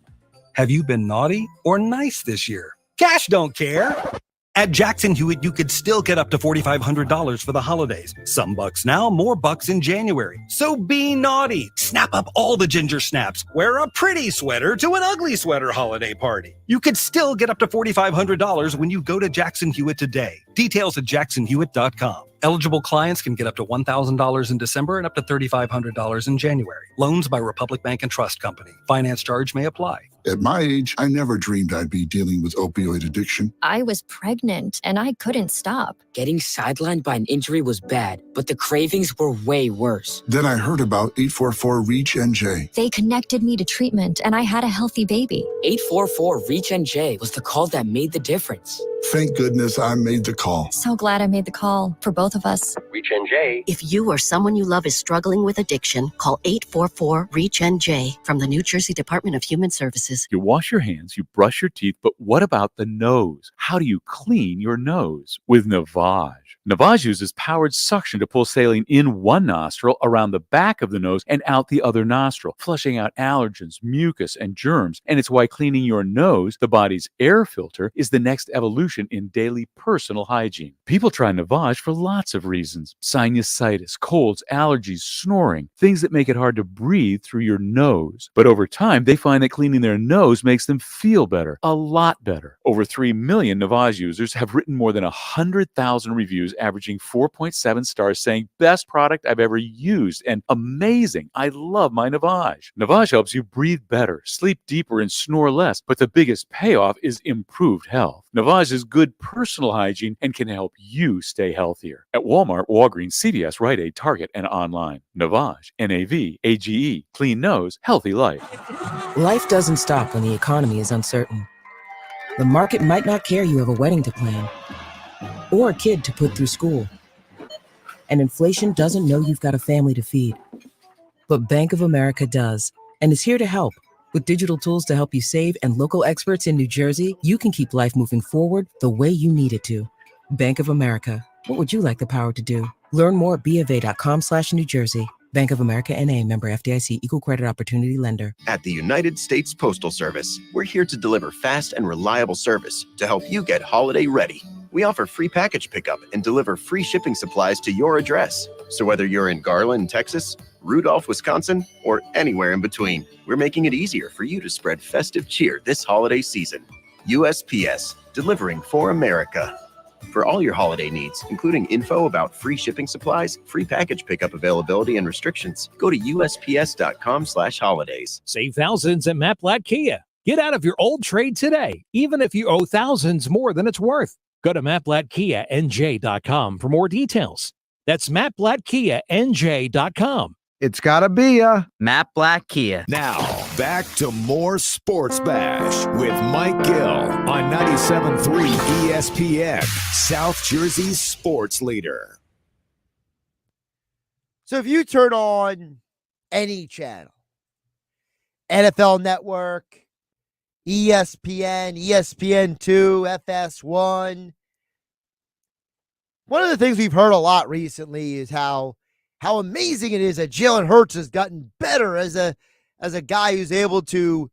Have you been naughty or nice this year? Cash don't care. At Jackson Hewitt, you could still get up to $4,500 for the holidays. Some bucks now, more bucks in January. So be naughty. Snap up all the ginger snaps. Wear a pretty sweater to an ugly sweater holiday party. You could still get up to $4,500 when you go to Jackson Hewitt today. Details at jacksonhewitt.com. Eligible clients can get up to $1,000 in December and up to $3,500 in January. Loans by Republic Bank and Trust Company. Finance charge may apply. At my age, I never dreamed I'd be dealing with opioid addiction. I was pregnant and I couldn't stop. Getting sidelined by an injury was bad, but the cravings were way worse. Then I heard about 844-REACH-NJ. They connected me to treatment and I had a healthy baby. 844-REACH-NJ was the call that made the difference. Thank goodness I made the call. So glad I made the call for both of us. REACH-NJ. If you or someone you love is struggling with addiction, call 844-REACH-NJ from the New Jersey Department of Human Services. You wash your hands, you brush your teeth, but what about the nose? How do you clean your nose? With Navage. Navage uses powered suction to pull saline in one nostril, around the back of the nose, and out the other nostril, flushing out allergens, mucus, and germs. And it's why cleaning your nose, the body's air filter, is the next evolution in daily personal hygiene. People try Navage for lots of reasons. Sinusitis, colds, allergies, snoring, things that make it hard to breathe through your nose. But over time, they find that cleaning their nose makes them feel better, a lot better. Over 3 million Navage users have written more than 100,000 reviews, averaging 4.7 stars, saying, best product I've ever used, and amazing. I love my Navage. Navage helps you breathe better, sleep deeper, and snore less, but the biggest payoff is improved health. Navage is good personal hygiene and can help you stay healthier. At Walmart, Walgreens, CVS, Rite Aid, Target, and online. Navage, N-A-V-A-G-E, clean nose, healthy life. Life doesn't stop when the economy is uncertain. The market might not care you have a wedding to plan or a kid to put through school. And inflation doesn't know you've got a family to feed. But Bank of America does, and is here to help. With digital tools to help you save and local experts in New Jersey, you can keep life moving forward the way you need it to. Bank of America. What would you like the power to do? Learn more at BofA.com/New Jersey. Bank of America N.A., member FDIC, equal credit opportunity lender. At the United States Postal Service, we're here to deliver fast and reliable service to help you get holiday ready. We offer free package pickup and deliver free shipping supplies to your address. So whether you're in Garland, Texas, Rudolph, Wisconsin, or anywhere in between, we're making it easier for you to spread festive cheer this holiday season. USPS, delivering for America. For all your holiday needs, including info about free shipping supplies, free package pickup availability, and restrictions, go to USPS.com/holidays. Save thousands at Matt Blatt Kia. Get out of your old trade today, even if you owe thousands more than it's worth. Go to MattBlattKiaNJ.com for more details. That's MattBlattKiaNJ.com. It's gotta be Matt Blatt Kia. Now, back to more Sports Bash with Mike Gill on 97.3 ESPN, South Jersey's sports leader. So if you turn on any channel, NFL Network, ESPN, ESPN2, FS1, one of the things we've heard a lot recently is how amazing it is that Jalen Hurts has gotten better as a guy who's able to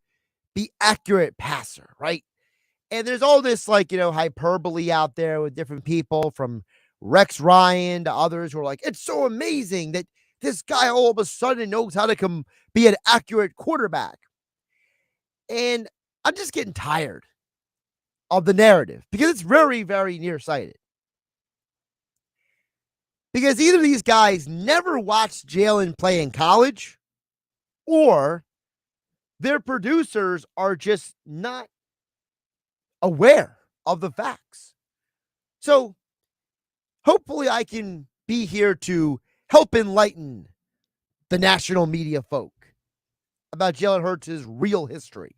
be accurate passer, right? And there's all this hyperbole out there with different people, from Rex Ryan to others, who are like, it's so amazing that this guy all of a sudden knows how to be an accurate quarterback. And I'm just getting tired of the narrative because it's very, very nearsighted. Because either these guys never watched Jalen play in college, or their producers are just not aware of the facts. So hopefully I can be here to help enlighten the national media folk about Jalen Hurts' real history.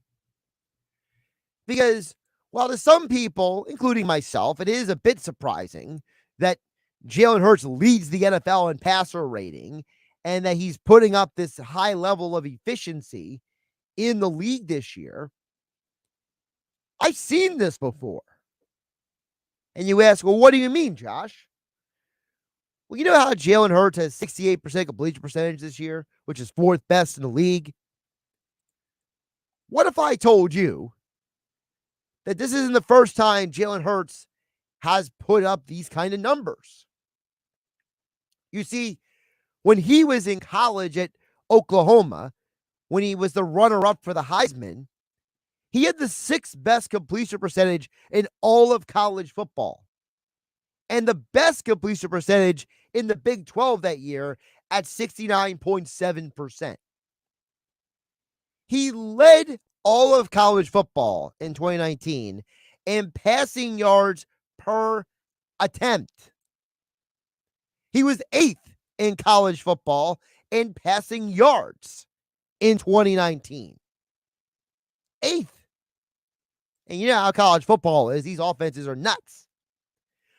Because while to some people, including myself, it is a bit surprising that Jalen Hurts leads the NFL in passer rating and that he's putting up this high level of efficiency in the league this year, I've seen this before. And you ask, well, what do you mean, Josh? Well, you know how Jalen Hurts has 68% completion percentage this year, which is fourth best in the league? What if I told you that this isn't the first time Jalen Hurts has put up these kind of numbers. You see, when he was in college at Oklahoma, when he was the runner-up for the Heisman, he had the 6th best completion percentage in all of college football and the best completion percentage in the Big 12 that year at 69.7%. He led all of college football in 2019 in passing yards per attempt. He was 8th in college football in passing yards in 2019. 8th. And you know how college football is. These offenses are nuts.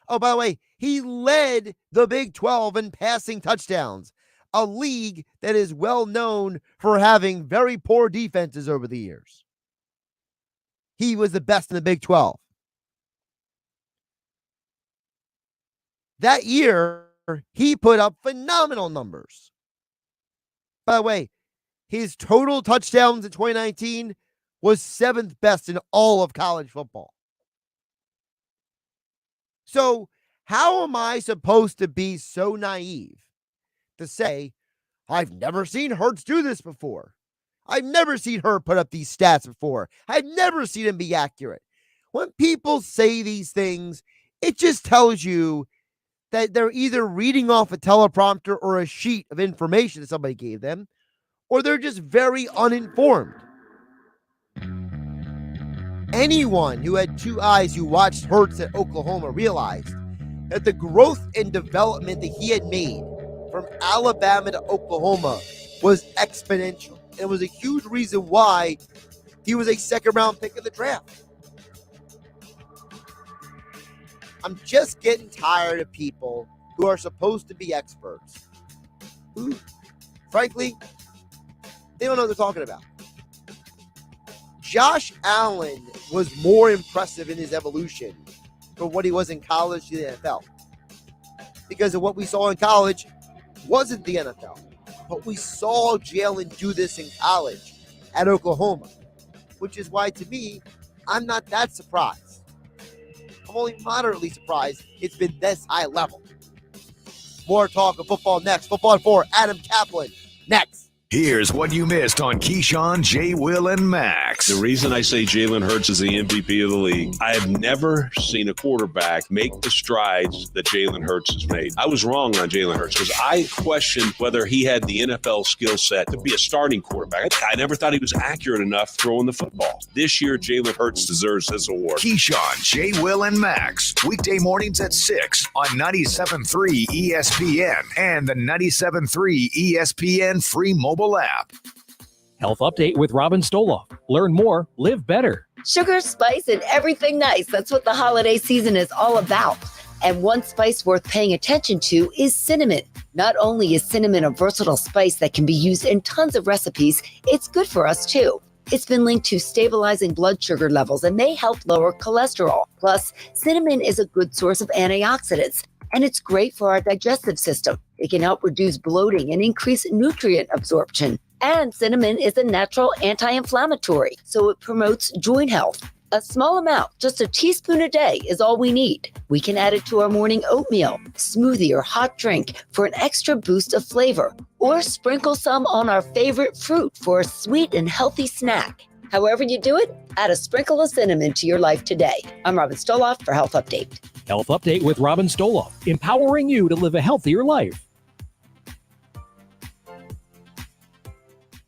Oh, by the way, he led the Big 12 in passing touchdowns, a league that is well known for having very poor defenses over the years. He was the best in the Big 12. That year, he put up phenomenal numbers. By the way, his total touchdowns in 2019 was 7th best in all of college football. So how am I supposed to be so naive to say, I've never seen Hurts do this before? I've never seen her put up these stats before. I've never seen him be accurate. When people say these things, it just tells you that they're either reading off a teleprompter or a sheet of information that somebody gave them, or they're just very uninformed. Anyone who had 2 eyes who watched Hurts at Oklahoma realized that the growth and development that he had made from Alabama to Oklahoma was exponential. It was a huge reason why he was a 2nd-round pick of the draft. I'm just getting tired of people who are supposed to be experts who, frankly, they don't know what they're talking about. Josh Allen was more impressive in his evolution from what he was in college to the NFL. Because of what we saw in college wasn't the NFL. But we saw Jalen do this in college at Oklahoma, which is why, to me, I'm not that surprised. I'm only moderately surprised it's been this high level. More talk of football next. Football at 4, Adam Caplan next. Here's what you missed on Keyshawn, J. Will, and Max. The reason I say Jalen Hurts is the MVP of the league, I have never seen a quarterback make the strides that Jalen Hurts has made. I was wrong on Jalen Hurts because I questioned whether he had the NFL skill set to be a starting quarterback. I never thought he was accurate enough throwing the football. This year, Jalen Hurts deserves this award. Keyshawn, J. Will, and Max. Weekday mornings at 6 on 97.3 ESPN and the 97.3 ESPN free mobile app. Health Update with Robin Stoloff. Learn more, live better. Sugar, spice, and everything nice. That's what the holiday season is all about. And one spice worth paying attention to is cinnamon. Not only is cinnamon a versatile spice that can be used in tons of recipes, it's good for us too. It's been linked to stabilizing blood sugar levels and may help lower cholesterol. Plus, cinnamon is a good source of antioxidants, and it's great for our digestive system. It can help reduce bloating and increase nutrient absorption. And cinnamon is a natural anti-inflammatory, so it promotes joint health. A small amount, just a teaspoon a day, is all we need. We can add it to our morning oatmeal, smoothie, or hot drink for an extra boost of flavor. Or sprinkle some on our favorite fruit for a sweet and healthy snack. However you do it, add a sprinkle of cinnamon to your life today. I'm Robin Stoloff for Health Update. Health Update with Robin Stoloff, empowering you to live a healthier life.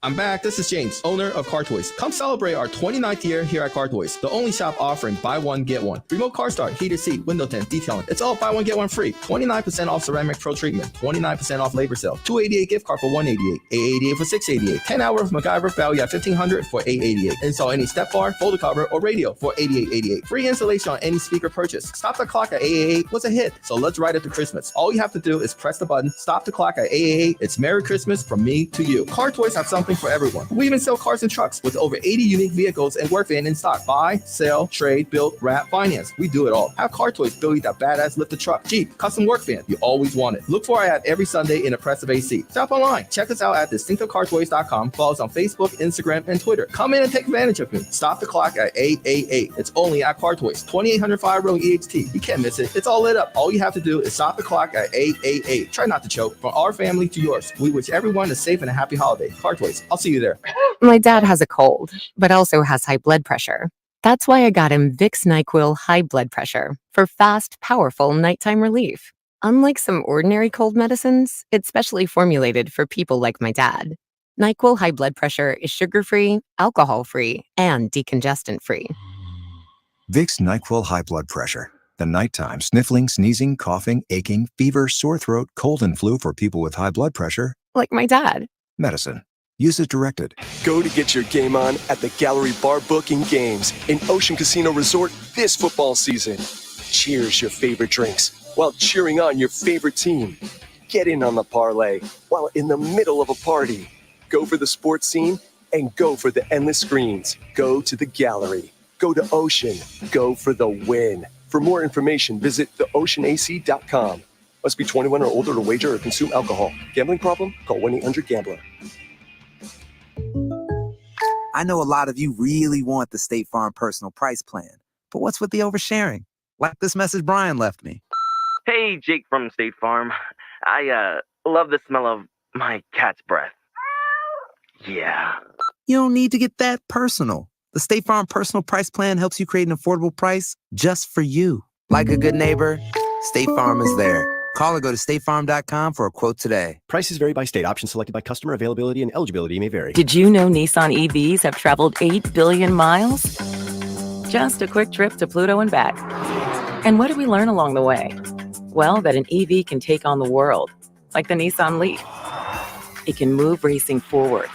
I'm back. This is James, owner of Car Toys. Come celebrate our 29th year here at Car Toys, the only shop offering buy one, get one. Remote car start, heated seat, window tint, detailing. It's all buy one, get one free. 29% off ceramic pro treatment, 29% off labor sale, $288 gift card for $188, $888 for $688, 10 hour of MacGyver value at $1,500 for $888. Install any step bar, folder cover, or radio for $88.88. Free installation on any speaker purchase. Stop the clock at $888 was a hit, so let's ride it to Christmas. All you have to do is press the button, stop the clock at $888. It's Merry Christmas from me to you. Car Toys have something for everyone. We even sell cars and trucks with over 80 unique vehicles and work van in stock. Buy, sell, trade, build, wrap, finance. We do it all. Have Car Toys build you that badass lifted truck, Jeep, custom work van you always wanted. Look for our ad every Sunday in a press of AC. Shop online. Check us out at distinctivecartoys.com. Follow us on Facebook, Instagram, and Twitter. Come in and take advantage of me. Stop the clock at 888. It's only at Car Toys, 2800 Fire Road EXT. You can't miss it. It's all lit up. All you have to do is stop the clock at 888. Try not to choke. From our family to yours, we wish everyone a safe and a happy holiday. Car Toys. I'll see you there. My dad has a cold, but also has high blood pressure. That's why I got him Vicks NyQuil High Blood Pressure for fast, powerful nighttime relief. Unlike some ordinary cold medicines, it's specially formulated for people like my dad. NyQuil High Blood Pressure is sugar-free, alcohol-free, and decongestant-free. Vicks NyQuil High Blood Pressure. The nighttime sniffling, sneezing, coughing, aching, fever, sore throat, cold, and flu for people with high blood pressure. Like my dad. Medicine. Use as directed. Go to get your game on at the Gallery Bar Booking Games in Ocean Casino Resort this football season. Cheers your favorite drinks while cheering on your favorite team. Get in on the parlay while in the middle of a party. Go for the sports scene and go for the endless screens. Go to the Gallery. Go to Ocean. Go for the win. For more information, visit theoceanac.com. Must be 21 or older to wager or consume alcohol. Gambling problem? Call 1-800-GAMBLER. I know a lot of you really want the State Farm personal price plan, but what's with the oversharing? Like this message Brian left me. Hey, Jake from State Farm. I love the smell of my cat's breath. Yeah. You don't need to get that personal. The State Farm personal price plan helps you create an affordable price just for you. Like a good neighbor, State Farm is there. Call or go to statefarm.com for a quote today. Prices vary by state. Options selected by customer. Availability and eligibility may vary. Did you know Nissan EVs have traveled 8 billion miles? Just a quick trip to Pluto and back. And what did we learn along the way? Well, that an EV can take on the world, like the Nissan Leaf. It can move racing forward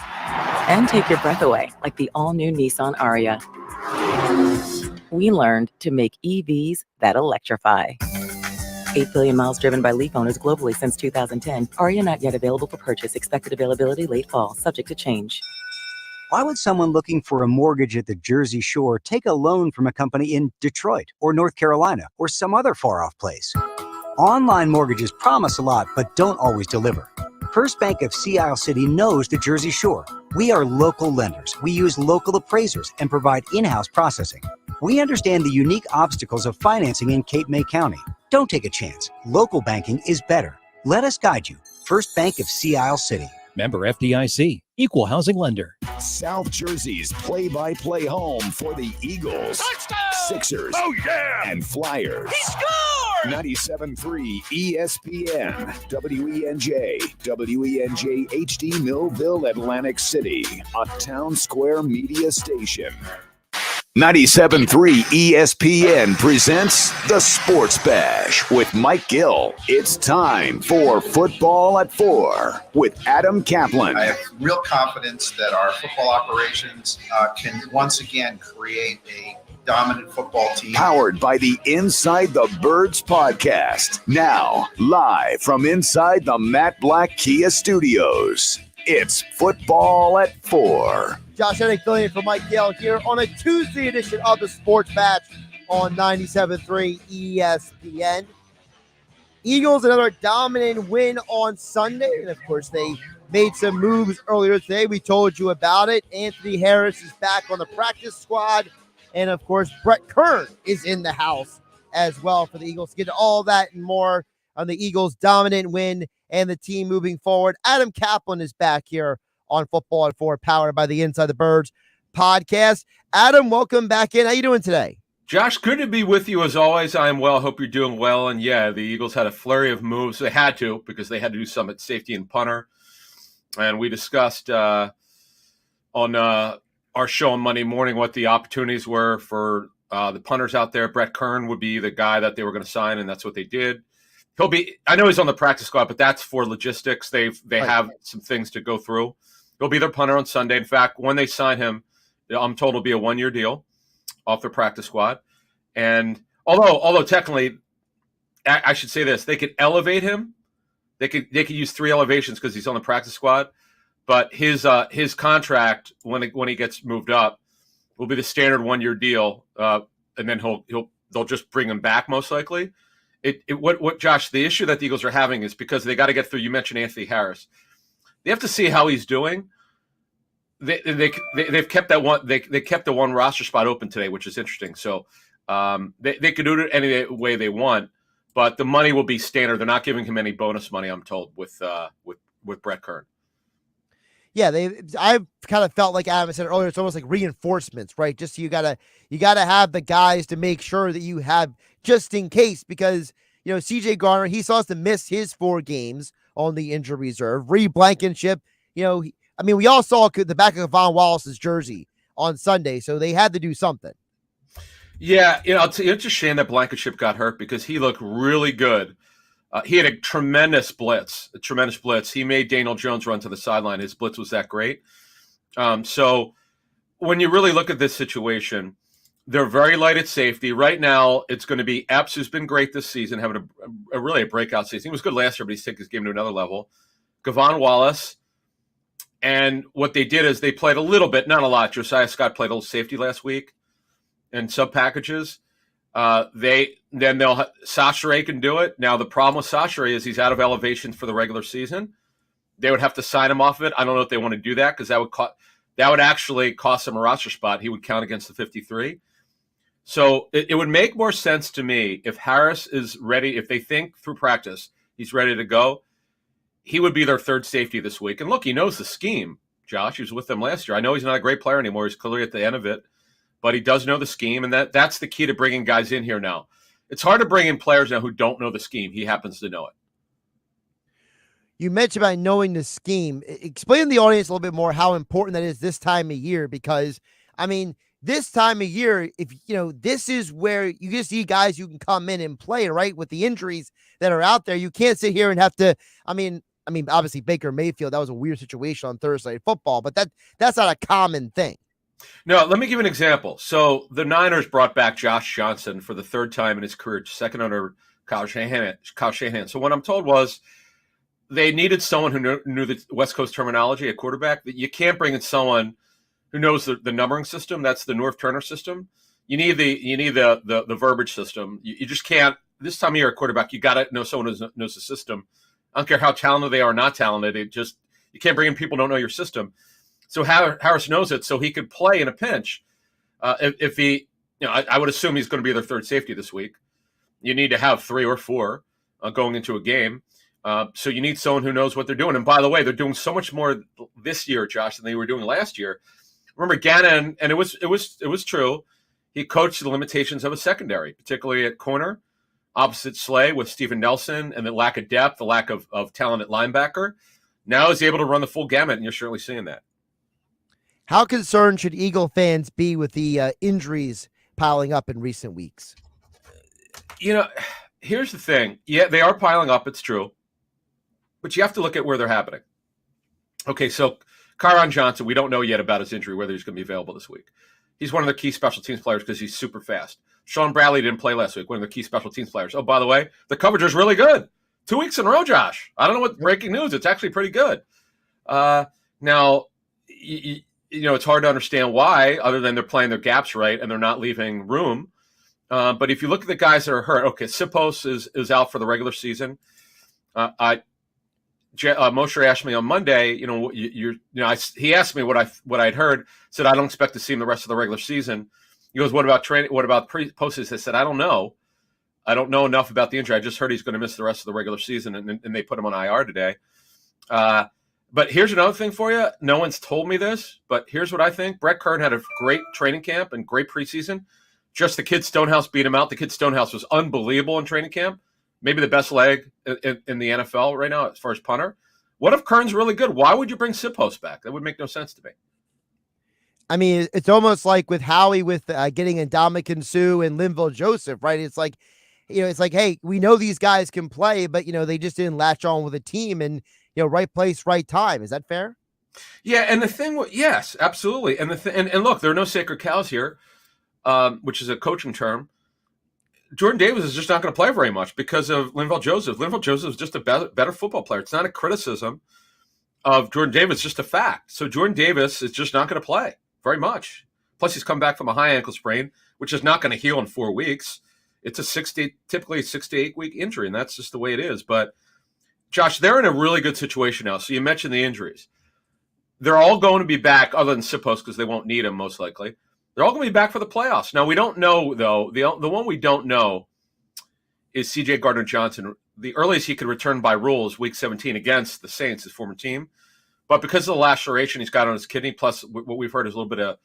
and take your breath away, like the all-new Nissan Ariya. We learned to make EVs that electrify. 8 billion miles driven by Leaf owners globally since 2010. Ariya not yet available for purchase. Expected availability late fall, subject to change. Why would someone looking for a mortgage at the Jersey Shore take a loan from a company in Detroit or North Carolina or some other far-off place? Online mortgages promise a lot, but don't always deliver. First Bank of Sea Isle City knows the Jersey Shore. We are local lenders. We use local appraisers and provide in-house processing. We understand the unique obstacles of financing in Cape May County. Don't take a chance. Local banking is better. Let us guide you. First Bank of Sea Isle City. Member FDIC. Equal housing lender. South Jersey's play-by-play home for the Eagles, Sixers, and Flyers. He scored! 97.3 ESPN, WENJ, WENJ HD Millville, Atlantic City, a Town Square media station. 97.3 ESPN presents The Sports Bash with Mike Gill. It's time for Football at 4 with Adam Caplan. I have real confidence that our football operations can once again create a dominant football team. Powered by the Inside the Birds podcast. Now, live from inside the Matt Black Kia Studios, it's Football at 4. Josh Hennig filling in for Mike Gill here on a Tuesday edition of the Sports Batch on 97.3 ESPN. Eagles, another dominant win on Sunday. And, of course, they made some moves earlier today. We told you about it. Anthony Harris is back on the practice squad. And, of course, Brett Kern is in the house as well for the Eagles. Get to all that and more on the Eagles' dominant win and the team moving forward. Adam Caplan is back here on Football at 4, powered by the Inside the Birds podcast. Adam, welcome back in. How you doing today? Josh, good to be with you as always. I am well. Hope you're doing well. And yeah, the Eagles had a flurry of moves. They had to because they had to do some at safety and punter. And we discussed on our show on Monday morning what the opportunities were for the punters out there. Brett Kern would be the guy that they were going to sign, and that's what they did. He'll be. I know he's on the practice squad, but that's for logistics. They have some things to go through. He'll be their punter on Sunday. In fact, when they sign him, I'm told it'll be a 1-year deal off their practice squad. And although technically, I should say this, they could elevate him. They could use 3 elevations because he's on the practice squad. but his contract when he gets moved up will be the standard 1-year deal, and then they'll just bring him back most likely. What Josh, the issue that the Eagles are having is because they got to get through. You mentioned Anthony Harris. They have to see how he's doing. They've kept that one. They kept the one roster spot open today, which is interesting. So they could do it any way they want, but the money will be standard. They're not giving him any bonus money, I'm told, with Brett Kern. Yeah, I've kind of felt like Adam said earlier, it's almost like reinforcements, right? Just you gotta have the guys to make sure that you have just in case, because CJ Garner, he saw us to miss his 4 games on the injury reserve. Reed Blankenship, we all saw the back of Von Wallace's jersey on Sunday, so they had to do something. Yeah, it's a shame that Blankenship got hurt because he looked really good. He had a tremendous blitz. He made Daniel Jones run to the sideline. His blitz was that great. So when you really look at this situation, they're very light at safety. Right now, it's going to be Epps, who's been great this season, having a really breakout season. He was good last year, but he's taken his game to another level. Gavon Wallace. And what they did is they played a little bit, not a lot. Josiah Scott played a little safety last week in sub packages. Sachare can do it. Now the problem with Sachare is he's out of elevation for the regular season. They would have to sign him off of it. I don't know if they want to do that because that would actually cost him a roster spot. He would count against the 53. So it would make more sense to me if Harris is ready. If they think through practice he's ready to go, he would be their third safety this week. And look, he knows the scheme. Josh, he was with them last year. I know he's not a great player anymore. He's clearly at the end of it. But he does know the scheme, and that's the key to bringing guys in here now. It's hard to bring in players now who don't know the scheme. He happens to know it. You mentioned about knowing the scheme. Explain to the audience a little bit more how important that is this time of year, because, this time of year, if this is where you just see guys who can come in and play, right? With the injuries that are out there, you can't sit here and have to, obviously Baker Mayfield, that was a weird situation on Thursday Night Football, but that's not a common thing. No, let me give you an example. So the Niners brought back Josh Johnson for the third time in his career, second under Kyle Shanahan. So what I'm told was they needed someone who knew the West Coast terminology at quarterback. You can't bring in someone who knows the numbering system. That's the North Turner system. You need the verbiage system. You just can't. This time of year at quarterback, you got to know someone who knows the system. I don't care how talented they are or not talented. You can't bring in people who don't know your system. So Harris knows it, so he could play in a pinch. If he, I would assume he's going to be their third safety this week. You need to have 3 or 4 going into a game. So you need someone who knows what they're doing. And by the way, they're doing so much more this year, Josh, than they were doing last year. Remember Gannon, and it was true. He coached the limitations of a secondary, particularly at corner, opposite Slay with Steven Nelson, and the lack of depth, the lack of talent at linebacker. Now he's able to run the full gamut, and you're certainly seeing that. How concerned should Eagle fans be with the injuries piling up in recent weeks? Here's the thing. Yeah, they are piling up. It's true. But you have to look at where they're happening. Okay, so Kyron Johnson, we don't know yet about his injury, whether he's going to be available this week. He's one of the key special teams players because he's super fast. Sean Bradley didn't play last week, one of the key special teams players. Oh, by the way, the coverage is really good. 2 weeks in a row, Josh. I don't know what breaking news. It's actually pretty good. Now, it's hard to understand why, other than they're playing their gaps right and they're not leaving room. But if you look at the guys that are hurt, okay, Sipos is out for the regular season. Mosher asked me on Monday, he asked me what I'd heard. Said I don't expect to see him the rest of the regular season. He goes, what about training? What about postseason? I said I don't know. I don't know enough about the injury. I just heard he's going to miss the rest of the regular season, and they put him on IR today. But here's another thing for you. No one's told me this, but here's what I think. Brett Kern had a great training camp and great preseason. Just the kid Stonehouse beat him out. The kid Stonehouse was unbelievable in training camp. Maybe the best leg in the NFL right now as far as punter. What if Kern's really good? Why would you bring Sipos back? That would make no sense to me. It's almost like with Howie with getting Ndamukong Suh and Linval Joseph, right? It's like, hey, we know these guys can play, but, they just didn't latch on with a team and, right place, right time. Is that fair? Yeah, and the thing, yes, absolutely. And and look, there are no sacred cows here, which is a coaching term. Jordan Davis is just not going to play very much because of Linval Joseph. Linval Joseph is just a better football player. It's not a criticism of Jordan Davis is just a fact. So Jordan Davis is just not going to play very much. Plus, he's come back from a high ankle sprain, which is not going to heal in 4 weeks. It's typically a 6 to 8 week injury, and that's just the way it is. But Josh, they're in a really good situation now. So you mentioned the injuries. They're all going to be back, other than Sipos, because they won't need him most likely. They're all going to be back for the playoffs. Now, we don't know, though. The one we don't know is C.J. Gardner-Johnson. The earliest he could return by rule is Week 17 against the Saints, his former team. But because of the laceration he's got on his kidney, plus what we've heard is a little bit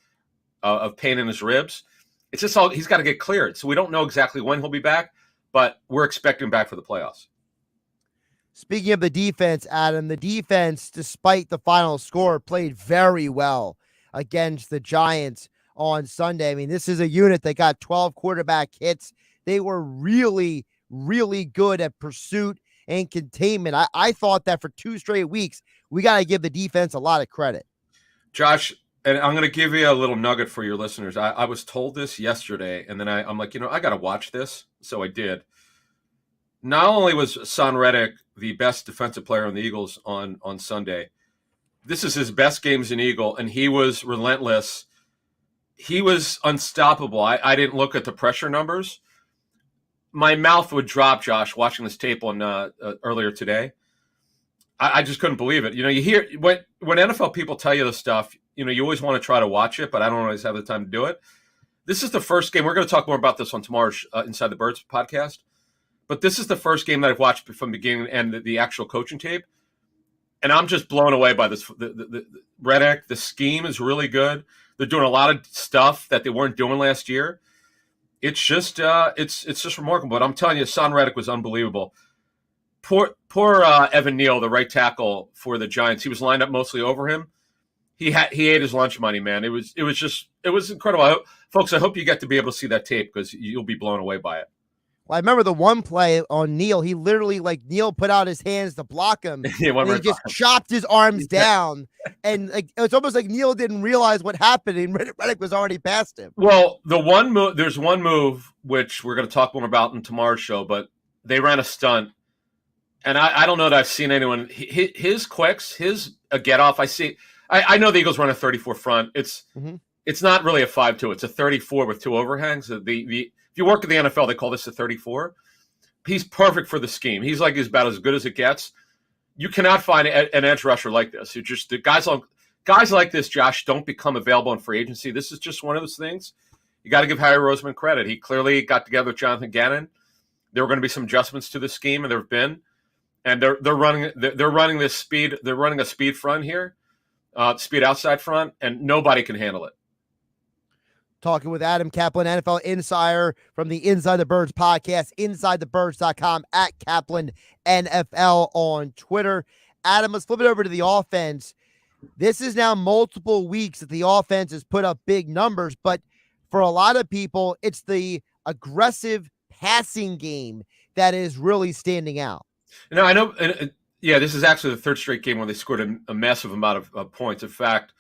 of pain in his ribs, it's just all he's got to get cleared. So we don't know exactly when he'll be back, but we're expecting him back for the playoffs. Speaking of the defense, Adam, the defense, despite the final score, played very well against the Giants on Sunday. I mean, this is a unit that got 12 quarterback hits. They were really, really good at pursuit and containment. I thought that for 2 straight weeks, we got to give the defense a lot of credit. Josh, and I'm going to give you a little nugget for your listeners. I was told this yesterday, and then I'm like, I got to watch this. So I did. Not only was Son Reddick the best defensive player on the Eagles on Sunday, this is his best game as an Eagle, and he was relentless. He was unstoppable. I didn't look at the pressure numbers. My mouth would drop, Josh, watching this tape on earlier today. I just couldn't believe it. You hear when NFL people tell you this stuff, you always want to try to watch it, but I don't always have the time to do it. This is the first game. We're going to talk more about this on tomorrow's Inside the Birds podcast. But this is the first game that I've watched from the beginning and the actual coaching tape. And I'm just blown away by this. The Reddick, the scheme is really good. They're doing a lot of stuff that they weren't doing last year. It's just it's just remarkable. But I'm telling you, Son Reddick was unbelievable. Poor Evan Neal, the right tackle for the Giants. He was lined up mostly over him. He ate his lunch money, man. It was incredible. Folks, I hope you get to be able to see that tape because you'll be blown away by it. Well, I remember the one play on Neal. He literally, Neal put out his hands to block him. He just chopped his arms down. And it's almost like Neal didn't realize what happened, and Reddick was already past him. Well, there's one move, which we're going to talk more about in tomorrow's show, but they ran a stunt. And I don't know that I've seen anyone. His quicks, his get off, I know the Eagles run a 34 front. It's not really a 5-2. It's a 34 with 2 overhangs. If you work in the NFL, they call this a 34. He's perfect for the scheme. He's about as good as it gets. You cannot find an edge rusher like this. Guys like this, Josh, don't become available in free agency. This is just one of those things. You got to give Harry Roseman credit. He clearly got together with Jonathan Gannon. There were going to be some adjustments to the scheme, and there have been. And they're running this speed. They're running a speed front here, speed outside front, and nobody can handle it. Talking with Adam Caplan, NFL Insider from the Inside the Birds podcast, InsideTheBirds.com, at Caplan NFL on Twitter. Adam, let's flip it over to the offense. This is now multiple weeks that the offense has put up big numbers, but for a lot of people, it's the aggressive passing game that is really standing out. I know. This is actually the 3rd straight game where they scored a massive amount of points. In fact,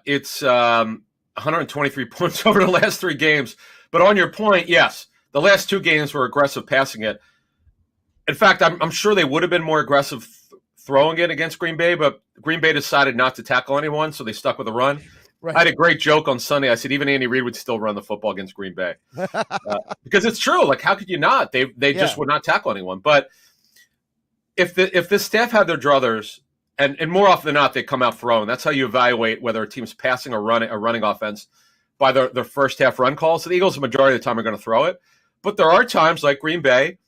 it's 123 points over the last 3 games. But on your point, yes, the last 2 games were aggressive passing it. In fact, I'm sure they would have been more aggressive throwing it against Green Bay, but Green Bay decided not to tackle anyone, so they stuck with a run. Right. I had a great joke on Sunday. I said even Andy Reid would still run the football against Green Bay because it's true. How could you not? They just would not tackle anyone. But if the staff had their druthers, and more often than not, they come out throwing. That's how you evaluate whether a team's passing or running offense by their first half run calls. So the Eagles, the majority of the time, are going to throw it. But there are times like Green Bay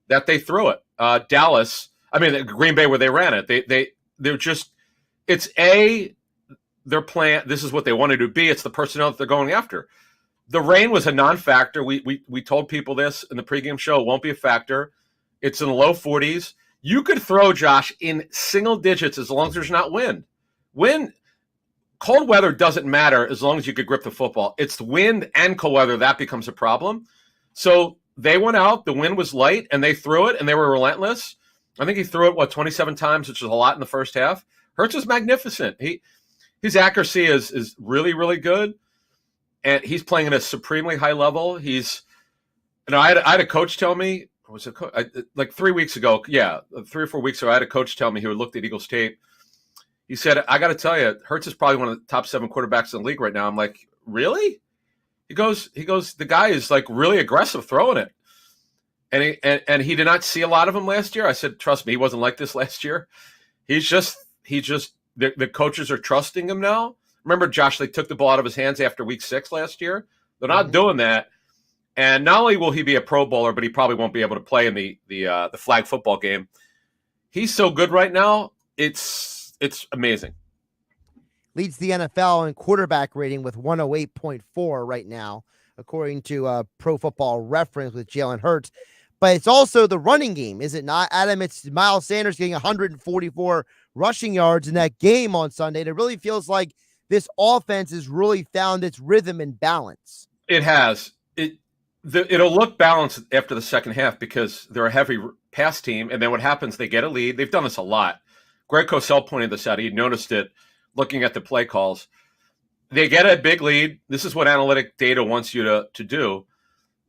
that they threw it. Green Bay where they ran it. They're just their plan. This is what they wanted to be. It's the personnel that they're going after. The rain was a non-factor. We told people this in the pregame show. It won't be a factor. It's in the low 40s. You could throw, Josh, in single digits as long as there's not wind. Cold weather doesn't matter as long as you could grip the football. It's wind and cold weather that becomes a problem. So they went out. The wind was light, and they threw it, and they were relentless. I think he threw it 27 times, which is a lot in the first half. Hurts is magnificent. His accuracy is really, really good, and he's playing at a supremely high level. I had a coach tell me, was it like 3 weeks ago? Yeah, 3 or 4 weeks ago, I had a coach tell me who had looked at Eagles tape. He said, "I got to tell you, Hurts is probably one of the top 7 quarterbacks in the league right now." I'm like, "Really?" He goes, "The guy is like really aggressive throwing it." And he did not see a lot of him last year. I said, "Trust me, he wasn't like this last year. He just the coaches are trusting him now." Remember, Josh, they took the ball out of his hands after week 6 last year. They're not doing that. And not only will he be a Pro Bowler, but he probably won't be able to play in the flag football game. He's so good right now. It's amazing. Leads the NFL in quarterback rating with 108.4 right now, according to Pro Football Reference with Jalen Hurts. But it's also the running game, is it not, Adam? It's Miles Sanders getting 144 rushing yards in that game on Sunday. And it really feels like this offense has really found its rhythm and balance. It has. It'll look balanced after the second half because they're a heavy pass team. And then what happens, they get a lead. They've done this a lot. Greg Cosell pointed this out. He noticed it looking at the play calls. They get a big lead. This is what analytic data wants you to do.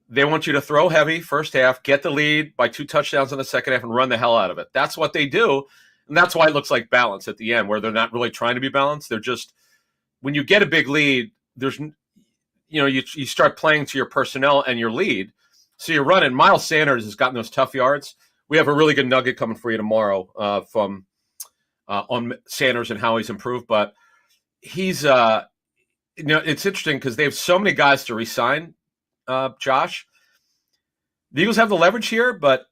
They want you to throw heavy first half, get the lead by 2 touchdowns in the second half, and run the hell out of it. That's what they do. And that's why it looks like balance at the end, where they're not really trying to be balanced. They're just, when you get a big lead, there's, you start playing to your personnel and your lead. So you're running. Miles Sanders has gotten those tough yards. We have a really good nugget coming for you tomorrow from on Sanders and how he's improved. But he's, it's interesting because they have so many guys to re-sign, Josh. The Eagles have the leverage here, but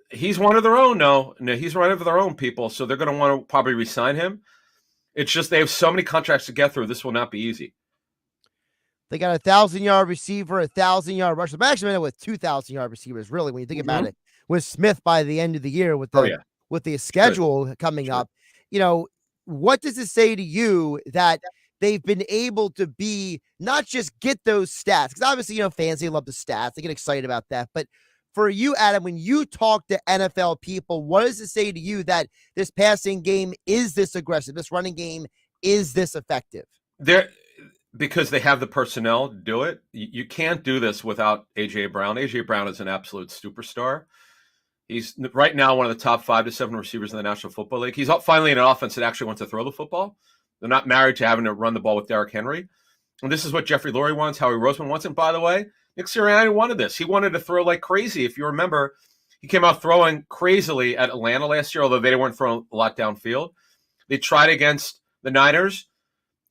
he's one of their own. No, he's one of their own people, so they're going to want to probably re-sign him. It's just they have so many contracts to get through. This will not be easy. They got a 1,000-yard receiver, a 1,000-yard rusher. But actually, with 2,000-yard receivers, really, when you think about it, with Smith by the end of the year, with the schedule coming up, what does it say to you that they've been able to be not just get those stats? Because obviously, fans, they love the stats. They get excited about that. But for you, Adam, when you talk to NFL people, what does it say to you that this passing game is this aggressive, this running game is this effective? Because they have the personnel to do it. You can't do this without A.J. Brown. A.J. Brown is an absolute superstar. He's right now one of the top 5 to 7 receivers in the National Football League. He's finally in an offense that actually wants to throw the football. They're not married to having to run the ball with Derrick Henry. And this is what Jeffrey Lurie wants, Howie Roseman wants. And by the way, Nick Sirianni wanted this. He wanted to throw like crazy. If you remember, he came out throwing crazily at Atlanta last year, although they weren't throwing a lot downfield. They tried against the Niners,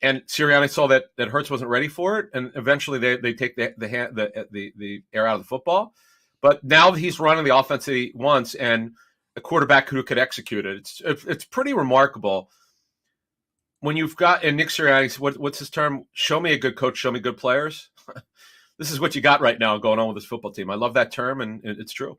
and Sirianni saw that Hurts wasn't ready for it, and eventually they take the air out of the football. But now that he's running the offense that he wants and a quarterback who could execute it, it's pretty remarkable. When you've got, and Nick Sirianni, what's his term? Show me a good coach, show me good players. This is what you got right now going on with this football team. I love that term, and it's true.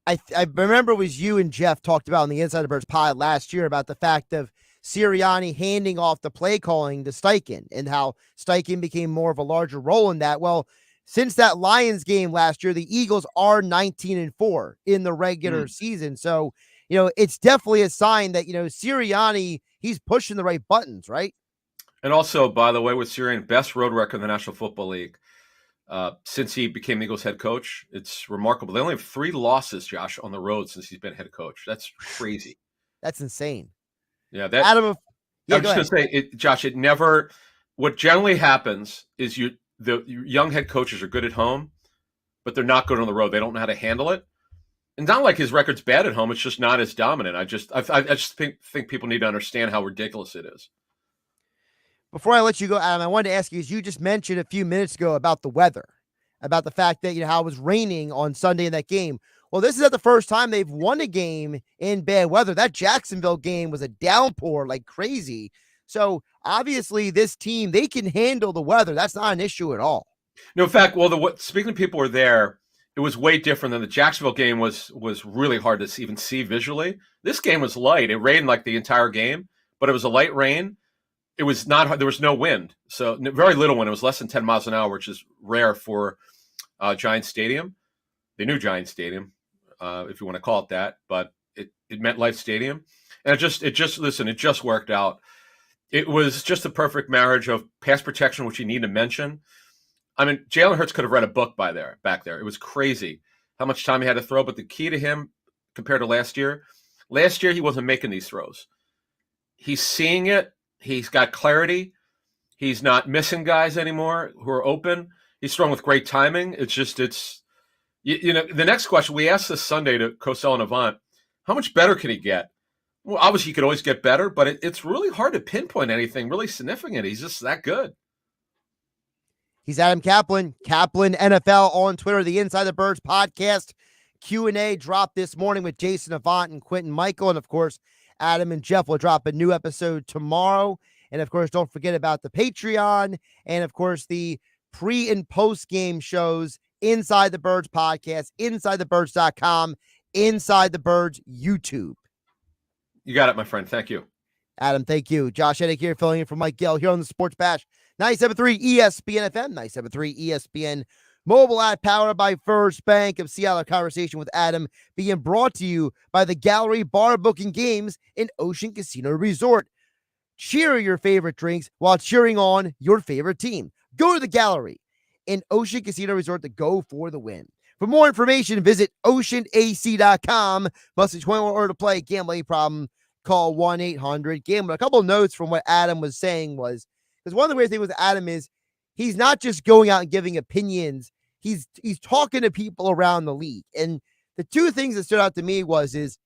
I remember it was you and Jeff talked about on the Inside the Birds pod last year about the fact of Sirianni handing off the play calling to Steichen and how Steichen became more of a larger role in that. Well, since that Lions game last year, the Eagles are 19-4 in the regular season. So, it's definitely a sign that, Sirianni, he's pushing the right buttons, right? And also, by the way, with Sirianni, best road record in the National Football League since he became the Eagles head coach. It's remarkable. They only have 3 losses, Josh, on the road since he's been head coach. That's crazy. That's insane. Yeah, Adam. I'm just going to say, Josh, it never. What generally happens is the young head coaches are good at home, but they're not good on the road. They don't know how to handle it. And not like his record's bad at home. It's just not as dominant. I just think people need to understand how ridiculous it is. Before I let you go, Adam, I wanted to ask you, as you just mentioned a few minutes ago about the weather, about the fact that, how it was raining on Sunday in that game. Well, this is not the first time they've won a game in bad weather. That Jacksonville game was a downpour like crazy. So obviously this team, they can handle the weather. That's not an issue at all. No, in fact, speaking of people who were there, it was way different than the Jacksonville game was really hard to even see visually. This game was light. It rained like the entire game, but it was a light rain. It was not, there was no wind. So very little wind. It was less than 10 miles an hour, which is rare for Giants Stadium. The new Giants Stadium, if you want to call it that, but it meant Life Stadium. And it just worked out. It was just the perfect marriage of pass protection, which you need to mention. I mean, Jalen Hurts could have read a book back there. It was crazy how much time he had to throw. But the key to him compared to last year he wasn't making these throws. He's seeing it. He's got clarity. He's not missing guys anymore who are open. He's throwing with great timing. You know, the next question we asked this Sunday to Cosell and Avant, how much better can he get? Well, obviously he could always get better, but it's really hard to pinpoint anything really significant. He's just that good. He's Adam Caplan, Caplan NFL on Twitter. The Inside the Birds podcast Q&A dropped this morning with Jason Avant and Quentin Michael. And of course, Adam and Jeff will drop a new episode tomorrow. And of course, don't forget about the Patreon and of course, the pre and post game shows, Inside the Birds podcast, InsideTheBirds.com, Inside the Birds YouTube. You got it, my friend. Thank you. Adam, thank you. Josh Hennig here, filling in for Mike Gill here on the Sports Bash. 97.3 ESPN FM, 97.3 ESPN mobile app powered by First Bank of Seattle. Conversation with Adam being brought to you by the Gallery Bar Booking Games in Ocean Casino Resort. Cheer your favorite drinks while cheering on your favorite team. Go to the Gallery in Ocean Casino Resort to go for the win. For more information, visit oceanac.com. Must be 21 or to play. Gambling problem, call 1-800-GAMBLER. A couple of notes from what Adam was saying was, because one of the weird things with Adam is he's not just going out and giving opinions. He's talking to people around the league. And the two things that stood out to me is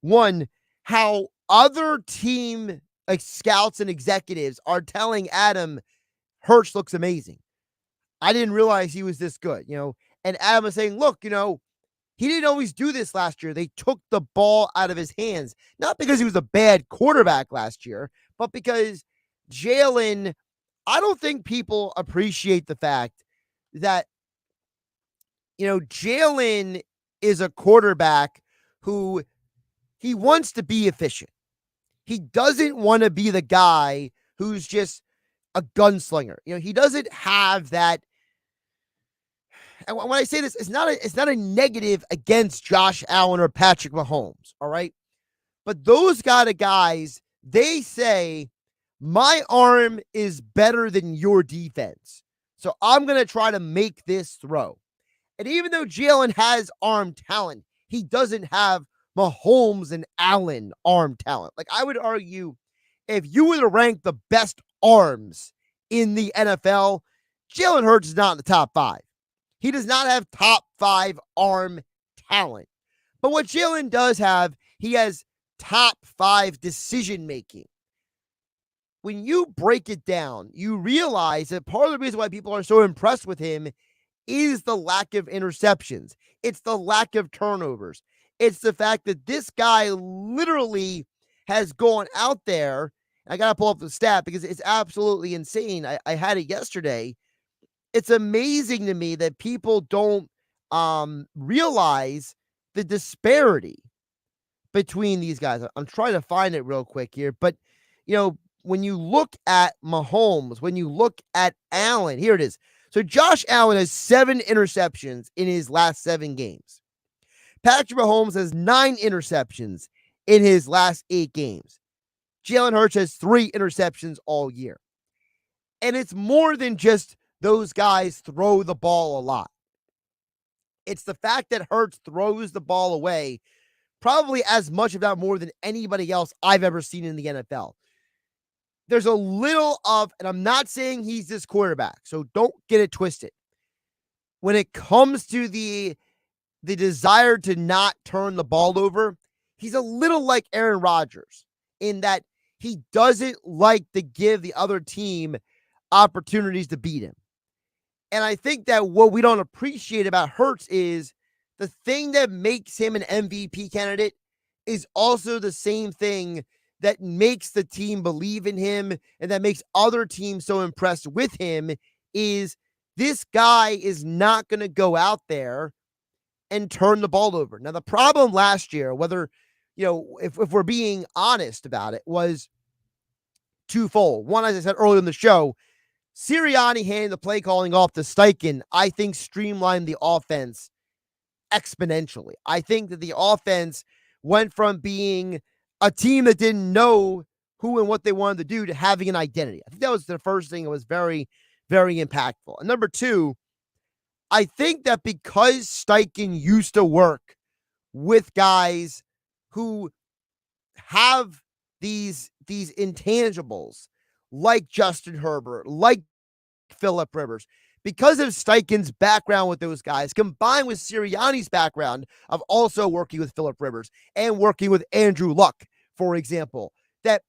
one, how other team like scouts and executives are telling Adam Hurts looks amazing. I didn't realize he was this good, and Adam was saying, look, he didn't always do this last year. They took the ball out of his hands, not because he was a bad quarterback last year, but because Jalen, I don't think people appreciate the fact that, Jalen is a quarterback who he wants to be efficient. He doesn't want to be the guy who's just a gunslinger. He doesn't have that. And when I say this, it's not a negative against Josh Allen or Patrick Mahomes. All right. But those kind of guys, they say, my arm is better than your defense. So I'm going to try to make this throw. And even though Jalen has arm talent, he doesn't have Mahomes and Allen arm talent. Like I would argue, if you were to rank the best arms in the NFL, Jalen Hurts is not in the top 5. He does not have top 5 arm talent. But what Jalen does have, he has top 5 decision making. When you break it down, you realize that part of the reason why people are so impressed with him is the lack of interceptions. It's the lack of turnovers. It's the fact that this guy literally has gone out there. I got to pull up the stat because it's absolutely insane. I had it yesterday. It's amazing to me that people don't realize the disparity between these guys. I'm trying to find it real quick here. But, when you look at Mahomes, when you look at Allen, here it is. So Josh Allen has 7 interceptions in his last 7 games. Patrick Mahomes has 9 interceptions in his last 8 games. Jalen Hurts has 3 interceptions all year. And it's more than just those guys throw the ball a lot. It's the fact that Hurts throws the ball away probably as much, if not more, than anybody else I've ever seen in the NFL. There's a little of, and I'm not saying he's this quarterback, so don't get it twisted. When it comes to the desire to not turn the ball over, he's a little like Aaron Rodgers in that he doesn't like to give the other team opportunities to beat him. And I think that what we don't appreciate about Hurts is the thing that makes him an MVP candidate is also the same thing that makes the team believe in him and that makes other teams so impressed with him is this guy is not going to go out there and turn the ball over. Now, the problem last year, whether, if we're being honest about it, was twofold. One, as I said earlier in the show, Sirianni handing the play calling off to Steichen, I think streamlined the offense exponentially. I think that the offense went from being a team that didn't know who and what they wanted to do to having an identity. I think that was the first thing that was very, very impactful. And number 2, I think that because Steichen used to work with guys who have these intangibles like Justin Herbert, like Phillip Rivers, because of Steichen's background with those guys, combined with Sirianni's background of also working with Phillip Rivers and working with Andrew Luck, for example, that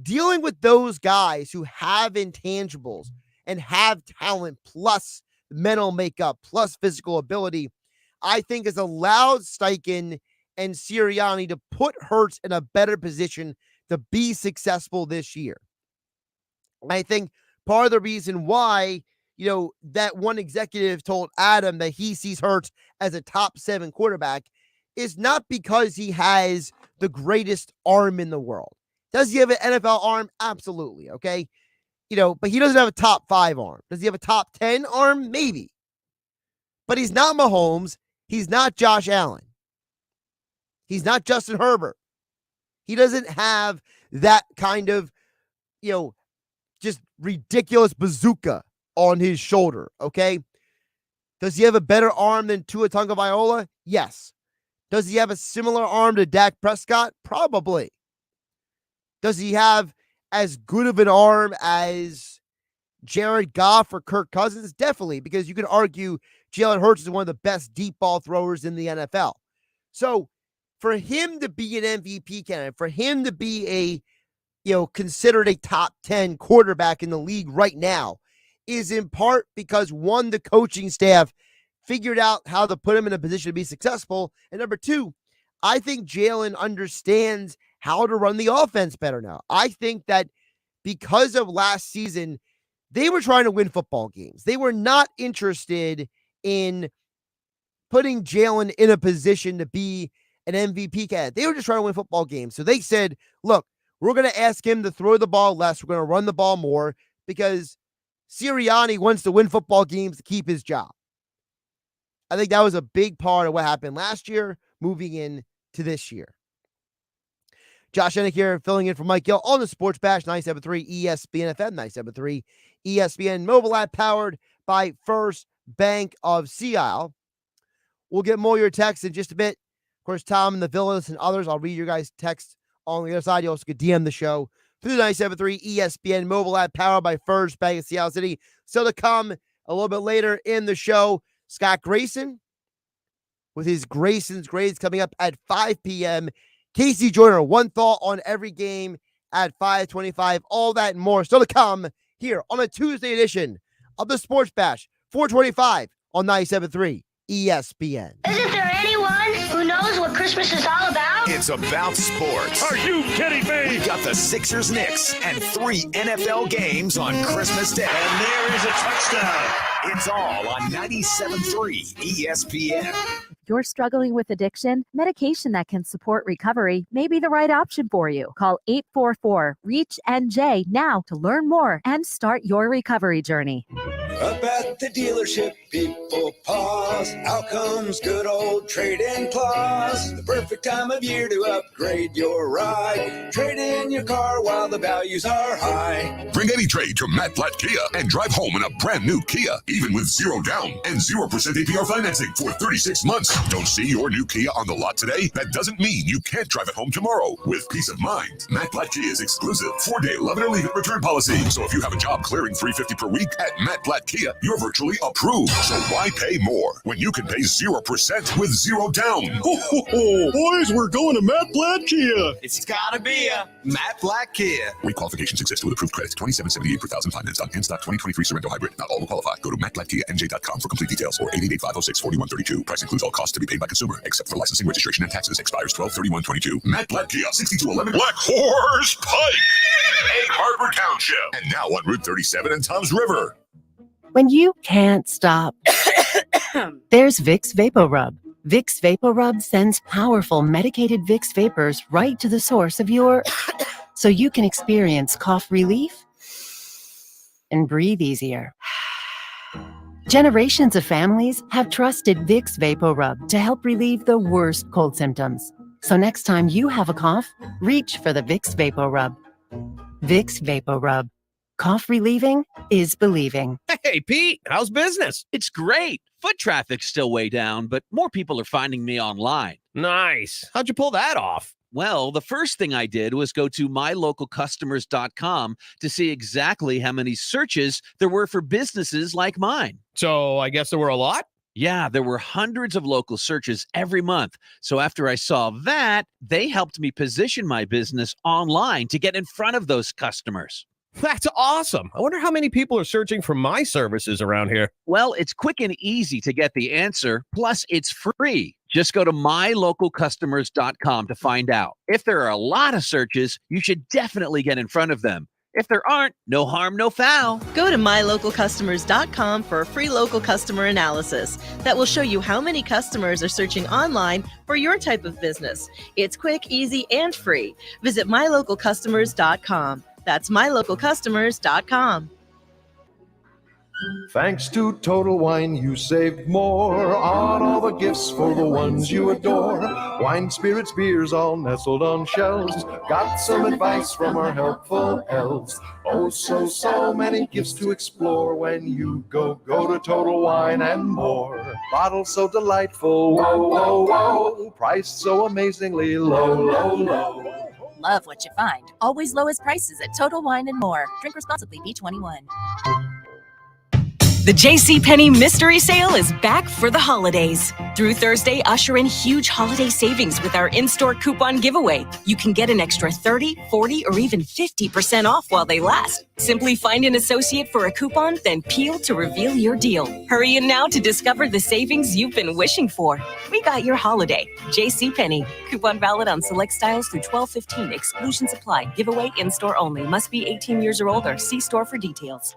dealing with those guys who have intangibles and have talent plus mental makeup plus physical ability, I think has allowed Steichen and Sirianni to put Hurts in a better position to be successful this year. And I think part of the reason why, that one executive told Adam that he sees Hurts as a top 7 quarterback is not because he has the greatest arm in the world. Does he have an NFL arm? Absolutely. Okay. But he doesn't have a top 5 arm. Does he have a top 10 arm? Maybe. But he's not Mahomes. He's not Josh Allen. He's not Justin Herbert. He doesn't have that kind of, just ridiculous bazooka on his shoulder, okay? Does he have a better arm than Tua Tagovailoa? Yes. Does he have a similar arm to Dak Prescott? Probably. Does he have as good of an arm as Jared Goff or Kirk Cousins? Definitely, because you could argue Jalen Hurts is one of the best deep ball throwers in the NFL. So for him to be an MVP candidate, for him to be a, considered a top 10 quarterback in the league right now is in part because, one, the coaching staff figured out how to put him in a position to be successful. And number 2, I think Jalen understands how to run the offense better now. I think that because of last season, they were trying to win football games. They were not interested in putting Jalen in a position to be an MVP candidate. They were just trying to win football games. So they said, look, we're going to ask him to throw the ball less. We're going to run the ball more because Sirianni wants to win football games to keep his job. I think that was a big part of what happened last year, moving into this year. Josh Hennig here, filling in for Mike Gill on the Sports Bash, 97.3 ESPN FM, 97.3 ESPN mobile app, powered by First Bank of Sea Isle. We'll get more of your texts in just a bit. Of course, Tom and the Villas and others, I'll read your guys' texts on the other side. You also can DM the show through the 97.3 ESPN mobile app, powered by First Bank of Seattle City. So to come a little bit later in the show, Scott Grayson with his Grayson's Grades coming up at 5 p.m. Casey Joyner, one thought on every game at 5:25. All that and more still to come here on a Tuesday edition of the Sports Bash, 425 on 97.3 ESPN. Isn't there anyone who knows what Christmas is all about? It's about sports. Are you kidding me? We've got the Sixers, Knicks, and 3 NFL games on Christmas Day. And there is a touchdown. It's all on 97.3 ESPN. You're struggling with addiction? Medication that can support recovery may be the right option for you. Call 844-REACH-NJ now to learn more and start your recovery journey. Up at the dealership, people pause. Out comes good old trade-in clause. The perfect time of year to upgrade your ride. Trade in your car while the values are high. Bring any trade to Matt Blatt Kia and drive home in a brand new Kia, even with 0 down and 0% APR financing for 36 months. Don't see your new Kia on the lot today? That doesn't mean you can't drive it home tomorrow with peace of mind. Matt Blatt Kia's exclusive 4-day love it or leave it return policy. So if you have a job clearing $350 per week at Matt Blatt Kia, you're virtually approved. So why pay more when you can pay 0% with 0 down? Ho, ho, ho. Boys, we're going to Matt Blatt Kia. It's gotta be a Matt Blatt Kia. Rate qualifications exist with approved credit. $27.78 per thousand finance on in-stock 2023 Sorrento Hybrid. Not all will qualify. Go to mattblattkianj.com for complete details or 888-506-4132. Price includes all costs to be paid by consumer, except for licensing, registration, and taxes. Expires 12/31/22. Matt Blatt Kia, 6211 Black Horse Pike, Egg Harbor Township, and now on Route 37 and Tom's River. When you can't stop, there's Vicks VapoRub. Vicks VapoRub sends powerful medicated Vicks vapors right to the source of your, so you can experience cough relief and breathe easier. Generations of families have trusted Vicks VapoRub to help relieve the worst cold symptoms. So next time you have a cough, reach for the Vicks VapoRub. Vicks VapoRub. Cough relieving is believing. Hey, Pete, how's business? It's great. Foot traffic's still way down, but more people are finding me online. Nice. How'd you pull that off? Well, the first thing I did was go to mylocalcustomers.com to see exactly how many searches there were for businesses like mine. So I guess there were a lot? Yeah, there were hundreds of local searches every month. So after I saw that, they helped me position my business online to get in front of those customers. That's awesome. I wonder how many people are searching for my services around here. Well, it's quick and easy to get the answer. Plus, it's free. Just go to mylocalcustomers.com to find out. If there are a lot of searches, you should definitely get in front of them. If there aren't, no harm, no foul. Go to mylocalcustomers.com for a free local customer analysis that will show you how many customers are searching online for your type of business. It's quick, easy, and free. Visit mylocalcustomers.com. That's mylocalcustomers.com. Thanks to Total Wine, you saved more on all the gifts for the ones you adore. Wine, spirits, beers, all nestled on shelves. Got some advice from our helpful elves. Oh, so many gifts to explore when you go to Total Wine and More. Bottles so delightful, whoa. Priced so amazingly low. Love what you find. Always lowest prices at Total Wine and More. Drink responsibly, B21. The JCPenney Mystery Sale is back for the holidays. Through Thursday, usher in huge holiday savings with our in-store coupon giveaway. You can get an extra 30, 40, or even 50% off while they last. Simply find an associate for a coupon, then peel to reveal your deal. Hurry in now to discover the savings you've been wishing for. We got your holiday. JCPenney. Coupon valid on select styles through 12/15. Exclusions apply. Giveaway in-store only. Must be 18 years or older. See store for details.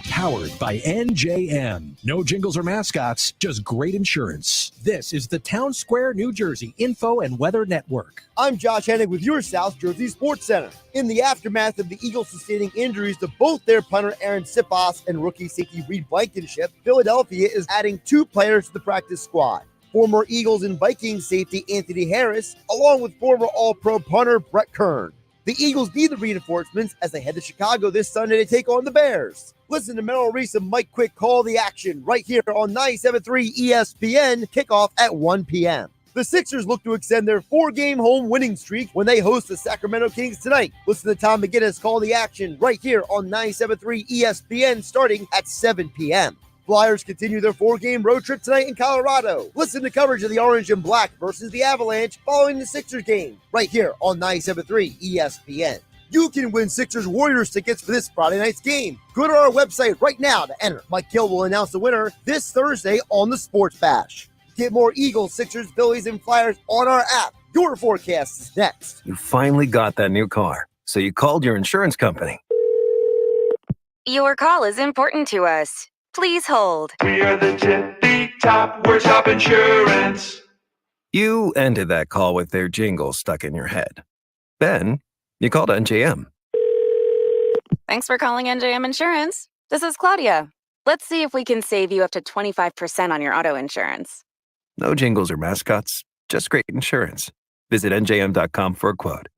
Powered by NJM. No jingles or mascots, just great insurance. This is the Town Square, New Jersey Info and Weather Network. I'm Josh Hennig with your South Jersey Sports Center. In the aftermath of the Eagles sustaining injuries to both their punter Aaron Siposs and rookie safety Reed Blankenship, Philadelphia is adding 2 players to the practice squad. Former Eagles and Vikings safety Anthony Harris, along with former All-Pro punter Brett Kern. The Eagles need the reinforcements as they head to Chicago this Sunday to take on the Bears. Listen to Merrill Reese and Mike Quick call the action right here on 97.3 ESPN, kickoff at 1 p.m. The Sixers look to extend their 4-game home winning streak when they host the Sacramento Kings tonight. Listen to Tom McGinnis call the action right here on 97.3 ESPN starting at 7 p.m. Flyers continue their 4-game road trip tonight in Colorado. Listen to coverage of the Orange and Black versus the Avalanche following the Sixers game right here on 97.3 ESPN. You can win Sixers Warriors tickets for this Friday night's game. Go to our website right now to enter. Mike Gill will announce the winner this Thursday on the Sports Bash. Get more Eagles, Sixers, Phillies, and Flyers on our app. Your forecast is next. You finally got that new car, so you called your insurance company. Your call is important to us. Please hold. We are the tippy top, we're top insurance. You ended that call with their jingle stuck in your head. Then you called NJM. Thanks for calling NJM Insurance. This is Claudia. Let's see if we can save you up to 25% on your auto insurance. No jingles or mascots, just great insurance. Visit njm.com for a quote.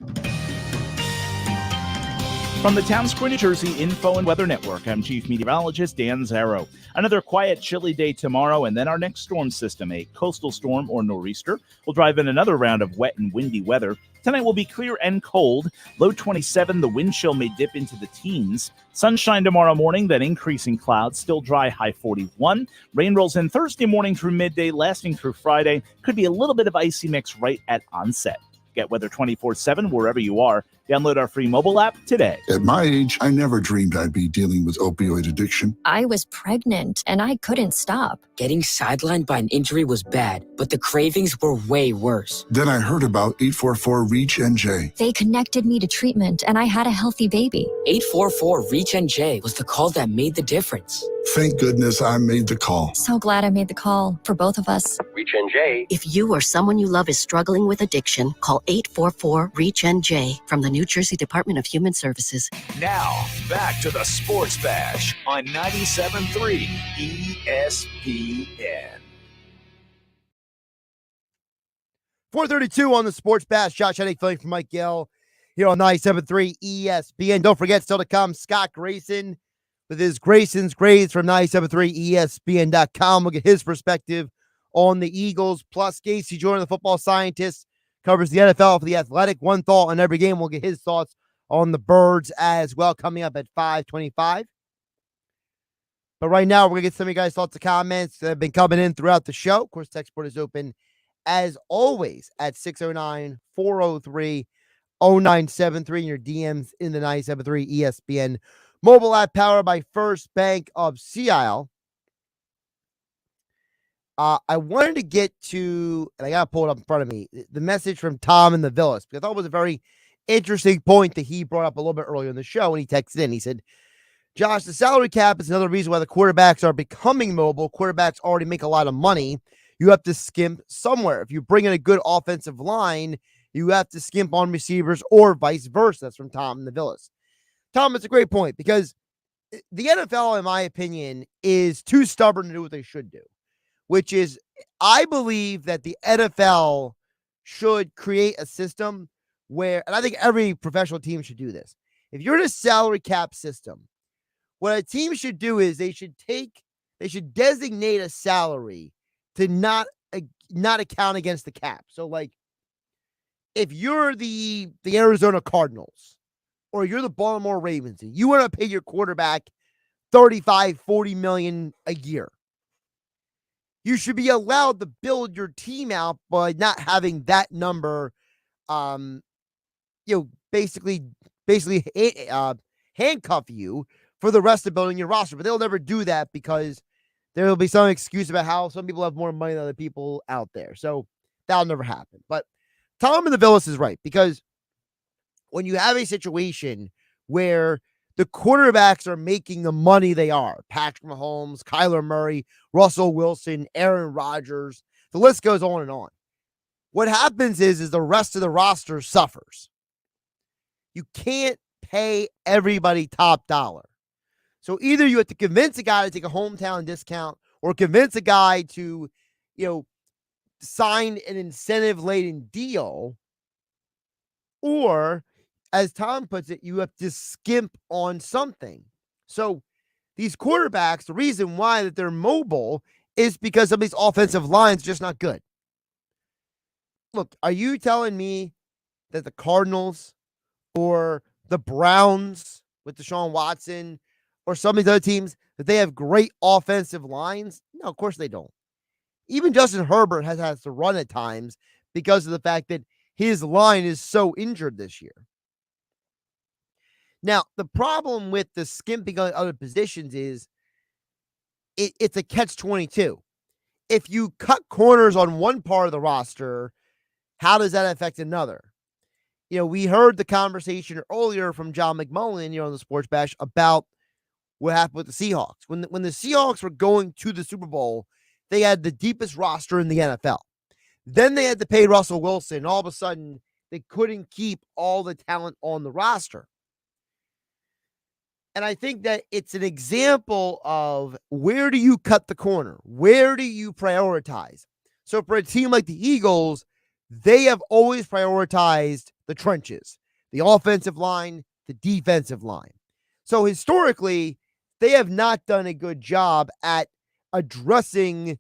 From the Town Square, New Jersey Info and Weather Network, I'm Chief Meteorologist Dan Zarrow. Another quiet, chilly day tomorrow, and then our next storm system, a coastal storm or nor'easter, will drive in another round of wet and windy weather. Tonight will be clear and cold. Low 27, the wind chill may dip into the teens. Sunshine tomorrow morning, then increasing clouds, still dry, high 41. Rain rolls in Thursday morning through midday, lasting through Friday. Could be a little bit of icy mix right at onset. Get weather 24/7 wherever you are. Download our free mobile app today. At my age, I never dreamed I'd be dealing with opioid addiction. I was pregnant and I couldn't stop. Getting sidelined by an injury was bad, but the cravings were way worse. Then I heard about 844-REACH-NJ. They connected me to treatment and I had a healthy baby. 844-REACH-NJ was the call that made the difference. Thank goodness I made the call. So glad I made the call for both of us. REACH-NJ. If you or someone you love is struggling with addiction, call 844-REACH-NJ from the New Jersey Department of Human Services. Now, back to the Sports Bash on 97.3 ESPN. 432 on the Sports Bash. Josh Hennig filling for Mike Gill here on 97.3 ESPN. Don't forget, still to come, Scott Grayson with his Grayson's grades from 97.3 ESPN.com. We'll get his perspective on the Eagles. Plus, Casey Joyner, the football scientist, covers the NFL for The Athletic. One thought on every game. We'll get his thoughts on the Birds as well, coming up at 5:25. But right now, we're going to get some of you guys' thoughts and comments that have been coming in throughout the show. Of course, text board is open, as always, at 609-403-0973 and your DMs in the 97.3 ESPN mobile app powered by First Bank of Sea Isle. I wanted to get to, and I got to pull it up in front of me, the message from Tom in the Villas, because I thought it was a very interesting point that he brought up a little bit earlier in the show when he texted in. He said, Josh, the salary cap is another reason why the quarterbacks are becoming mobile. Quarterbacks already make a lot of money. You have to skimp somewhere. If you bring in a good offensive line, you have to skimp on receivers or vice versa. That's from Tom in the Villas. Tom, it's a great point because the NFL, in my opinion, is too stubborn to do what they should do, which is I believe that the NFL should create a system where, and I think every professional team should do this. If you're in a salary cap system, what a team should do is they should designate a salary to not account against the cap. So, like, if you're the Arizona Cardinals or you're the Baltimore Ravens and you want to pay your quarterback $35-40 million a year, you should be allowed to build your team out by not having that number, basically handcuff you for the rest of building your roster. But they'll never do that because there will be some excuse about how some people have more money than other people out there. So that'll never happen. But Tom in the Villas is right, because when you have a situation where the quarterbacks are making the money they are, Patrick Mahomes, Kyler Murray, Russell Wilson, Aaron Rodgers, the list goes on and on. What happens is the rest of the roster suffers. You can't pay everybody top dollar. So either you have to convince a guy to take a hometown discount or convince a guy to, sign an incentive-laden deal, or, as Tom puts it, you have to skimp on something. So these quarterbacks, the reason why that they're mobile is because some of these offensive lines are just not good. Look, are you telling me that the Cardinals or the Browns with Deshaun Watson or some of these other teams, that they have great offensive lines? No, of course they don't. Even Justin Herbert has to run at times because of the fact that his line is so injured this year. Now, the problem with the skimping on other positions is it's a catch-22. If you cut corners on one part of the roster, how does that affect another? We heard the conversation earlier from John McMullen, on the Sports Bash about what happened with the Seahawks. When the Seahawks were going to the Super Bowl, they had the deepest roster in the NFL. Then they had to pay Russell Wilson, and all of a sudden, they couldn't keep all the talent on the roster. And I think that it's an example of where do you cut the corner? Where do you prioritize? So for a team like the Eagles, they have always prioritized the trenches, the offensive line, the defensive line. So historically, they have not done a good job at addressing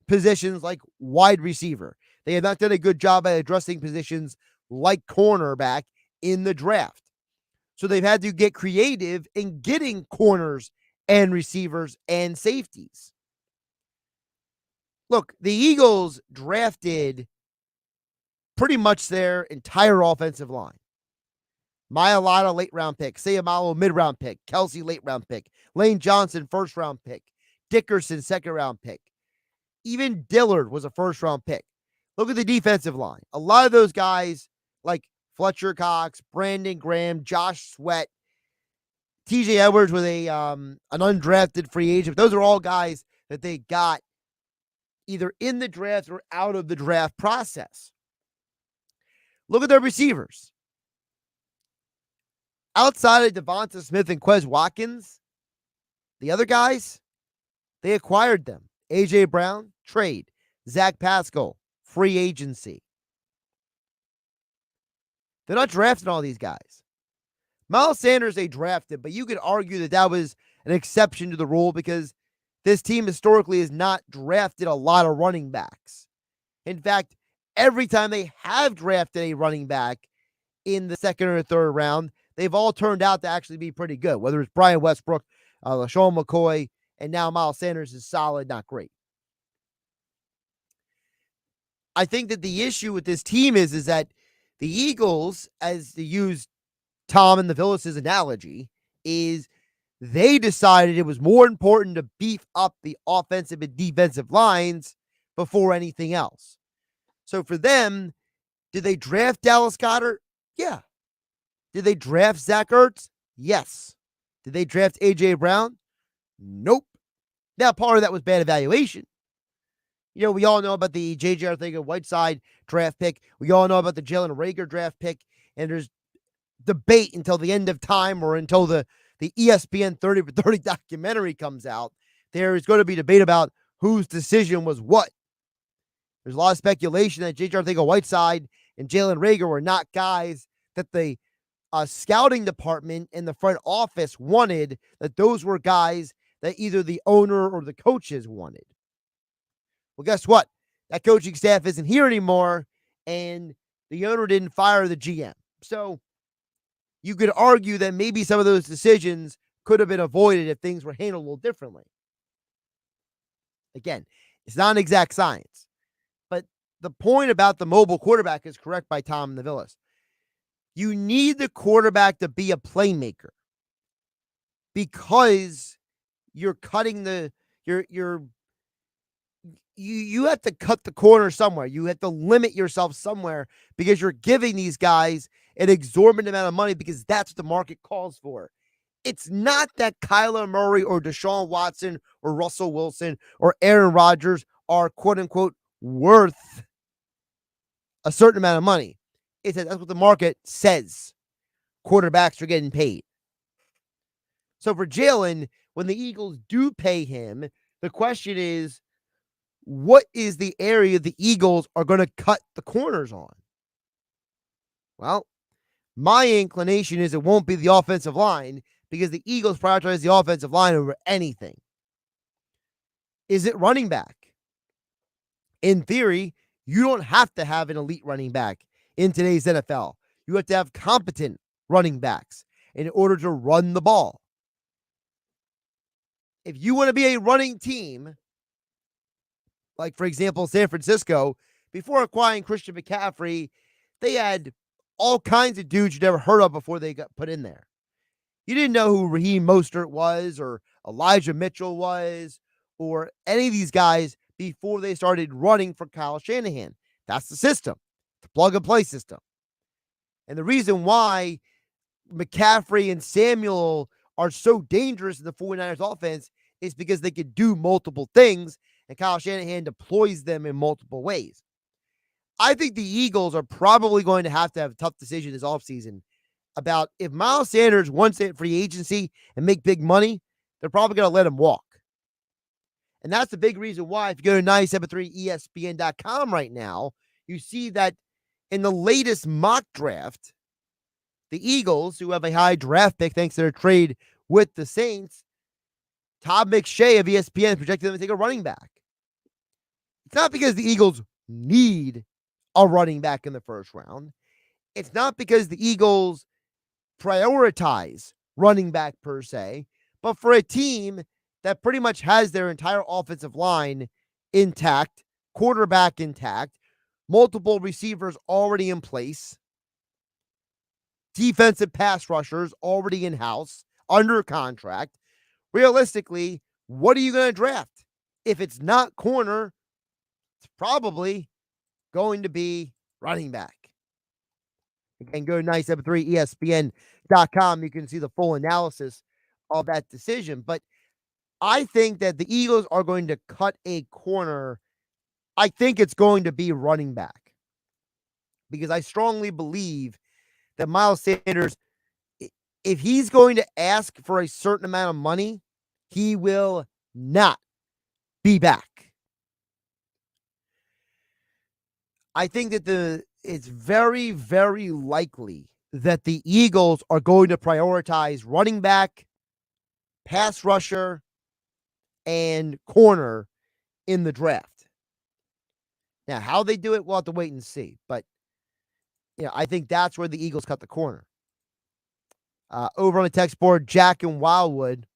positions like wide receiver. They have not done a good job at addressing positions like cornerback in the draft. So they've had to get creative in getting corners and receivers and safeties. Look, the Eagles drafted pretty much their entire offensive line. Mailata, late round pick. Sayamalo, mid round pick. Kelsey, late round pick. Lane Johnson, first round pick. Dickerson, second round pick. Even Dillard was a first round pick. Look at the defensive line. A lot of those guys, like Fletcher Cox, Brandon Graham, Josh Sweat, TJ Edwards with an undrafted free agent. Those are all guys that they got either in the draft or out of the draft process. Look at their receivers. Outside of Devonta Smith and Quez Watkins, the other guys, they acquired them. A.J. Brown, trade. Zach Pascal, free agency. They're not drafting all these guys. Miles Sanders, they drafted, but you could argue that was an exception to the rule because this team historically has not drafted a lot of running backs. In fact, every time they have drafted a running back in the second or third round, they've all turned out to actually be pretty good, whether it's Brian Westbrook, LaShawn McCoy, and now Miles Sanders is solid, not great. I think that the issue with this team is that the Eagles, as to use Tom and the Phyllis's analogy, is they decided it was more important to beef up the offensive and defensive lines before anything else. So for them, did they draft Dallas Goedert? Yeah. Did they draft Zach Ertz? Yes. Did they draft A.J. Brown? Nope. Now, part of that was bad evaluation. You know, we all know about the J.J. Arcega-Whiteside draft pick. We all know about the Jalen Reagor draft pick. And there's debate until the end of time or until the ESPN 30 for 30 documentary comes out. There is going to be debate about whose decision was what. There's a lot of speculation that J.J. Arcega-Whiteside and Jalen Reagor were not guys that the scouting department and the front office wanted, that those were guys that either the owner or the coaches wanted. Well, guess what? That coaching staff isn't here anymore, and the owner didn't fire the GM. So you could argue that maybe some of those decisions could have been avoided if things were handled a little differently. Again, it's not an exact science. But the point about the mobile quarterback is correct by Tom Navillis. You need the quarterback to be a playmaker because you're cutting you have to cut the corner somewhere. You have to limit yourself somewhere because you're giving these guys an exorbitant amount of money because that's what the market calls for. It's not that Kyler Murray or Deshaun Watson or Russell Wilson or Aaron Rodgers are quote unquote worth a certain amount of money. It's that that's what the market says. Quarterbacks are getting paid. So for Jalen, when the Eagles do pay him, the question is, what is the area the Eagles are going to cut the corners on? Well, my inclination is it won't be the offensive line because the Eagles prioritize the offensive line over anything. Is it running back? In theory, you don't have to have an elite running back in today's NFL. You have to have competent running backs in order to run the ball. If you want to be a running team, like, for example, San Francisco, before acquiring Christian McCaffrey, they had all kinds of dudes you'd never heard of before they got put in there. You didn't know who Raheem Mostert was or Elijah Mitchell was or any of these guys before they started running for Kyle Shanahan. That's the system, the plug-and-play system. And the reason why McCaffrey and Samuel are so dangerous in the 49ers offense is because they can do multiple things, and Kyle Shanahan deploys them in multiple ways. I think the Eagles are probably going to have a tough decision this offseason about if Miles Sanders wants to hit free agency and make big money, they're probably going to let him walk. And that's the big reason why, if you go to 973ESPN.com right now, you see that in the latest mock draft, the Eagles, who have a high draft pick thanks to their trade with the Saints, Todd McShay of ESPN projected them to take a running back. It's not because the Eagles need a running back in the first round. It's not because the Eagles prioritize running back per se, but for a team that pretty much has their entire offensive line intact, quarterback intact, multiple receivers already in place, defensive pass rushers already in-house, under contract. Realistically, what are you going to draft? If it's not corner, it's probably going to be running back. Again, go to 973ESPN.com. You can see the full analysis of that decision. But I think that the Eagles are going to cut a corner. I think it's going to be running back because I strongly believe that Miles Sanders, if he's going to ask for a certain amount of money, he will not be back. I think that it's very, very likely that the Eagles are going to prioritize running back pass rusher, and corner in the draft. Now, how they do it, we'll have to wait and see. But, I think that's where the Eagles cut the corner. Over on the text board, Jack in Wildwood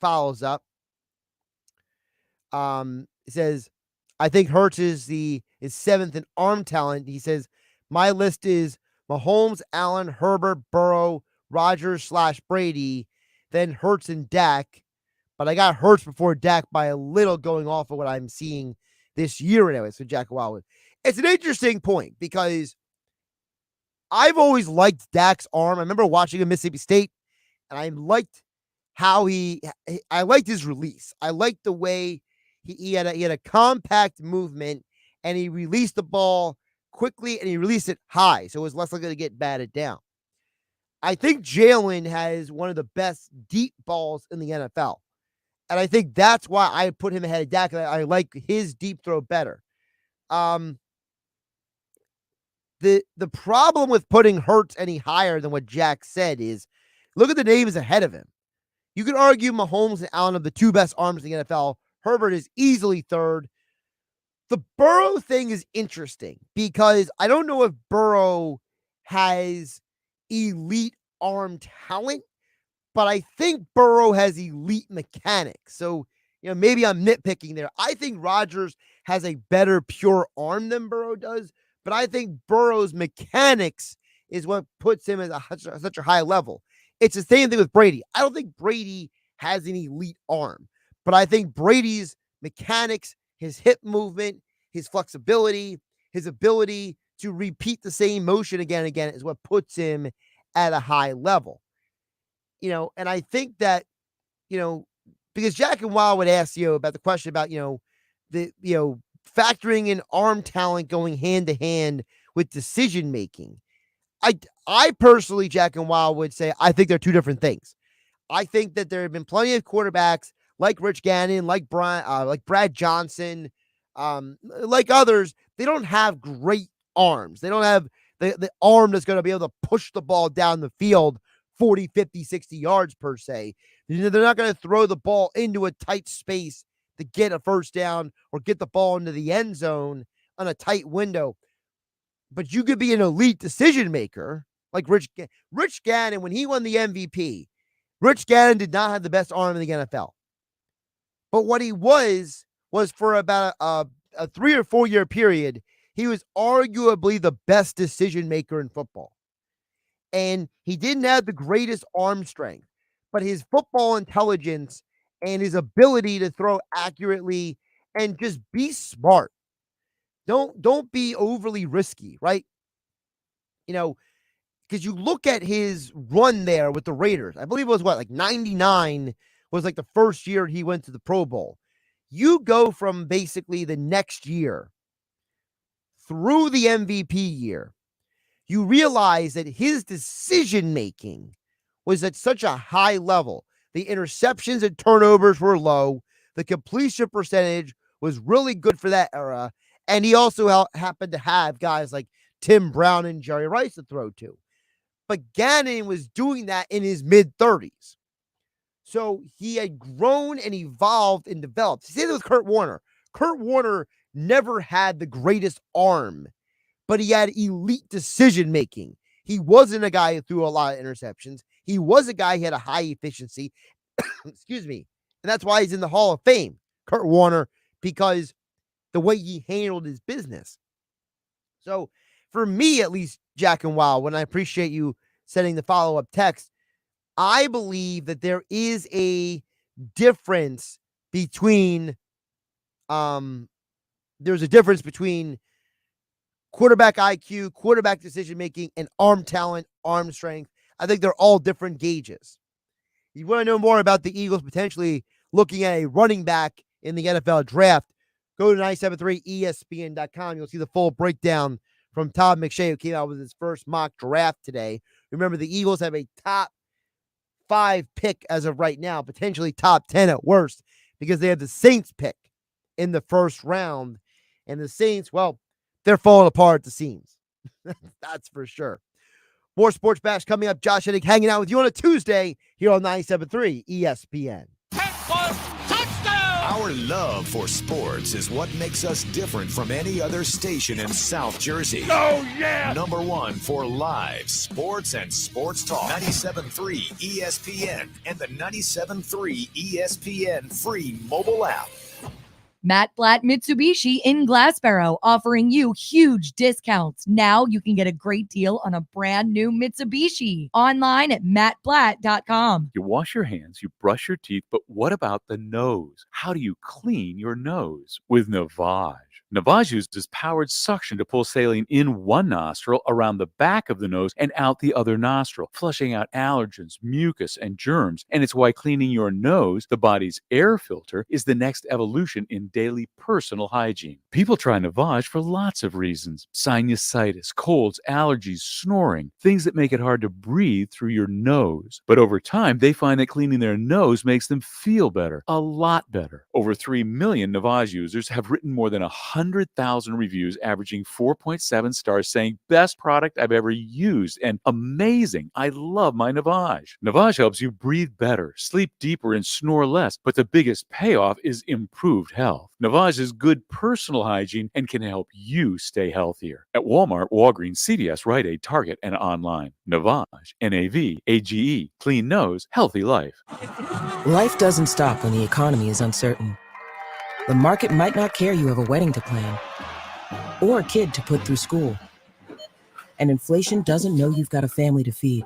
follows up. He says, I think Hurts is seventh in arm talent. He says, my list is Mahomes, Allen, Herbert, Burrow, Rodgers / Brady, then Hurts and Dak. But I got Hurts before Dak by a little, going off of what I'm seeing this year anyway. So Jack Wildwood. It's an interesting point because I've always liked Dak's arm. I remember watching him Mississippi State, and I liked how I liked his release. I liked the way he had a compact movement, and he released the ball quickly, and he released it high, so it was less likely to get batted down. I think Jalen has one of the best deep balls in the NFL, and I think that's why I put him ahead of Dak. I like his deep throw better. The problem with putting Hurts any higher than what Jack said is, look at the names ahead of him. You could argue Mahomes and Allen are the two best arms in the NFL. Herbert is easily third. The Burrow thing is interesting because I don't know if Burrow has elite arm talent, but I think Burrow has elite mechanics. So, maybe I'm nitpicking there. I think Rodgers has a better pure arm than Burrow does, but I think Burrow's mechanics is what puts him at such a high level. It's the same thing with Brady. I don't think Brady has an elite arm, but I think Brady's mechanics, his hip movement, his flexibility, his ability to repeat the same motion again and again is what puts him at a high level. And I think that, because Jack and Wild would ask you about the question about, factoring in arm talent going hand to hand with decision making. I personally, Jack and Wild, would say I think they're two different things. I think that there have been plenty of quarterbacks like Rich Gannon, like Brad Johnson, like others. They don't have great arms. They don't have the arm that's going to be able to push the ball down the field 40, 50, 60 yards per se. They're not going to throw the ball into a tight space to get a first down or get the ball into the end zone on a tight window. But you could be an elite decision maker like Rich Gannon. When he won the MVP, Rich Gannon did not have the best arm in the NFL. But what he was for about a 3 or 4 year period, he was arguably the best decision maker in football. And he didn't have the greatest arm strength, but his football intelligence and his ability to throw accurately and just be smart. Don't be overly risky, right? Because you look at his run there with the Raiders. I believe it was 99 was like the first year he went to the Pro Bowl. You go from basically the next year through the MVP year, you realize that his decision making was at such a high level. The interceptions and turnovers were low. The completion percentage was really good for that era. And he also happened to have guys like Tim Brown and Jerry Rice to throw to. But Gannon was doing that in his mid-30s. So he had grown and evolved and developed. Same with Kurt Warner. Kurt Warner never had the greatest arm, but he had elite decision-making. He wasn't a guy who threw a lot of interceptions. He was a guy who had a high efficiency. Excuse me. And that's why he's in the Hall of Fame, Kurt Warner, because the way he handled his business. So for me, at least, Jack and Wild, when I appreciate you sending the follow-up text, I believe that there is a difference between quarterback IQ, quarterback decision-making, and arm talent, arm strength. I think they're all different gauges. You want to know more about the Eagles potentially looking at a running back in the NFL draft, go to 973ESPN.com. You'll see the full breakdown from Todd McShay, who came out with his first mock draft today. Remember, the Eagles have a top 5 pick as of right now, potentially top 10 at worst, because they have the Saints pick in the first round. And the Saints, well, they're falling apart at the seams. That's for sure. More Sports Bash coming up. Josh Hennig hanging out with you on a Tuesday here on 97.3 ESPN. Our love for sports is what makes us different from any other station in South Jersey. Oh, yeah! Number one for live sports and sports talk. 97.3 ESPN and the 97.3 ESPN free mobile app. Matt Blatt Mitsubishi in Glassboro offering you huge discounts. Now you can get a great deal on a brand new Mitsubishi. Online at mattblatt.com. You wash your hands, you brush your teeth, but what about the nose? How do you clean your nose? With Navage. Navage uses powered suction to pull saline in one nostril, around the back of the nose, and out the other nostril, flushing out allergens, mucus, and germs. And it's why cleaning your nose, the body's air filter, is the next evolution in daily personal hygiene. People try Navage for lots of reasons. Sinusitis, colds, allergies, snoring, things that make it hard to breathe through your nose. But over time, they find that cleaning their nose makes them feel better, a lot better. Over 3 million Navage users have written more than 100,000 reviews, averaging 4.7 stars, saying, best product I've ever used, and amazing. I love my Navage. Navage helps you breathe better, sleep deeper, and snore less, but the biggest payoff is improved health. Navage is good personal hygiene and can help you stay healthier. At Walmart, Walgreens, CVS, Rite Aid, Target, and online. Navage, N-A-V-A-G-E. Clean nose, healthy life. Life doesn't stop when the economy is uncertain. The market might not care you have a wedding to plan or a kid to put through school. And inflation doesn't know you've got a family to feed.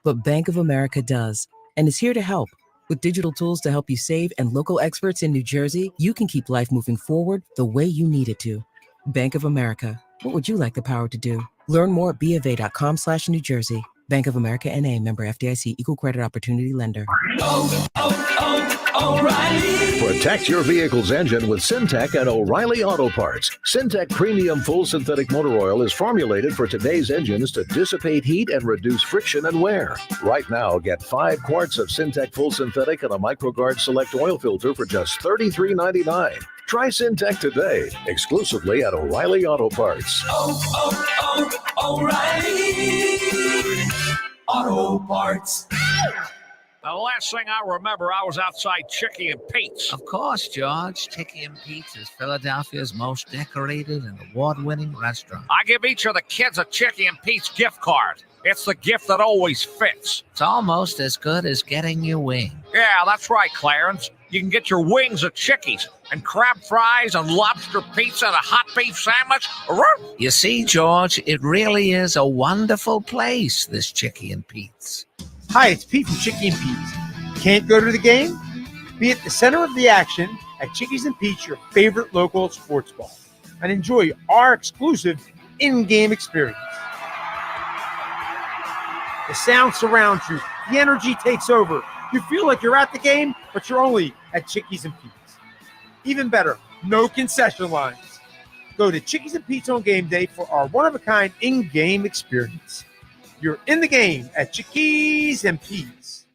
But Bank of America does, and is here to help. With digital tools to help you save and local experts in New Jersey, you can keep life moving forward the way you need it to. Bank of America. What would you like the power to do? Learn more at BofA.com/New Jersey. Bank of America N.A. member FDIC, equal credit opportunity lender. O'Reilly. Protect your vehicle's engine with Syntec at O'Reilly Auto Parts. Syntec Premium Full Synthetic Motor Oil is formulated for today's engines to dissipate heat and reduce friction and wear. Right now, get 5 quarts of Syntec Full Synthetic and a MicroGuard Select Oil Filter for just $33.99. Try Syntec today, exclusively at O'Reilly Auto Parts. O'Reilly Auto Parts. The last thing I remember, I was outside Chicky and Pete's. Of course, George. Chicky and Pete's is Philadelphia's most decorated and award-winning restaurant. I give each of the kids a Chicky and Pete's gift card. It's the gift that always fits. It's almost as good as getting your wing. Yeah, that's right, Clarence. You can get your wings at Chicky's, and crab fries and lobster pizza and a hot beef sandwich. You see, George, it really is a wonderful place, this Chicky and Pete's. Hi, it's Pete from Chicky and Pete's. Can't go to the game? Be at the center of the action at Chickies and Pete's, your favorite local sports bar, and enjoy our exclusive in-game experience. The sound surrounds you. The energy takes over. You feel like you're at the game, but you're only at Chickies and Pete's. Even better, no concession lines. Go to Chickies and Pete's on game day for our one-of-a-kind in-game experience. You're in the game at Chickies and Pete's.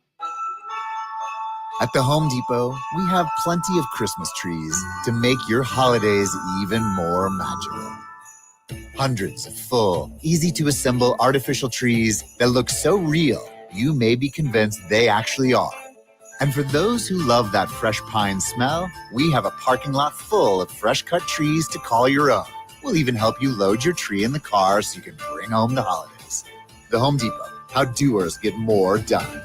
At the Home Depot, we have plenty of Christmas trees to make your holidays even more magical. Hundreds of full, easy-to-assemble artificial trees that look so real, you may be convinced they actually are. And for those who love that fresh pine smell, we have a parking lot full of fresh-cut trees to call your own. We'll even help you load your tree in the car so you can bring home the holidays. The Home Depot, how doers get more done.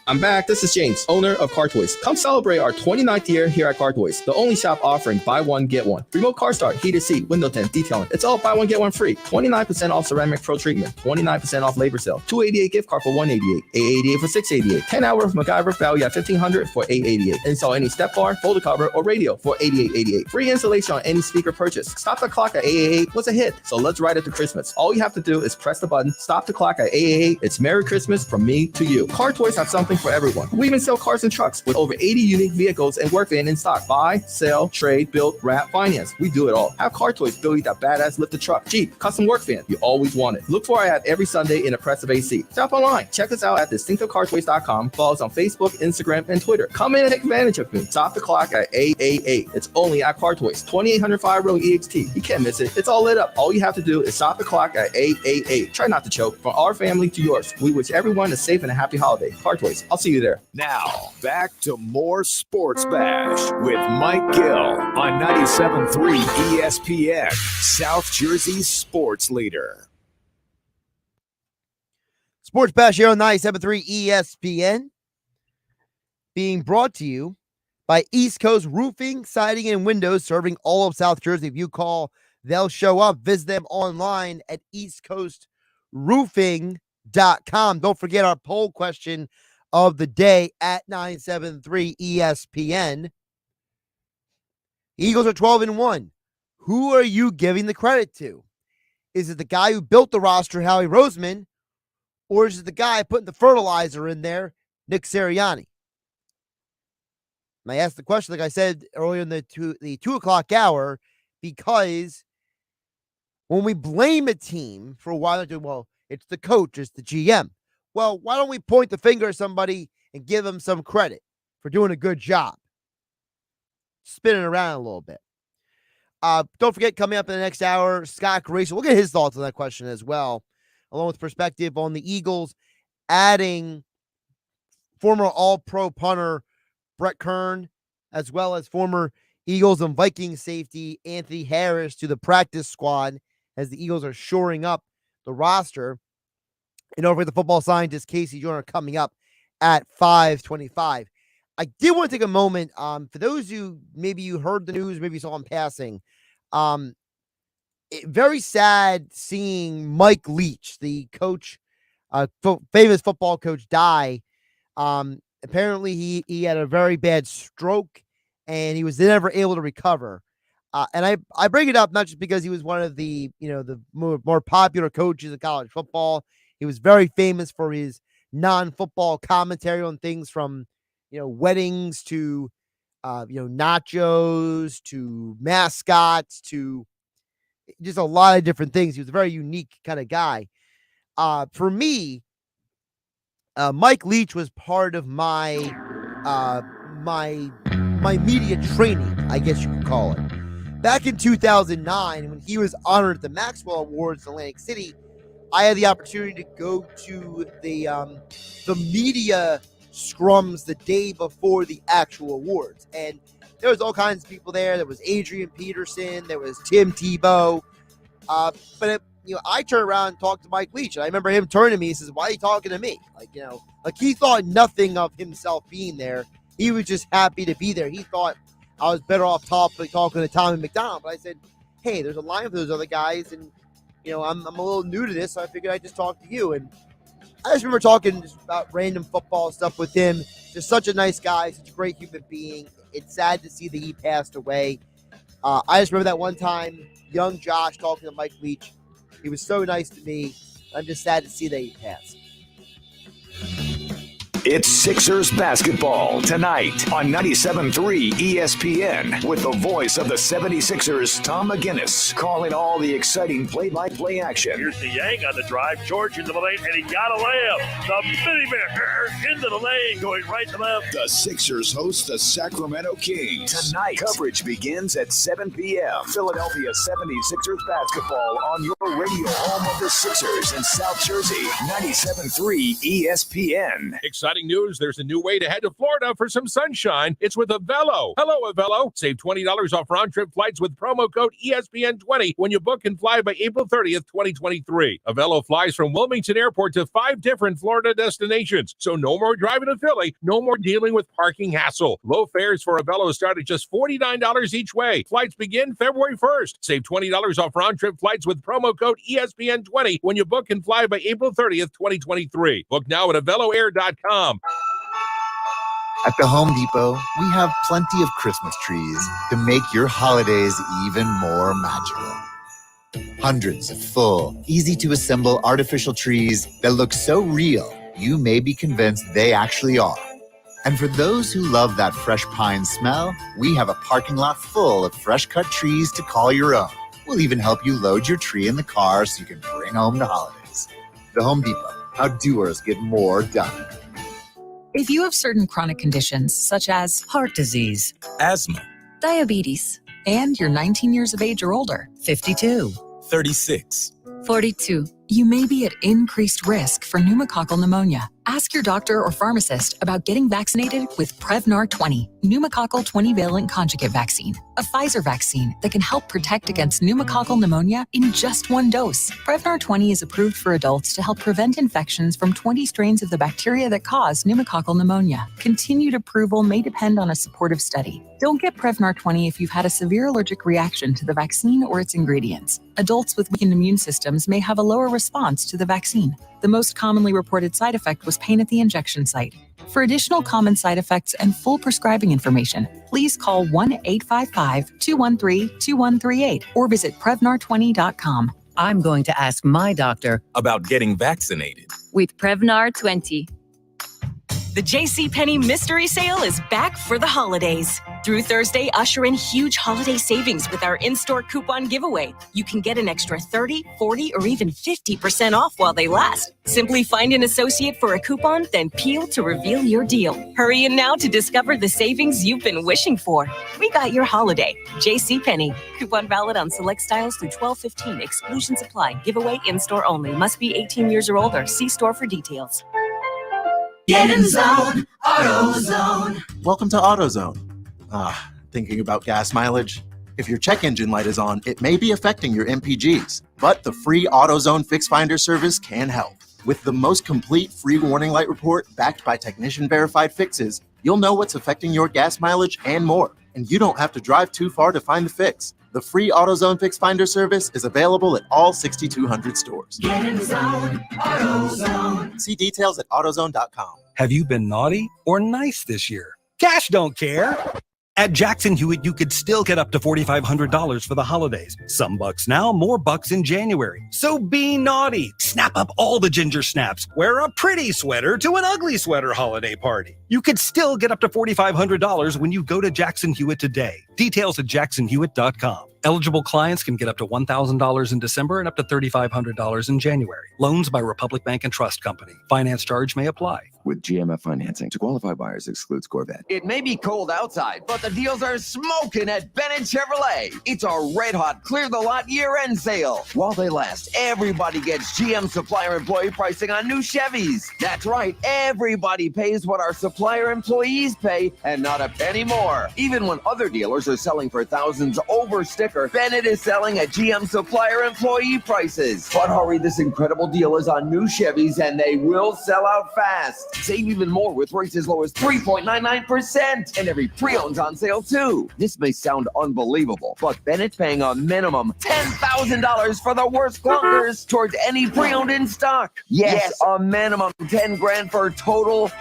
I'm back. This is James, owner of Car Toys. Come celebrate our 29th year here at Car Toys, the only shop offering buy one, get one. Remote car start, heated seat, window tint, detailing. It's all buy one, get one free. 29% off ceramic pro treatment, 29% off labor sale, $288 gift card for $188, $888 for $688, 10-hour MacGyver value at $1,500 for $888. Install any step bar, folder cover, or radio for $88.88. Free installation on any speaker purchase. Stop the clock at 888 was a hit, so let's ride it to Christmas. All you have to do is press the button, stop the clock at 888. It's Merry Christmas from me to you. Car Toys have something something for everyone. We even sell cars and trucks with over 80 unique vehicles and work van in stock. Buy, sell, trade, build, wrap, finance. We do it all. Have Car Toys build you that badass lifted truck, Jeep, custom work van you always wanted. Look for our ad every Sunday in a press of AC. Shop online. Check us out at distinctivecartoys.com. Follow us on Facebook, Instagram, and Twitter. Come in and take advantage of me. Stop the clock at 888. It's only at Car Toys, 2800 Fire Road EXT. You can't miss it. It's all lit up. All you have to do is stop the clock at 888. Try not to choke. From our family to yours, we wish everyone a safe and a happy holiday. Car Toys. I'll see you there. Now, back to more Sports Bash with Mike Gill on 97.3 ESPN, South Jersey's sports leader. Sports Bash here on 97.3 ESPN, being brought to you by East Coast Roofing, Siding, and Windows, serving all of South Jersey. If you call, they'll show up. Visit them online at eastcoastroofing.com. Don't forget our poll question of the day at 973 ESPN. Eagles are 12-1. Who are you giving the credit to? Is it the guy who built the roster, Howie Roseman, or is it the guy putting the fertilizer in there, Nick Sirianni? And I asked the question, like I said earlier in the 2 o'clock hour, because when we blame a team for why they're doing well, it's the coach, it's the GM. Well, why don't we point the finger at somebody and give them some credit for doing a good job? Spinning around a little bit. Don't forget, coming up in the next hour, Scott Grayson. We'll get his thoughts on that question as well, along with perspective on the Eagles adding former All-Pro punter Brett Kern, as well as former Eagles and Vikings safety Anthony Harris to the practice squad as the Eagles are shoring up the roster. And over at the football scientist Casey Joyner coming up at 5:25. I did want to take a moment, for those who maybe you heard the news, maybe you saw in passing. Very sad seeing Mike Leach, the coach, famous football coach, die. Apparently he had a very bad stroke and he was never able to recover. And I bring it up not just because he was one of the more popular coaches in college football. He was very famous for his non-football commentary on things from weddings to nachos to mascots to just a lot of different things. He was a very unique kind of guy. For me, Mike Leach was part of my media training, I guess you could call it. Back in 2009, when he was honored at the Maxwell Awards in Atlantic City, I had the opportunity to go to the media scrums the day before the actual awards. And there was all kinds of people there. There was Adrian Peterson. There was Tim Tebow. But I turned around and talked to Mike Leach. And I remember him turning to me. He says, "Why are you talking to me?" Like he thought nothing of himself being there. He was just happy to be there. He thought I was better off talking to Tommy McDonald. But I said, "Hey, there's a line for those other guys. And, I'm a little new to this. So I figured I'd just talk to you." And I just remember talking just about random football stuff with him. Just such a nice guy, such a great human being. It's sad to see that he passed away. I just remember that one time, young Josh talking to Mike Leach. He was so nice to me. I'm just sad to see that he passed. It's Sixers basketball tonight on 97.3 ESPN with the voice of the 76ers, Tom McGinnis, calling all the exciting play-by-play action. Here's the Yang on the drive. George into the lane, and he got a layup. The mini bear into the lane, going right to left. The Sixers host the Sacramento Kings tonight. Coverage begins at 7 p.m. Philadelphia 76ers basketball on your radio home of the Sixers in South Jersey, 97.3 ESPN. Exciting news. There's a new way to head to Florida for some sunshine. It's with Avelo. Hello, Avelo. Save $20 off round-trip flights with promo code ESPN20 when you book and fly by April 30th, 2023. Avelo flies from Wilmington Airport to 5 different Florida destinations. So no more driving to Philly. No more dealing with parking hassle. Low fares for Avelo start at just $49 each way. Flights begin February 1st. Save $20 off round-trip flights with promo code ESPN20 when you book and fly by April 30th, 2023. Book now at AveloAir.com. At the Home Depot, we have plenty of Christmas trees to make your holidays even more magical. Hundreds of full, easy-to-assemble artificial trees that look so real you may be convinced they actually are. And for those who love that fresh pine smell, we have a parking lot full of fresh-cut trees to call your own. We'll even help you load your tree in the car so you can bring home the holidays. The Home Depot, how doers get more done. If you have certain chronic conditions such as heart disease, asthma, Diabetes. and you're 19 years of age or older, 52, 36. 42. you may be at increased risk for pneumococcal pneumonia. Ask your doctor or pharmacist about getting vaccinated with Prevnar 20, pneumococcal 20-valent conjugate vaccine, a Pfizer vaccine that can help protect against pneumococcal pneumonia in just one dose. Prevnar 20 is approved for adults to help prevent infections from 20 strains of the bacteria that cause pneumococcal pneumonia. Continued approval may depend on a supportive study. Don't get Prevnar 20 if you've had a severe allergic reaction to the vaccine or its ingredients. Adults with weakened immune systems may have a lower response to the vaccine. The most commonly reported side effect was pain at the injection site. For additional common side effects and full prescribing information, please call 1-855-213-2138 or visit Prevnar20.com. I'm going to ask my doctor about getting vaccinated with Prevnar 20. The JCPenney Mystery Sale is back for the holidays. Through Thursday, usher in huge holiday savings with our in-store coupon giveaway. You can get an extra 30, 40, or even 50% off while they last. Simply find an associate for a coupon, then peel to reveal your deal. Hurry in now to discover the savings you've been wishing for. We got your holiday. JCPenney. Coupon valid on select styles through 12/15. Exclusions apply. Giveaway in-store only. Must be 18 years or older. See store for details. Get in zone, AutoZone. Welcome to AutoZone. Thinking about gas mileage? If your check engine light is on, it may be affecting your MPGs, but the free AutoZone Fix Finder service can help. With the most complete free warning light report backed by technician-verified fixes, you'll know what's affecting your gas mileage and more, and you don't have to drive too far to find the fix. The free AutoZone Fix Finder service is available at all 6,200 stores. Get in zone, AutoZone. See details at AutoZone.com. Have you been naughty or nice this year? Cash don't care. At Jackson Hewitt, you could still get up to $4,500 for the holidays. Some bucks now, more bucks in January. So be naughty. Snap up all the ginger snaps. Wear a pretty sweater to an ugly sweater holiday party. You could still get up to $4,500 when you go to Jackson Hewitt today. Details at jacksonhewitt.com. Eligible clients can get up to $1,000 in December and up to $3,500 in January. Loans by Republic Bank and Trust Company. Finance charge may apply. With GMF financing, to qualify buyers excludes Corvette. It may be cold outside, but the deals are smoking at Bennett Chevrolet. It's our red-hot clear-the-lot year-end sale. While they last, everybody gets GM supplier employee pricing on new Chevys. That's right, everybody pays what our supplier employees pay and not a penny more. Even when other dealers are selling for thousands over sticker, Bennett is selling at GM supplier employee prices. But hurry, this incredible deal is on new Chevys and they will sell out fast. Save even more with rates as low as 3.99%. And every pre-owned's on sale too. This may sound unbelievable, but Bennett's paying a minimum $10,000 for the worst clunkers towards any pre-owned in stock. Yes, a minimum 10 grand for total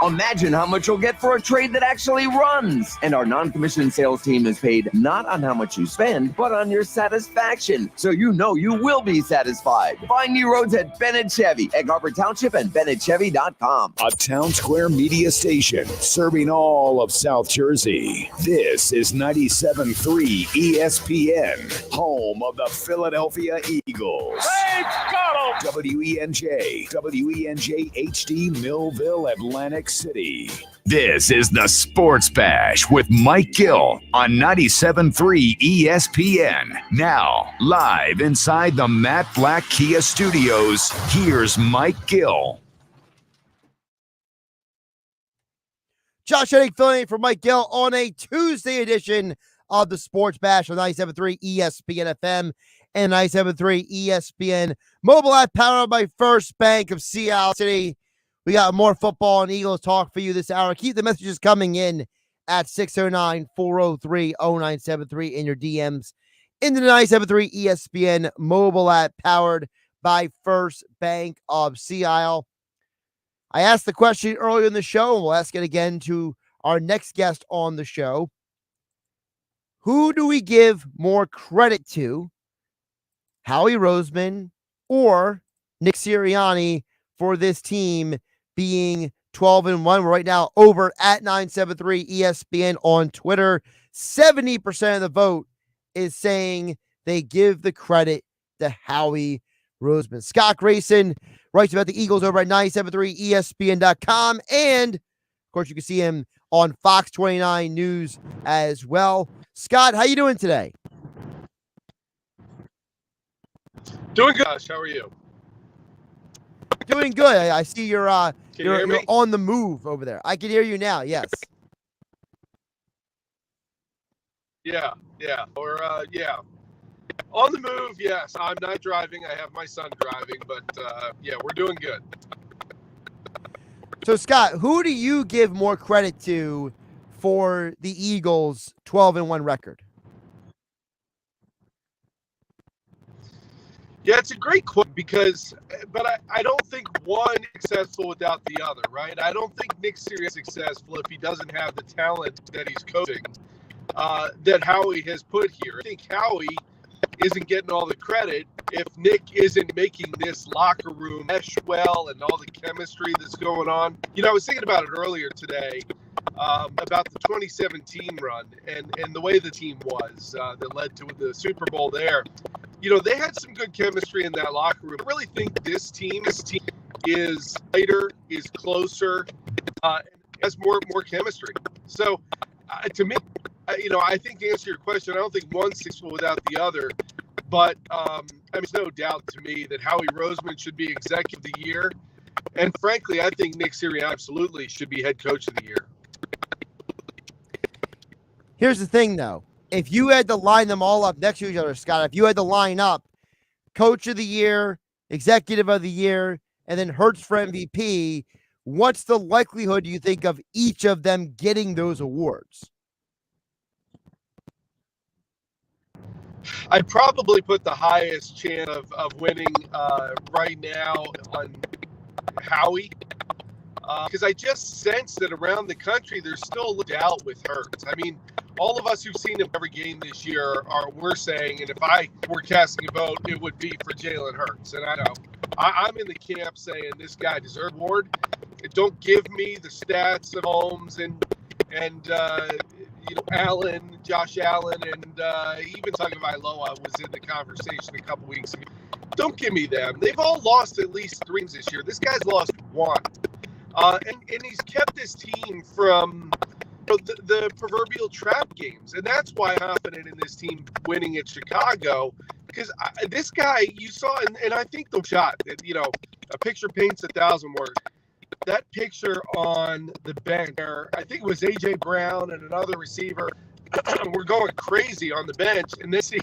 Imagine how much you'll get for a trade that actually runs. And our non-commissioned sales team is paid not on how much you spend, but on your satisfaction. So you know you will be satisfied. Find new roads at Bennett Chevy, Egg Harbor Township, and BennettChevy.com. A Town Square media station serving all of South Jersey. This is 97.3 ESPN, home of the Philadelphia Eagles. They've got 'em! WENJ HD Millville, Atlantic City. This is the Sports Bash with Mike Gill on 97.3 ESPN. Now, live inside the Matt Black Kia Studios, here's Mike Gill. Josh Hennig filling in for Mike Gill on a Tuesday edition of the Sports Bash on 97.3 ESPN FM and 97.3 ESPN mobile app powered by First Bank of Seattle City. We got more football and Eagles talk for you this hour. Keep the messages coming in at 609-403-0973 in your DMs in the 97.3 ESPN mobile app powered by First Bank of Seattle. I asked the question earlier in the show, and we'll ask it again to our next guest on the show. Who do we give more credit to, Howie Roseman or Nick Sirianni, for this team being 12-1. We're right now over at 973 ESPN on Twitter. 70% of the vote is saying they give the credit to Howie Roseman. Scott Grayson writes about the Eagles over at 973ESPN.com. And, of course, you can see him on Fox 29 News as well. Scott, how you doing today? Doing good. How are you? Doing good. I see you're you're on the move over there. I can hear you now. Yes. Yeah. On the move, yes. I'm not driving. I have my son driving, but yeah, we're doing good. So, Scott, who do you give more credit to for the Eagles' 12-1 record? Yeah, it's a great question but I don't think one is successful without the other, right? I don't think Nick Sirianni is successful if he doesn't have the talent that he's coaching that Howie has put here. I think Howie isn't getting all the credit if Nick isn't making this locker room mesh well and all the chemistry that's going on. You know, I was thinking about it earlier today about the 2017 run and the way the team was that led to the Super Bowl there. You know, they had some good chemistry in that locker room. I really think this team is tighter, is closer, has more chemistry. So, to me, I think to answer your question, I don't think one's successful without the other. But there's no doubt to me that Howie Roseman should be Executive of the Year. And frankly, I think Nick Sirianni absolutely should be Head Coach of the Year. Here's the thing, though. If you had to line them all up next to each other, Scott, if you had to line up Coach of the Year, Executive of the Year, and then Hurts for MVP, what's the likelihood, do you think, of each of them getting those awards? I'd probably put the highest chance of winning right now on Howie. Because I just sense that around the country, there's still a doubt with Hurts. I mean, all of us who've seen him every game this year we're saying, and if I were casting a vote, it would be for Jalen Hurts. And I know I'm in the camp saying this guy deserves an award. Don't give me the stats of Holmes and Josh Allen, and even Tagovailoa was in the conversation a couple weeks ago. Don't give me them. They've all lost at least 3 games this year. This guy's lost 1. And he's kept this team from the proverbial trap games. And that's why I'm confident in this team winning at Chicago. Because this guy, you saw, and I think the shot that, a picture paints 1,000 words. That picture on the bench, I think it was A.J. Brown and another receiver, were going crazy on the bench. And then see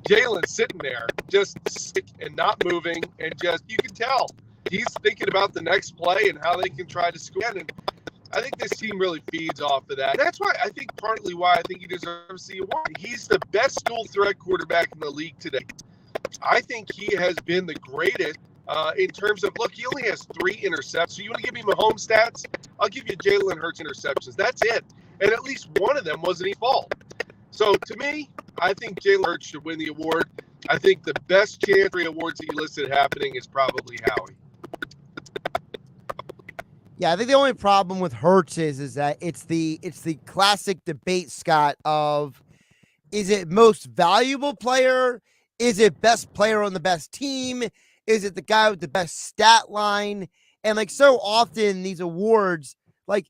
Jalen sitting there, just sick and not moving. And just, you can tell he's thinking about the next play and how they can try to score. And I think this team really feeds off of that. And that's why I think partly why I think he deserves the award. He's the best dual threat quarterback in the league today. I think he has been the greatest in terms of, look, he only has 3 interceptions. So you want to give me Mahomes stats? I'll give you Jalen Hurts interceptions. That's it. And at least one of them wasn't his fault. So to me, I think Jalen Hurts should win the award. I think the best chance for the awards that you listed happening is probably Howie. Yeah, I think the only problem with Hurts is that it's the classic debate, Scott, of is it most valuable player? Is it best player on the best team? Is it the guy with the best stat line? And so often these awards, I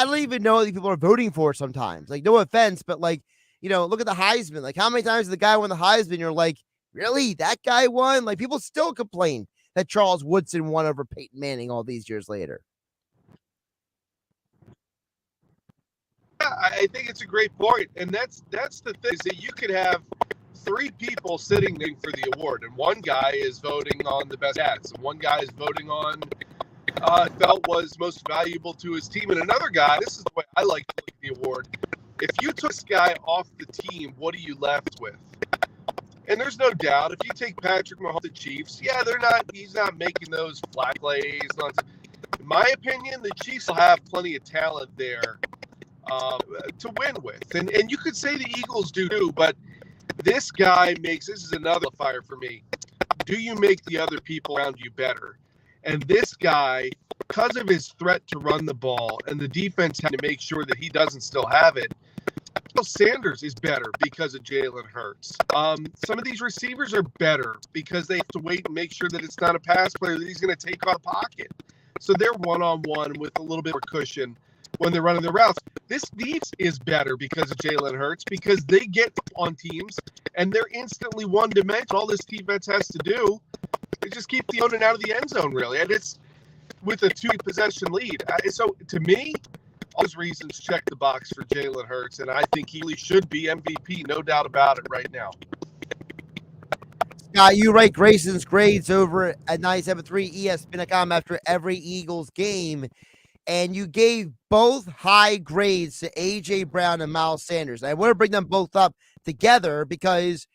don't even know that people are voting for sometimes. No offense, but look at the Heisman. How many times did the guy won the Heisman? You're like, really? That guy won? People still complain that Charles Woodson won over Peyton Manning all these years later. Yeah, I think it's a great point. And that's the thing, is that you could have 3 people sitting there for the award, and one guy is voting on the best stats, and one guy is voting on felt was most valuable to his team, and another guy, this is the way I like to look at the award, if you took this guy off the team, what are you left with? And there's no doubt, if you take Patrick Mahomes, the Chiefs, yeah, he's not making those flat plays. In my opinion, the Chiefs will have plenty of talent there to win with, and you could say the Eagles do too, but this guy this is another fire for me. Do you make the other people around you better? And this guy, because of his threat to run the ball and the defense had to make sure that he doesn't still have it, Sanders is better because of Jalen Hurts. Some of these receivers are better because they have to wait and make sure that it's not a pass player that he's going to take out of the pocket. So they're one-on-one with a little bit more cushion when they're running their routes. This defense is better because of Jalen Hurts because they get on teams and they're instantly one-dimensional. All this defense has to do is just keep the opponent out of the end zone, really. And it's with a 2-possession lead. So to me, all those reasons check the box for Jalen Hurts, and I think he should be MVP, no doubt about it right now. Scott, you write Grayson's grades over at 97.3 ESPN.com after every Eagles game, and you gave both high grades to A.J. Brown and Miles Sanders. I want to bring them both up together because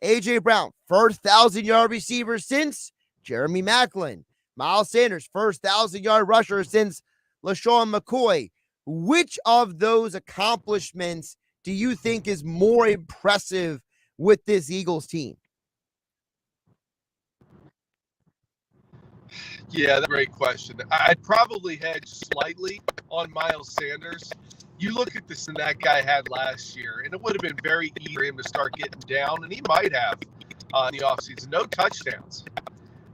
A.J. Brown, first 1,000-yard receiver since Jeremy Maclin. Miles Sanders, first 1,000-yard rusher since LaShawn McCoy. Which of those accomplishments do you think is more impressive with this Eagles team? Yeah, that's a great question. I'd probably hedge slightly on Miles Sanders. You look at this and that guy had last year, and it would have been very easy for him to start getting down, and he might have in the offseason. No touchdowns.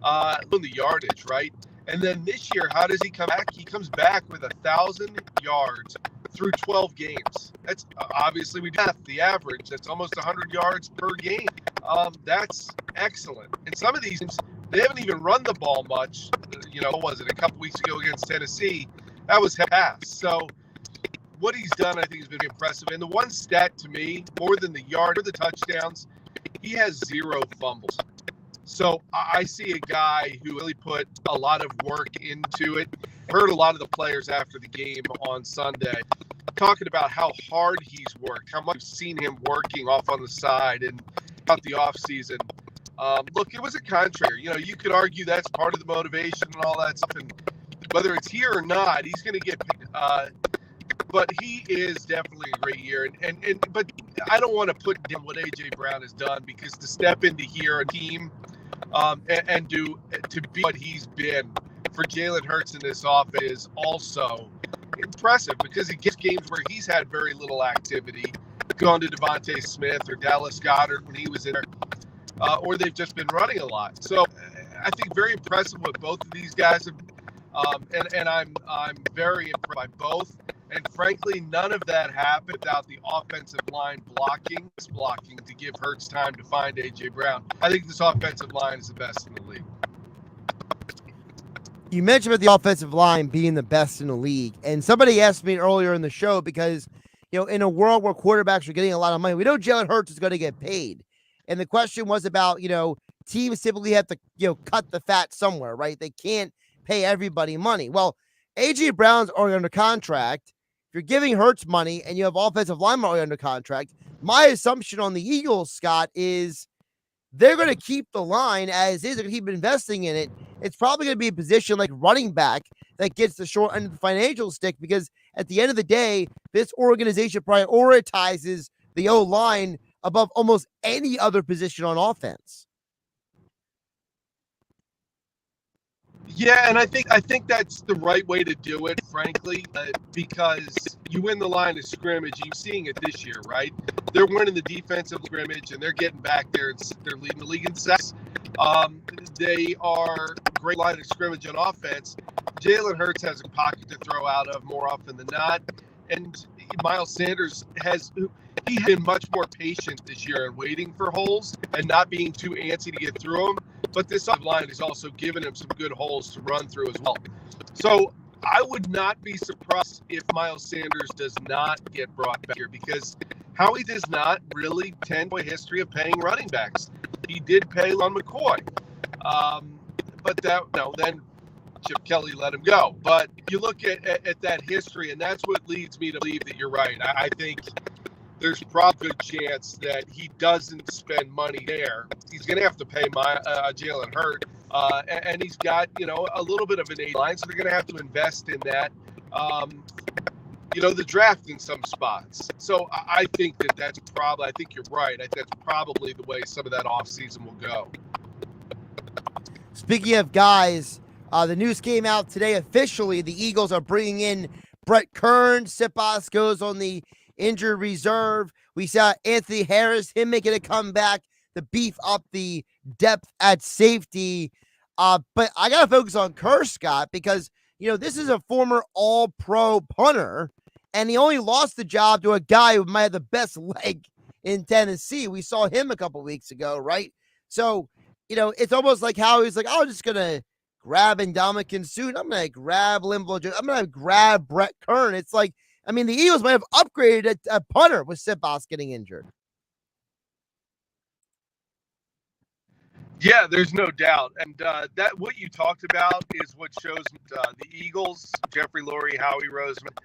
On the yardage, right? And then this year, how does he come back? He comes back with 1,000 yards through 12 games. That's obviously we do the average. That's almost 100 yards per game. That's excellent. And some of these, they haven't even run the ball much. What was it, a couple weeks ago against Tennessee? That was pass. So what he's done, I think, has been impressive. And the one stat to me, more than the yard or the touchdowns, he has 0 fumbles. So I see a guy who really put a lot of work into it. I heard a lot of the players after the game on Sunday talking about how hard he's worked, how much I've seen him working off on the side and throughout the offseason. Look, it was a contract. You could argue that's part of the motivation and all that stuff. And whether it's here or not, he's going to get paid. But he is definitely a great year. But I don't want to put down what A.J. Brown has done because to step into here a team and to be what he's been for Jalen Hurts in this offense is also impressive because he gets games where he's had very little activity, gone to Devontae Smith or Dallas Goedert when he was in there, or they've just been running a lot. So I think very impressive what both of these guys have, and I'm very impressed by both. And frankly, none of that happened without the offensive line blocking to give Hurts time to find A.J. Brown. I think this offensive line is the best in the league. You mentioned about the offensive line being the best in the league. And somebody asked me earlier in the show because, in a world where quarterbacks are getting a lot of money, we know Jalen Hurts is going to get paid. And the question was about, teams typically have to, cut the fat somewhere, right? They can't pay everybody money. Well, A.J. Brown's already under contract. If you're giving Hurts money and you have offensive linemen already under contract, my assumption on the Eagles, Scott, is they're going to keep the line as is. They're going to keep investing in it. It's probably going to be a position like running back that gets the short end of the financial stick because at the end of the day, this organization prioritizes the O-line above almost any other position on offense. Yeah, and I think that's the right way to do it, frankly, because you win the line of scrimmage. You're seeing it this year, right? They're winning the defensive scrimmage, and they're getting back there, and they're leading the league in sacks. They are a great line of scrimmage on offense. Jalen Hurts has a pocket to throw out of more often than not, and Miles Sanders has been much more patient this year in waiting for holes and not being too antsy to get through them. But this line has also given him some good holes to run through as well. So I would not be surprised if Miles Sanders does not get brought back here because Howie does not really tend to a history of paying running backs. He did pay on McCoy. Then Chip Kelly let him go. But you look at that history, and that's what leads me to believe that you're right. I think there's probably a good chance that he doesn't spend money there. He's going to have to pay Jalen Hurts, and he's got a little bit of an A line, so they're going to have to invest in that. The draft in some spots. So I think that's probably. I think you're right. I think that's probably the way some of that offseason will go. Speaking of guys The news came out today officially. The Eagles are bringing in Brett Kern. Sipas goes on the injured reserve. We saw Anthony Harris, him making a comeback to beef up the depth at safety. But I got to focus on Kerr, Scott, because, this is a former all-pro punter, and he only lost the job to a guy who might have the best leg in Tennessee. We saw him a couple weeks ago, right? So, it's almost like how he's like, I'm just going to grab Ndamukong Suh. I'm going to grab Limbo. I'm going to grab Brett Kern. It's like, the Eagles might have upgraded a punter with Sipas getting injured. Yeah, there's no doubt. And that what you talked about is what shows the Eagles, Jeffrey Lurie, Howie Roseman,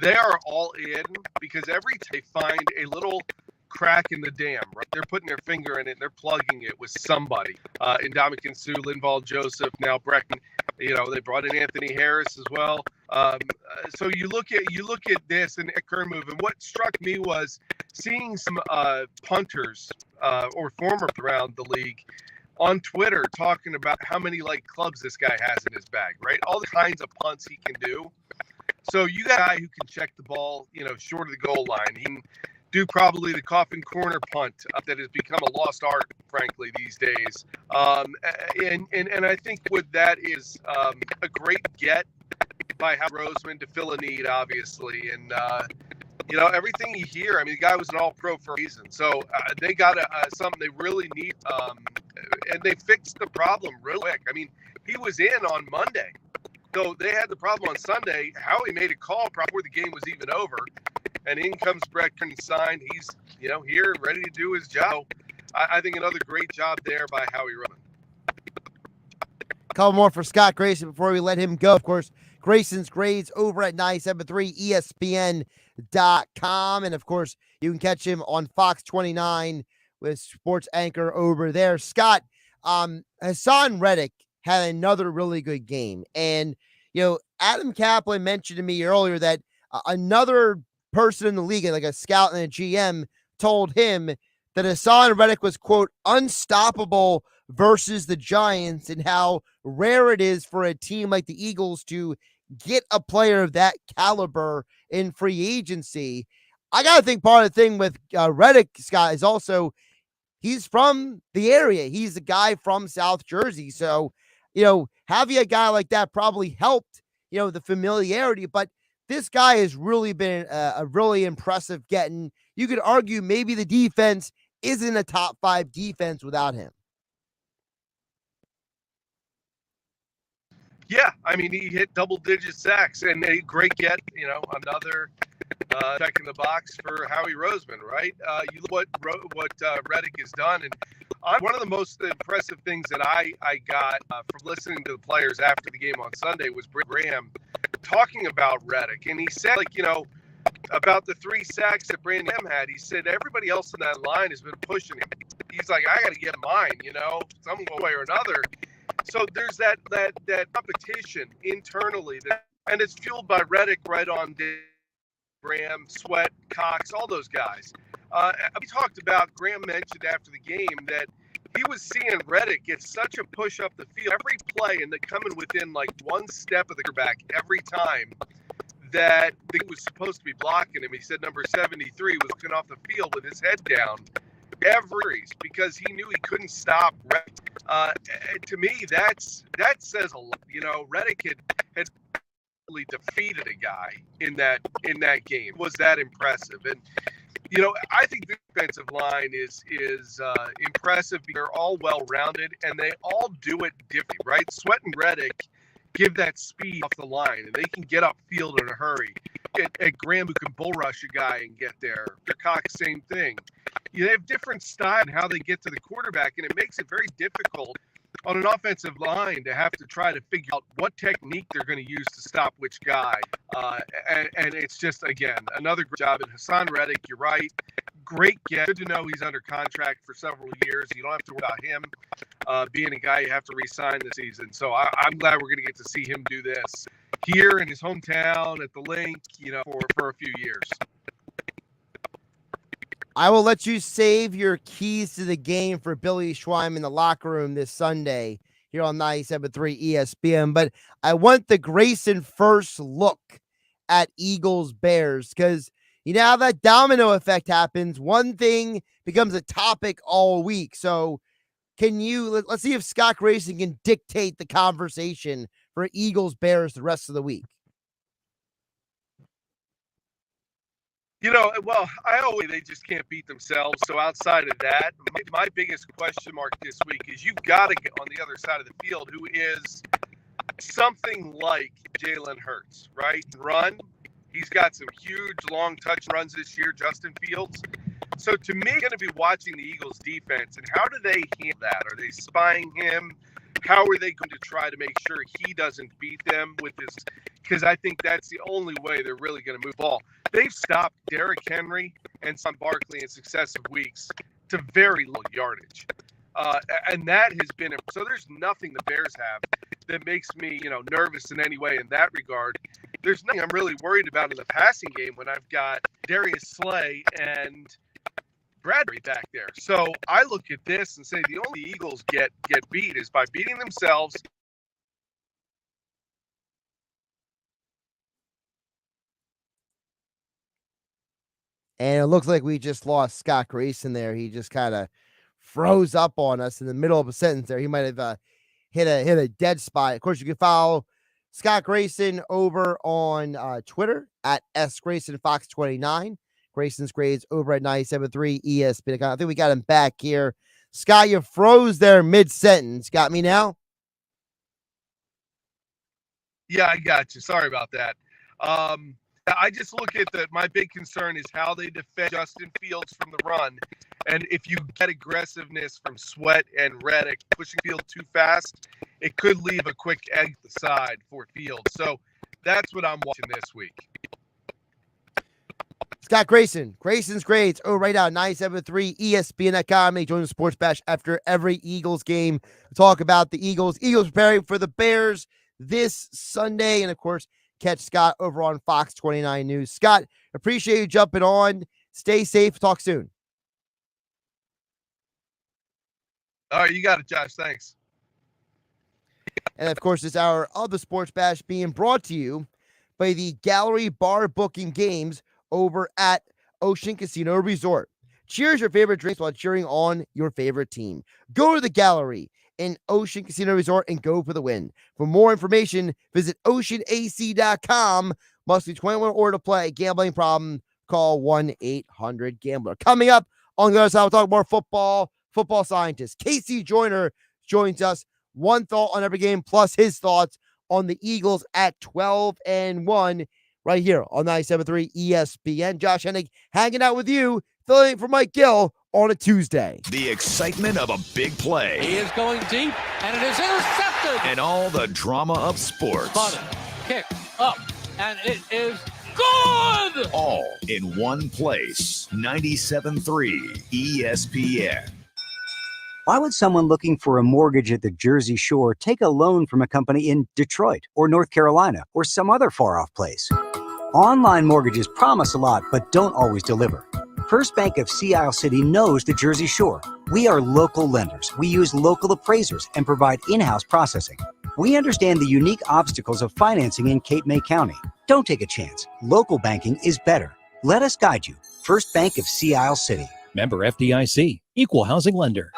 they are all in because every time they find a little crack in the dam, right? They're putting their finger in it and they're plugging it with somebody. Ndamukong Suh, Linval Joseph, now Brecken. They brought in Anthony Harris as well. So you look at this and Kern move, and what struck me was seeing some punters or former around the league on Twitter talking about how many clubs this guy has in his bag, right? All the kinds of punts he can do. So you got a guy who can check the ball, short of the goal line. He can do probably the coffin corner punt that has become a lost art, frankly, these days. And I think what that is a great get by Howie Roseman to fill a need, obviously. And, everything you hear, the guy was an all-pro for a reason. So they got something they really need, and they fixed the problem real quick. He was in on Monday. So they had the problem on Sunday. Howie made a call probably before the game was even over. And in comes Brett Kern signed. He's, here, ready to do his job. I think another great job there by Howie Roseman. A couple more for Scott Grayson before we let him go. Of course, Grayson's grades over at 97.3 ESPN.com. And, of course, you can catch him on Fox 29 with sports anchor over there. Scott, Hassan Reddick had another really good game. And, Adam Caplan mentioned to me earlier that another person in the league, like a scout and a GM, told him that Hassan Reddick was, quote, unstoppable versus the Giants, and how rare it is for a team like the Eagles to get a player of that caliber in free agency. I got to think part of the thing with Reddick, Scott, is also he's from the area. He's a guy from South Jersey. So, having a guy like that probably helped, the familiarity. But this guy has really been a really impressive getting. You could argue maybe the defense isn't a top 5 defense without him. Yeah, he hit double-digit sacks, and a great get, another check in the box for Howie Roseman, right? You look what Reddick has done, and one of the most impressive things that I got from listening to the players after the game on Sunday was Graham talking about Reddick, and he said, about the 3 sacks that Brandon had, he said everybody else in that line has been pushing him. He's like, I got to get mine, some way or another. So there's that competition internally, and it's fueled by Reddick right on Graham, Sweat, Cox, all those guys. We talked about, Graham mentioned after the game that he was seeing Reddick get such a push up the field every play, and they're coming within one step of the quarterback every time, that he was supposed to be blocking him. He said number 73 was looking off the field with his head down because he knew he couldn't stop Reddick. To me, that says a lot. Reddick had really defeated a guy in that game. Was that impressive? And I think the defensive line is impressive. They're all well-rounded, and they all do it differently, right? Sweat and Reddick give that speed off the line, and they can get upfield in a hurry. At Graham, who can bull rush a guy and get there. Cox, same thing. They have different style in how they get to the quarterback, and it makes it very difficult on an offensive line to have to try to figure out what technique they're going to use to stop which guy. And it's just, again, another great job. And Hassan Reddick, you're right. Great get. Good to know he's under contract for several years. You don't have to worry about him being a guy you have to re-sign this season. So I'm glad we're going to get to see him do this here in his hometown at the Link, for a few years. I will let you save your keys to the game for Billy Schweim in the locker room this Sunday. here on 97.3 ESPN. But I want the Grayson first look at Eagles Bears, because you know how that domino effect happens. One thing becomes a topic all week. So let's see if Scott Grayson can dictate the conversation for Eagles Bears the rest of the week. They just can't beat themselves. So outside of that, my biggest question mark this week is you've got to get on the other side of the field who is something like Jalen Hurts, right? Run. He's got some huge long touch runs this year, Justin Fields. So to me, I'm going to be watching the Eagles defense, and how do they handle that? Are they spying him? How are they going to try to make sure he doesn't beat them with this? Because I think that's the only way they're really going to move the ball. They've stopped Derrick Henry and Saquon Barkley in successive weeks to very low yardage. And that has been – so there's nothing the Bears have that makes me, nervous in any way in that regard. There's nothing I'm really worried about in the passing game when I've got Darius Slay and Bradbury back there. So I look at this and say the only Eagles get beat is by beating themselves. And it looks like we just lost Scott Grayson there. He just kind of froze up on us in the middle of a sentence there. He might have hit a dead spot. Of course, you can follow Scott Grayson over on Twitter at SGraysonFox29. Grayson's grades over at 97.3 ESPN. I think we got him back here. Scott, you froze there mid-sentence. Got me now? Yeah, I got you. Sorry about that. I just look at my big concern is how they defend Justin Fields from the run. And if you get aggressiveness from Sweat and Reddick pushing Field too fast, it could leave a quick egg to the side for Fields. So that's what I'm watching this week. Scott Grayson. Grayson's grades. Right now, 97.3 ESPN.com. They join the Sports Bash after every Eagles game. Talk about the Eagles. Eagles preparing for the Bears this Sunday. And, of course, catch Scott over on Fox 29 News. Scott, appreciate you jumping on. Stay safe. Talk soon. All right, you got it, Josh. Thanks. And, of course, this hour of the Sports Bash being brought to you by the Gallery Bar Booking Games over at Ocean Casino Resort. Cheers your favorite drinks while cheering on your favorite team. Go to the Gallery in Ocean Casino Resort and go for the win. For more information, visit oceanac.com. Must be 21 or to play. Gambling problem, call 1-800-GAMBLER. Coming up on the other side, we'll talk more football scientist Casey Joyner joins us. One thought on every game, plus his thoughts on the Eagles at 12-1, right here on 97.3 ESPN. Josh Hennig hanging out with you, filling in for Mike Gill on a Tuesday. The excitement of a big play. He is going deep, and it is intercepted. And all the drama of sports. Spotted, kick, up, and it is good! All in one place. 97.3 ESPN. Why would someone looking for a mortgage at the Jersey Shore take a loan from a company in Detroit or North Carolina or some other far-off place? Online mortgages promise a lot, but don't always deliver. First Bank of Sea Isle City knows the Jersey Shore. We are local lenders. We use local appraisers and provide in-house processing. We understand the unique obstacles of financing in Cape May County. Don't take a chance. Local banking is better. Let us guide you. First Bank of Sea Isle City. Member FDIC. Equal housing lender.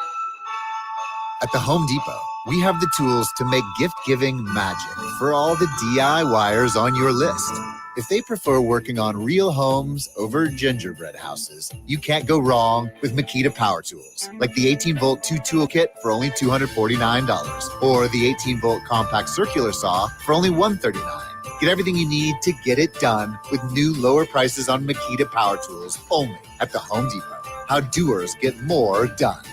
At the Home Depot, we have the tools to make gift-giving magic for all the DIYers on your list. If they prefer working on real homes over gingerbread houses, you can't go wrong with Makita Power Tools, like the 18-volt 2-tool kit for only $249, or the 18-volt compact circular saw for only $139. Get everything you need to get it done with new lower prices on Makita Power Tools only at the Home Depot. How doers get more done.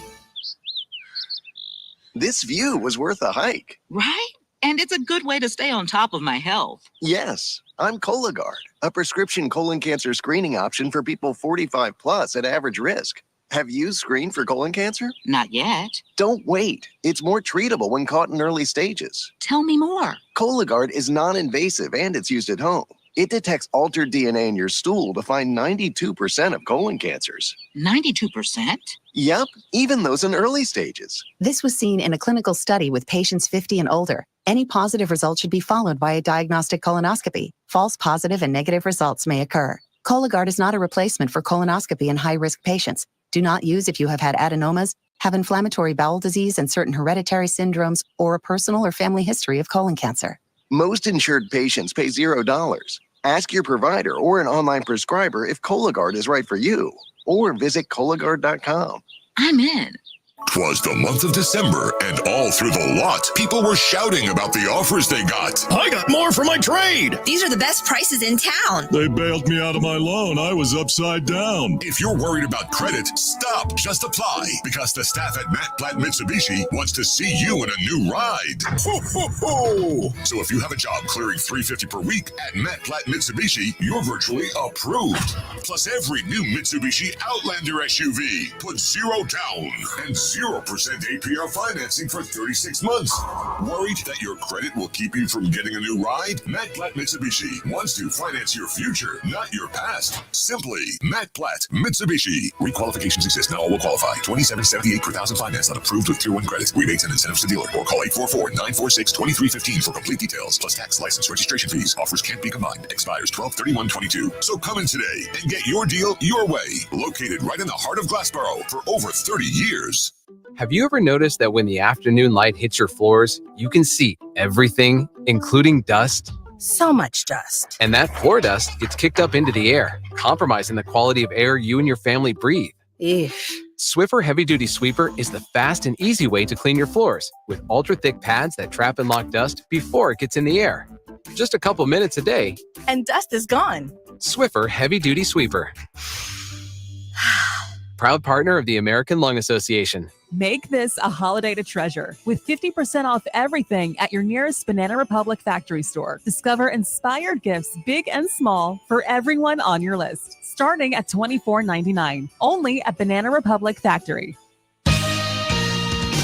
This view was worth a hike. Right? And it's a good way to stay on top of my health. Yes, I'm Cologuard, a prescription colon cancer screening option for people 45 plus at average risk. Have you screened for colon cancer? Not yet. Don't wait. It's more treatable when caught in early stages. Tell me more. Cologuard is non-invasive and it's used at home. It detects altered DNA in your stool to find 92% of colon cancers. 92%? Yep, even those in early stages. This was seen in a clinical study with patients 50 and older. Any positive result should be followed by a diagnostic colonoscopy. False positive and negative results may occur. Cologuard is not a replacement for colonoscopy in high-risk patients. Do not use if you have had adenomas, have inflammatory bowel disease and certain hereditary syndromes, or a personal or family history of colon cancer. Most insured patients pay $0. Ask your provider or an online prescriber if Cologuard is right for you, or visit Cologuard.com. I'm in. 'Twas the month of December, and all through the lot, people were shouting about the offers they got. I got more for my trade! These are the best prices in town. They bailed me out of my loan. I was upside down. If you're worried about credit, stop. Just apply, because the staff at Matt Platt Mitsubishi wants to see you in a new ride. Ho, ho, ho! So if you have a job clearing $350 per week at Matt Platt Mitsubishi, you're virtually approved. Plus every new Mitsubishi Outlander SUV. Put 0 down and 0% APR financing for 36 months. Worried that your credit will keep you from getting a new ride? Matt Platt Mitsubishi wants to finance your future, not your past. Simply Matt Platt Mitsubishi. Requalifications exist. Not all will qualify. $27.78 per thousand finance not approved with Tier 1 credit. Rebates and incentives to dealer or call 844-946-2315 for complete details. Plus tax, license, registration fees. Offers can't be combined. Expires 12/31/22. So come in today and get your deal your way. Located right in the heart of Glassboro for over 30 years. Have you ever noticed that when the afternoon light hits your floors, you can see everything, including dust? So much dust. And that floor dust gets kicked up into the air, compromising the quality of air you and your family breathe. Eesh. Swiffer Heavy Duty Sweeper is the fast and easy way to clean your floors with ultra-thick pads that trap and lock dust before it gets in the air. Just a couple minutes a day, And dust is gone. Swiffer Heavy Duty Sweeper. Proud partner of the American Lung Association. Make this a holiday to treasure with 50% off everything at your nearest Banana Republic factory store. Discover inspired gifts, big and small, for everyone on your list, starting at $24.99. Only at Banana Republic Factory.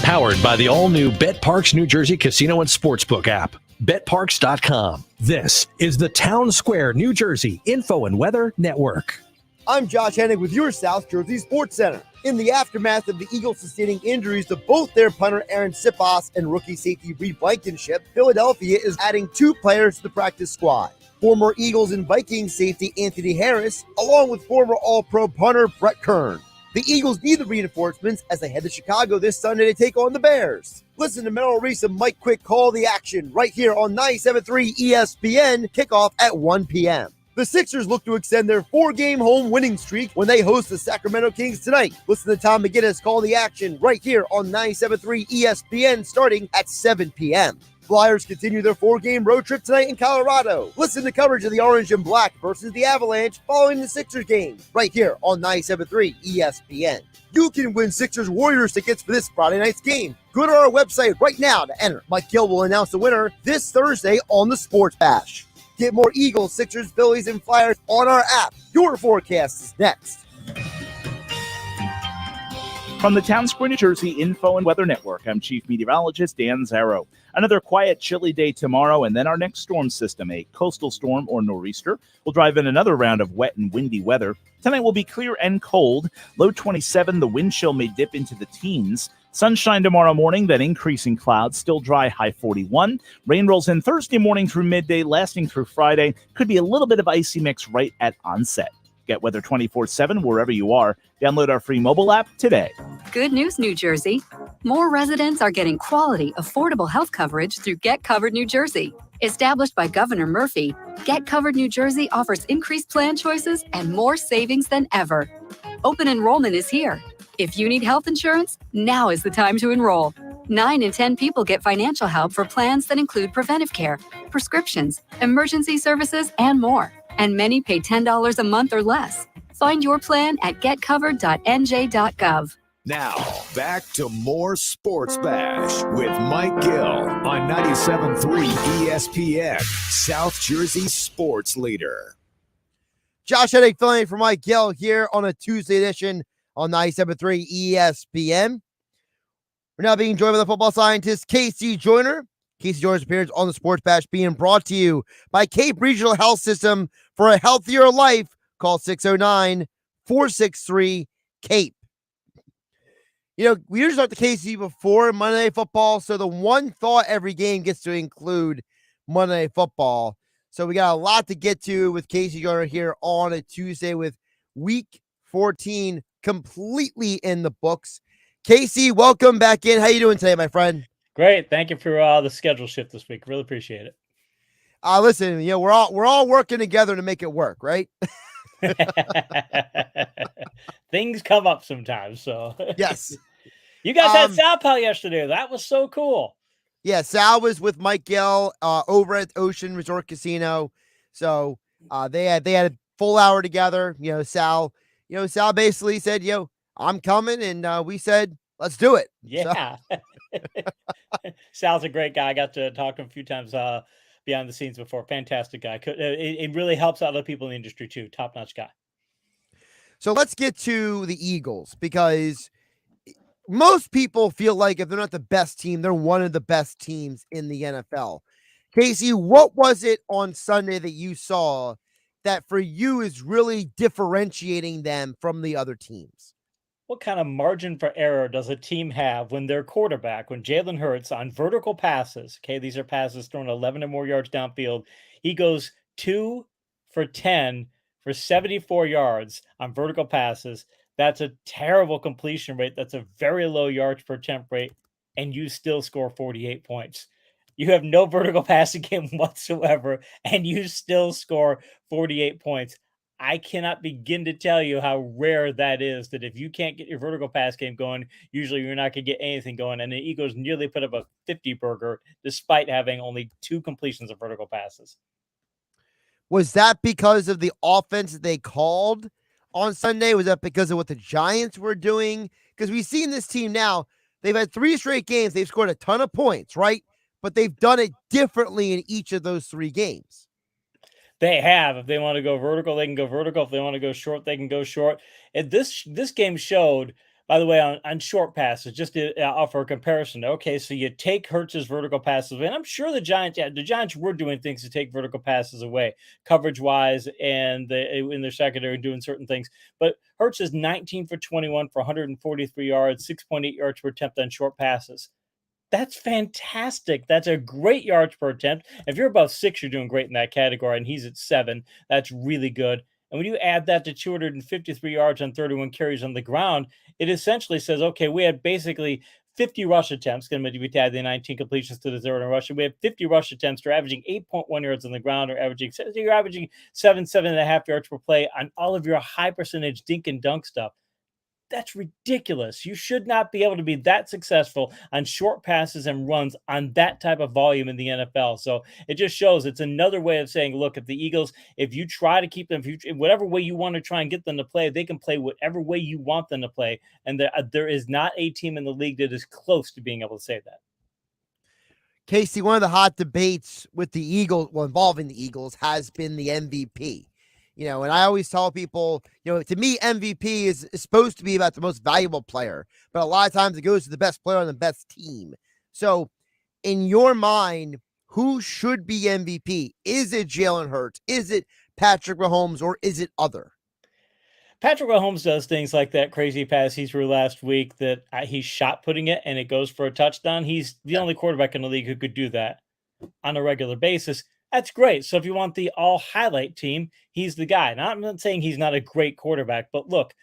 Powered by the all-new BetParks New Jersey Casino and Sportsbook app. BetParks.com. This is the Town Square, New Jersey Info and Weather Network. I'm Josh Hennig with your South Jersey Sports Center. In the aftermath of the Eagles sustaining injuries to both their punter Aaron Siposs and rookie safety Reed Blankenship, Philadelphia is adding 2 players to the practice squad. Former Eagles and Vikings safety Anthony Harris, along with former All-Pro punter Brett Kern. The Eagles need the reinforcements as they head to Chicago this Sunday to take on the Bears. Listen to Merrill Reese and Mike Quick call the action right here on 97.3 ESPN, kickoff at 1 p.m. The Sixers look to extend their 4-game home winning streak when they host the Sacramento Kings tonight. Listen to Tom McGinnis call the action right here on 97.3 ESPN starting at 7 p.m. Flyers continue their 4-game road trip tonight in Colorado. Listen to coverage of the Orange and Black versus the Avalanche following the Sixers game right here on 97.3 ESPN. You can win Sixers Warriors tickets for this Friday night's game. Go to our website right now to enter. Mike Gill will announce the winner this Thursday on the Sports Bash. Get more Eagles, Sixers, Phillies, and Flyers on our app. Your forecast is next. From the Town Square, New Jersey Info and Weather Network, I'm Chief Meteorologist Dan Zarrow. Another quiet, chilly day tomorrow, and then our next storm system, a coastal storm or nor'easter, will drive in another round of wet and windy weather. Tonight will be clear and cold. Low 27, the wind chill may dip into the teens. Sunshine tomorrow morning, then increasing clouds, still dry, high 41. Rain rolls in Thursday morning through midday, lasting through Friday. Could be a little bit of icy mix right at onset. Get weather 24/7 wherever you are. Download our free mobile app today. Good news, New Jersey. More residents are getting quality, affordable health coverage through Get Covered New Jersey. Established by Governor Murphy, Get Covered New Jersey offers increased plan choices and more savings than ever. Open enrollment is here. If you need health insurance, now is the time to enroll. 9 in 10 people get financial help for plans that include preventive care, prescriptions, emergency services, and more. And many pay $10 a month or less. Find your plan at getcovered.nj.gov. Now, back to more Sports Bash with Mike Gill on 97.3 ESPN, South Jersey sports leader. Josh Hennig filling in for Mike Gill here on a Tuesday edition on 97.3 ESPN. We're now being joined by the football scientist, Casey Joyner. Casey Joyner's appearance on the Sports Bash being brought to you by Cape Regional Health System. For a healthier life, call 609-463-CAPE. We usually start the KC before Monday Night Football, so the one thought every game gets to include Monday Night Football. So we got a lot to get to with Casey Joyner here on a Tuesday with Week 14 completely in the books. Casey, welcome back in. How you doing today, my friend? Great. Thank you for the schedule shift this week. Really appreciate it. Listen, we're all working together to make it work, right? Things come up sometimes, so yes. You guys had Sal Pal yesterday. That was so cool. Yeah, Sal was with Mike Gill over at Ocean Resort Casino. So they had a full hour together. Sal basically said, I'm coming, and we said, let's do it. Yeah. So. Sal's a great guy. I got to talk to him a few times behind the scenes before. Fantastic guy. It really helps out other people in the industry too. Top-notch guy. So let's get to the Eagles, because most people feel like if they're not the best team, they're one of the best teams in the NFL. Casey, what was it on Sunday that you saw that for you is really differentiating them from the other teams? What kind of margin for error does a team have when their quarterback, when Jalen Hurts on vertical passes, okay, these are passes thrown 11 or more yards downfield, he goes 2 for 10 for 74 yards on vertical passes. That's a terrible completion rate. That's a very low yards per attempt rate, and you still score 48 points. You have no vertical passing game whatsoever, and you still score 48 points. I cannot begin to tell you how rare that is, that if you can't get your vertical pass game going, usually you're not going to get anything going. And the Eagles nearly put up a 50 burger despite having only 2 completions of vertical passes. Was that because of the offense that they called on Sunday? Was that because of what the Giants were doing? Because we've seen this team now, they've had 3 straight games. They've scored a ton of points, right? But they've done it differently in each of those 3 games. They have. If they want to go vertical, they can go vertical. If they want to go short, they can go short. And this game showed, by the way, on short passes, just to offer a comparison. Okay, so you take Hurts's vertical passes away, and I'm sure the Giants were doing things to take vertical passes away, coverage-wise, and in their secondary doing certain things. But Hurts is 19 for 21 for 143 yards, 6.8 yards per attempt on short passes. That's fantastic. That's a great yards per attempt. If you're above 6, you're doing great in that category, and he's at 7. That's really good. And when you add that to 253 yards on 31 carries on the ground, it essentially says, okay, we had basically 50 rush attempts. Going to be added the 19 completions to the 0 and rush. We have 50 rush attempts. You're averaging 8.1 yards on the ground, or you're averaging 7.5 yards per play on all of your high percentage dink and dunk stuff. That's ridiculous. You should not be able to be that successful on short passes and runs on that type of volume in the NFL. So it just shows it's another way of saying, look, if the Eagles, if you try to keep them, whatever way you want to try and get them to play, they can play whatever way you want them to play. And there is not a team in the league that is close to being able to say that. Casey, one of the hot debates with the Eagles, involving the Eagles, has been the MVP. And I always tell people, to me, MVP is supposed to be about the most valuable player, but a lot of times it goes to the best player on the best team. So in your mind, who should be MVP? Is it Jalen Hurts? Is it Patrick Mahomes, or is it other? Patrick Mahomes does things like that crazy pass he threw last week that he's shot putting it and it goes for a touchdown. He's the only quarterback in the league who could do that on a regular basis. That's great. So if you want the all highlight team, he's the guy. Now, I'm not saying he's not a great quarterback, but look,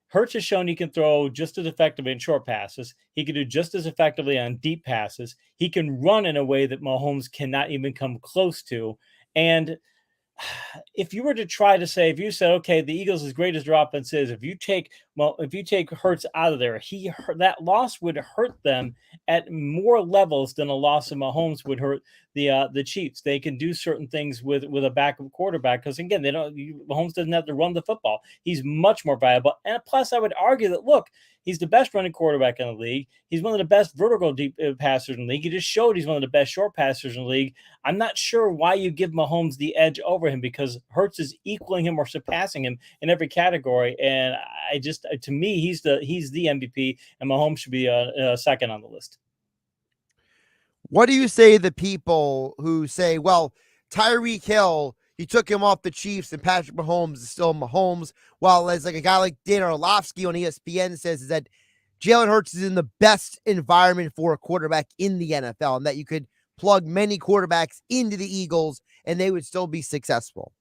Hurts has shown he can throw just as effectively in short passes. He can do just as effectively on deep passes. He can run in a way that Mahomes cannot even come close to. And if you were to try to say, if you said, okay, the Eagles, as great as their offense is, if you take Hurts out of there, that loss would hurt them at more levels than a loss of Mahomes would hurt the Chiefs. They can do certain things with a backup quarterback because, again, Mahomes doesn't have to run the football. He's much more valuable. And plus, I would argue that, look, he's the best running quarterback in the league. He's one of the best vertical deep passers in the league. He just showed he's one of the best short passers in the league. I'm not sure why you give Mahomes the edge over him, because Hurts is equaling him or surpassing him in every category. And to me, he's the MVP, and Mahomes should be second on the list. What do you say to the people who say, well, Tyreek Hill, you took him off the Chiefs and Patrick Mahomes is still Mahomes, while as like a guy like Dan Orlovsky on ESPN says is that Jalen Hurts is in the best environment for a quarterback in the NFL and that you could plug many quarterbacks into the Eagles and they would still be successful.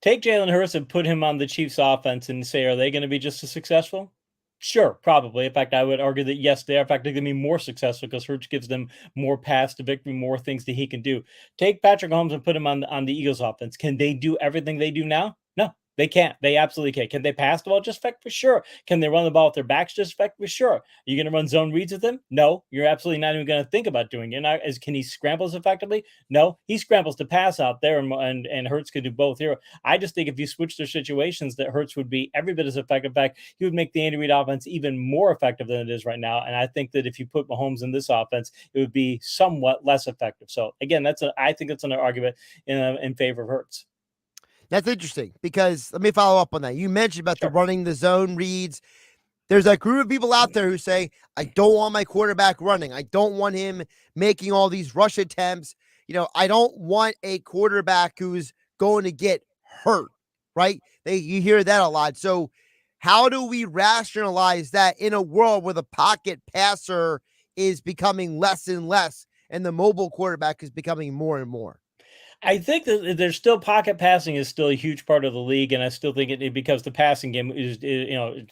Take Jalen Hurts and put him on the Chiefs offense and say, are they going to be just as successful? Sure, probably. In fact, I would argue that yes, they are. In fact, they're going to be more successful because Hurts gives them more paths to victory, more things that he can do. Take Patrick Mahomes and put him on the Eagles offense. Can they do everything they do now? No, they can't. They absolutely can't. Can they pass the ball just effect? For sure. Can they run the ball with their backs just effect? For sure. Are you going to run zone reads with them? No, you're absolutely not even going to think about doing it. Now, can he scramble as effectively? No, he scrambles to pass out there, and Hurts could do both here. I just think if you switch their situations, that Hurts would be every bit as effective. In fact, he would make the Andy Reid offense even more effective than it is right now. And I think that if you put Mahomes in this offense, it would be somewhat less effective. So again, I think that's an argument in favor of Hurts. That's interesting because let me follow up on that. You mentioned about the running the zone reads. There's a group of people out there who say, I don't want my quarterback running. I don't want him making all these rush attempts. I don't want a quarterback who's going to get hurt, right? You hear that a lot. So how do we rationalize that in a world where the pocket passer is becoming less and less and the mobile quarterback is becoming more and more? I think that there's still pocket passing is still a huge part of the league, and I still think it because the passing game is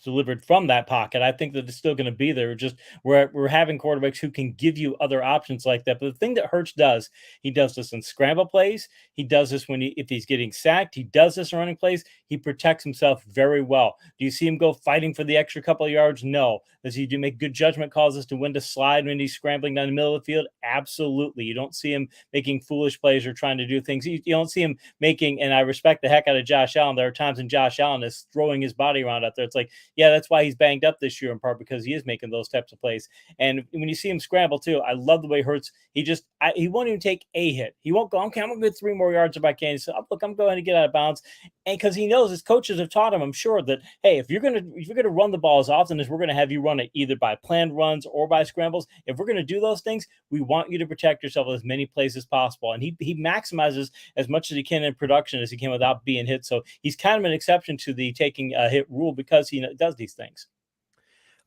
delivered from that pocket. I think that it's still going to be there. Just we're having quarterbacks who can give you other options like that. But the thing that Hurts does, he does this in scramble plays. He does this if he's getting sacked. He does this in running plays. He protects himself very well. Do you see him go fighting for the extra couple of yards? No. Does he make good judgment calls as to when to slide when he's scrambling down the middle of the field? Absolutely. You don't see him making foolish plays or trying to do things. You don't see him making, and I respect the heck out of Josh Allen. There are times when Josh Allen is throwing his body around out there. It's like, yeah, that's why he's banged up this year in part because he is making those types of plays. And when you see him scramble too, I love the way Hurts. He won't even take a hit. He won't go, okay, I'm going to get 3 more yards if I can. So look, I'm going to get out of bounds. And because he knows his coaches have taught him, I'm sure that, hey, if you're going to run the ball as often as we're going to have you run it, either by planned runs or by scrambles, if we're going to do those things, we want you to protect yourself as many plays as possible. And he maximizes as much as he can in production as he can without being hit. So he's kind of an exception to the taking a hit rule because he does these things.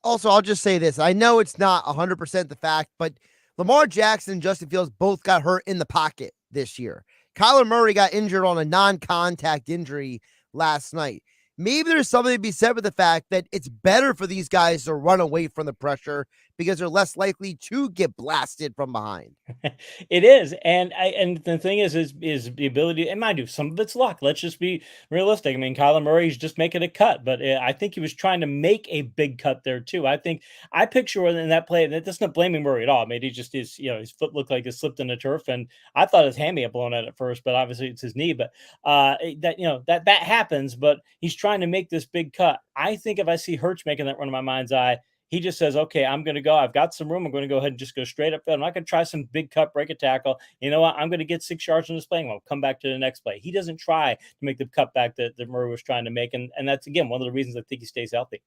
Also, I'll just say this. I know it's not 100% the fact, but Lamar Jackson and Justin Fields both got hurt in the pocket this year. Kyler Murray got injured on a non-contact injury last night. Maybe there's something to be said with the fact that it's better for these guys to run away from the pressure because they're less likely to get blasted from behind. It is. And the thing is the ability, and mind you, some of it's luck. Let's just be realistic. I mean, Kyler Murray's just making a cut, but I think he was trying to make a big cut there too. I picture in that play, and that's not blaming Murray at all. I mean, he just is, his foot looked like it slipped in the turf, and I thought his hammy had blown out at first, but obviously it's his knee. But that happens, but he's trying to make this big cut. I think if I see Hurts making that run in my mind's eye, he just says, okay, I'm going to go. I've got some room. I'm going to go ahead and just go straight up field. I'm not going to try some big cut, break a tackle. You know what? I'm going to get 6 yards on this play and I'll come back to the next play. He doesn't try to make the cutback that Murray was trying to make. And that's, again, one of the reasons I think he stays healthy.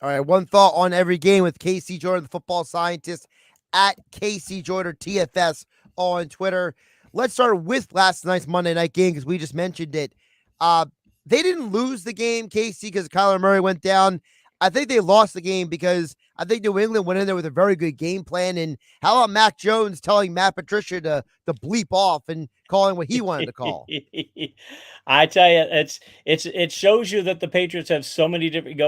All right, one thought on every game with Casey Joyner, the football scientist, at Casey Joyner TFS on Twitter. Let's start with last night's Monday night game because we just mentioned it. They didn't lose the game, Casey, because Kyler Murray went down. I think they lost the game because I think New England went in there with a very good game plan. And how about Mac Jones telling Matt Patricia to bleep off and calling what he wanted to call? I tell you, it shows you that the Patriots have so many different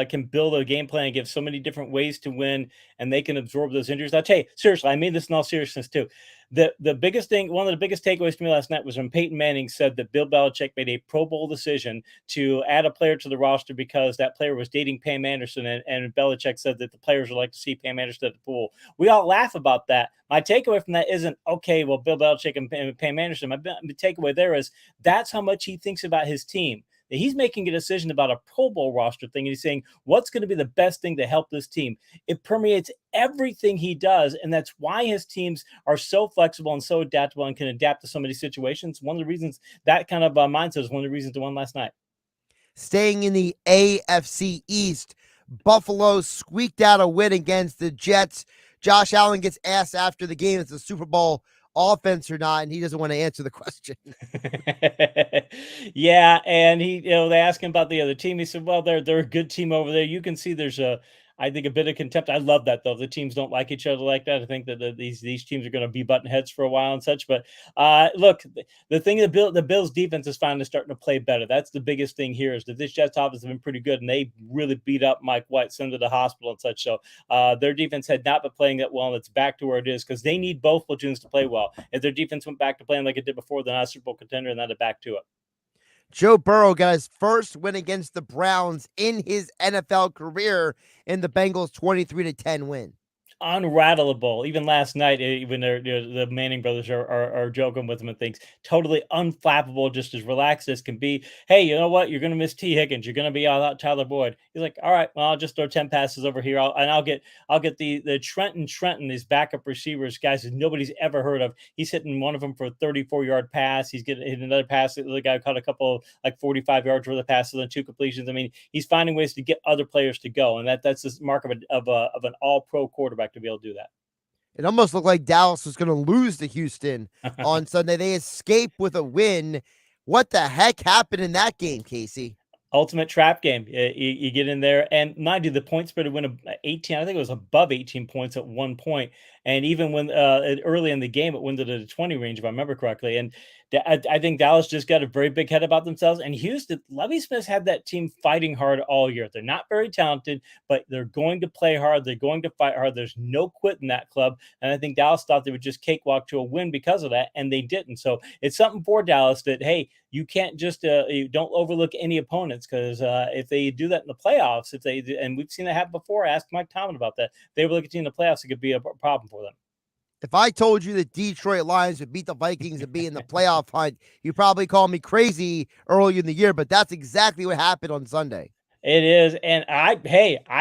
can build a game plan and give so many different ways to win, and they can absorb those injuries. I'll tell you, seriously, I mean this in all seriousness too. The biggest thing, one of the biggest takeaways to me last night was when Peyton Manning said that Bill Belichick made a Pro Bowl decision to add a player to the roster because that player was dating Pam Anderson, and Belichick said that the players would like to see Pam Anderson at the pool. We all laugh about that. My takeaway from that isn't, okay, well, Bill Belichick and Pam Anderson. My takeaway there is that's how much he thinks about his team. He's making a decision about a Pro Bowl roster thing, and he's saying, what's going to be the best thing to help this team? It permeates everything he does, and that's why his teams are so flexible and so adaptable and can adapt to so many situations. One of the reasons that kind of mindset is one of the reasons they won last night. Staying in the AFC East, Buffalo squeaked out a win against the Jets. Josh Allen gets asked after the game, it's a Super Bowl offense or not, and he doesn't want to answer the question. Yeah, and they asked him about the other team. He said, "Well, they're a good team over there. You can see there's I think a bit of contempt. I love that though. The teams don't like each other like that. I think that these teams are going to be button heads for a while and such. But look, the thing the Bills defense is finally starting to play better. That's the biggest thing here is that this Jets offense has been pretty good, and they really beat up Mike White, sent him to the hospital and such. So their defense had not been playing that well, and it's back to where it is because they need both platoons to play well. If their defense went back to playing like it did before, they're not a Super Bowl contender, and they're back to it. Joe Burrow got his first win against the Browns in his NFL career in the Bengals 23-10 win. Unrattleable. Even last night, even the Manning brothers are joking with him and things. Totally unflappable, just as relaxed as can be. Hey, you know what? You're going to miss T. Higgins. You're going to be out Tyler Boyd. He's like, all right, well, I'll just throw 10 passes over here. I'll get the Trenton, these backup receivers, guys that nobody's ever heard of. He's hitting one of them for a 34-yard pass. He's getting another pass. The guy caught a couple like 45 yards worth of passes and 2 completions. I mean, he's finding ways to get other players to go, and that's the mark of an all-pro quarterback to be able to do that. It almost looked like Dallas was going to lose to Houston on Sunday. They escaped with a win. What the heck happened in that game, Casey? Ultimate trap game. You get in there, and mind you, the point spread went 18. I think it was above 18 points at one point. And even when early in the game, it went to the 20 range, if I remember correctly. And I think Dallas just got a very big head about themselves. And Houston, Lovie Smith had that team fighting hard all year. They're not very talented, but they're going to play hard. They're going to fight hard. There's no quit in that club. And I think Dallas thought they would just cakewalk to a win because of that, and they didn't. So it's something for Dallas that, hey, you can't just you don't overlook any opponents, because if they do that in the playoffs, and we've seen that happen before. Ask Mike Tomlin about that. They overlook a team in the playoffs, it could be a problem for them. If I told you that Detroit Lions would beat the Vikings and be in the playoff hunt, you probably call me crazy early in the year, but that's exactly what happened on Sunday. It is, and I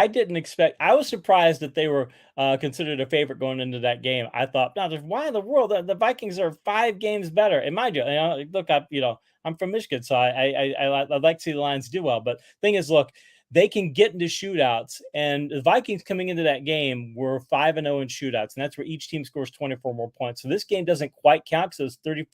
didn't expect. I was surprised that they were considered a favorite going into that game. I thought, now, why in the world the Vikings are 5 games better? And mind you, look, I'm from Michigan, so I like to see the Lions do well. But thing is, look, they can get into shootouts, and the Vikings coming into that game were 5-0 in shootouts, and that's where each team scores 24 more points. So this game doesn't quite count because it's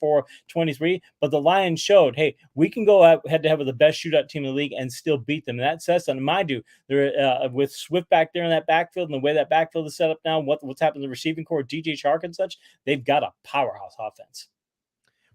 34-23, but the Lions showed, hey, we can go out head to head with the best shootout team in the league and still beat them. And that says something. Mind you, they're with Swift back there in that backfield, and the way that backfield is set up now, what's happened to the receiving core, DJ Chark and such, they've got a powerhouse offense.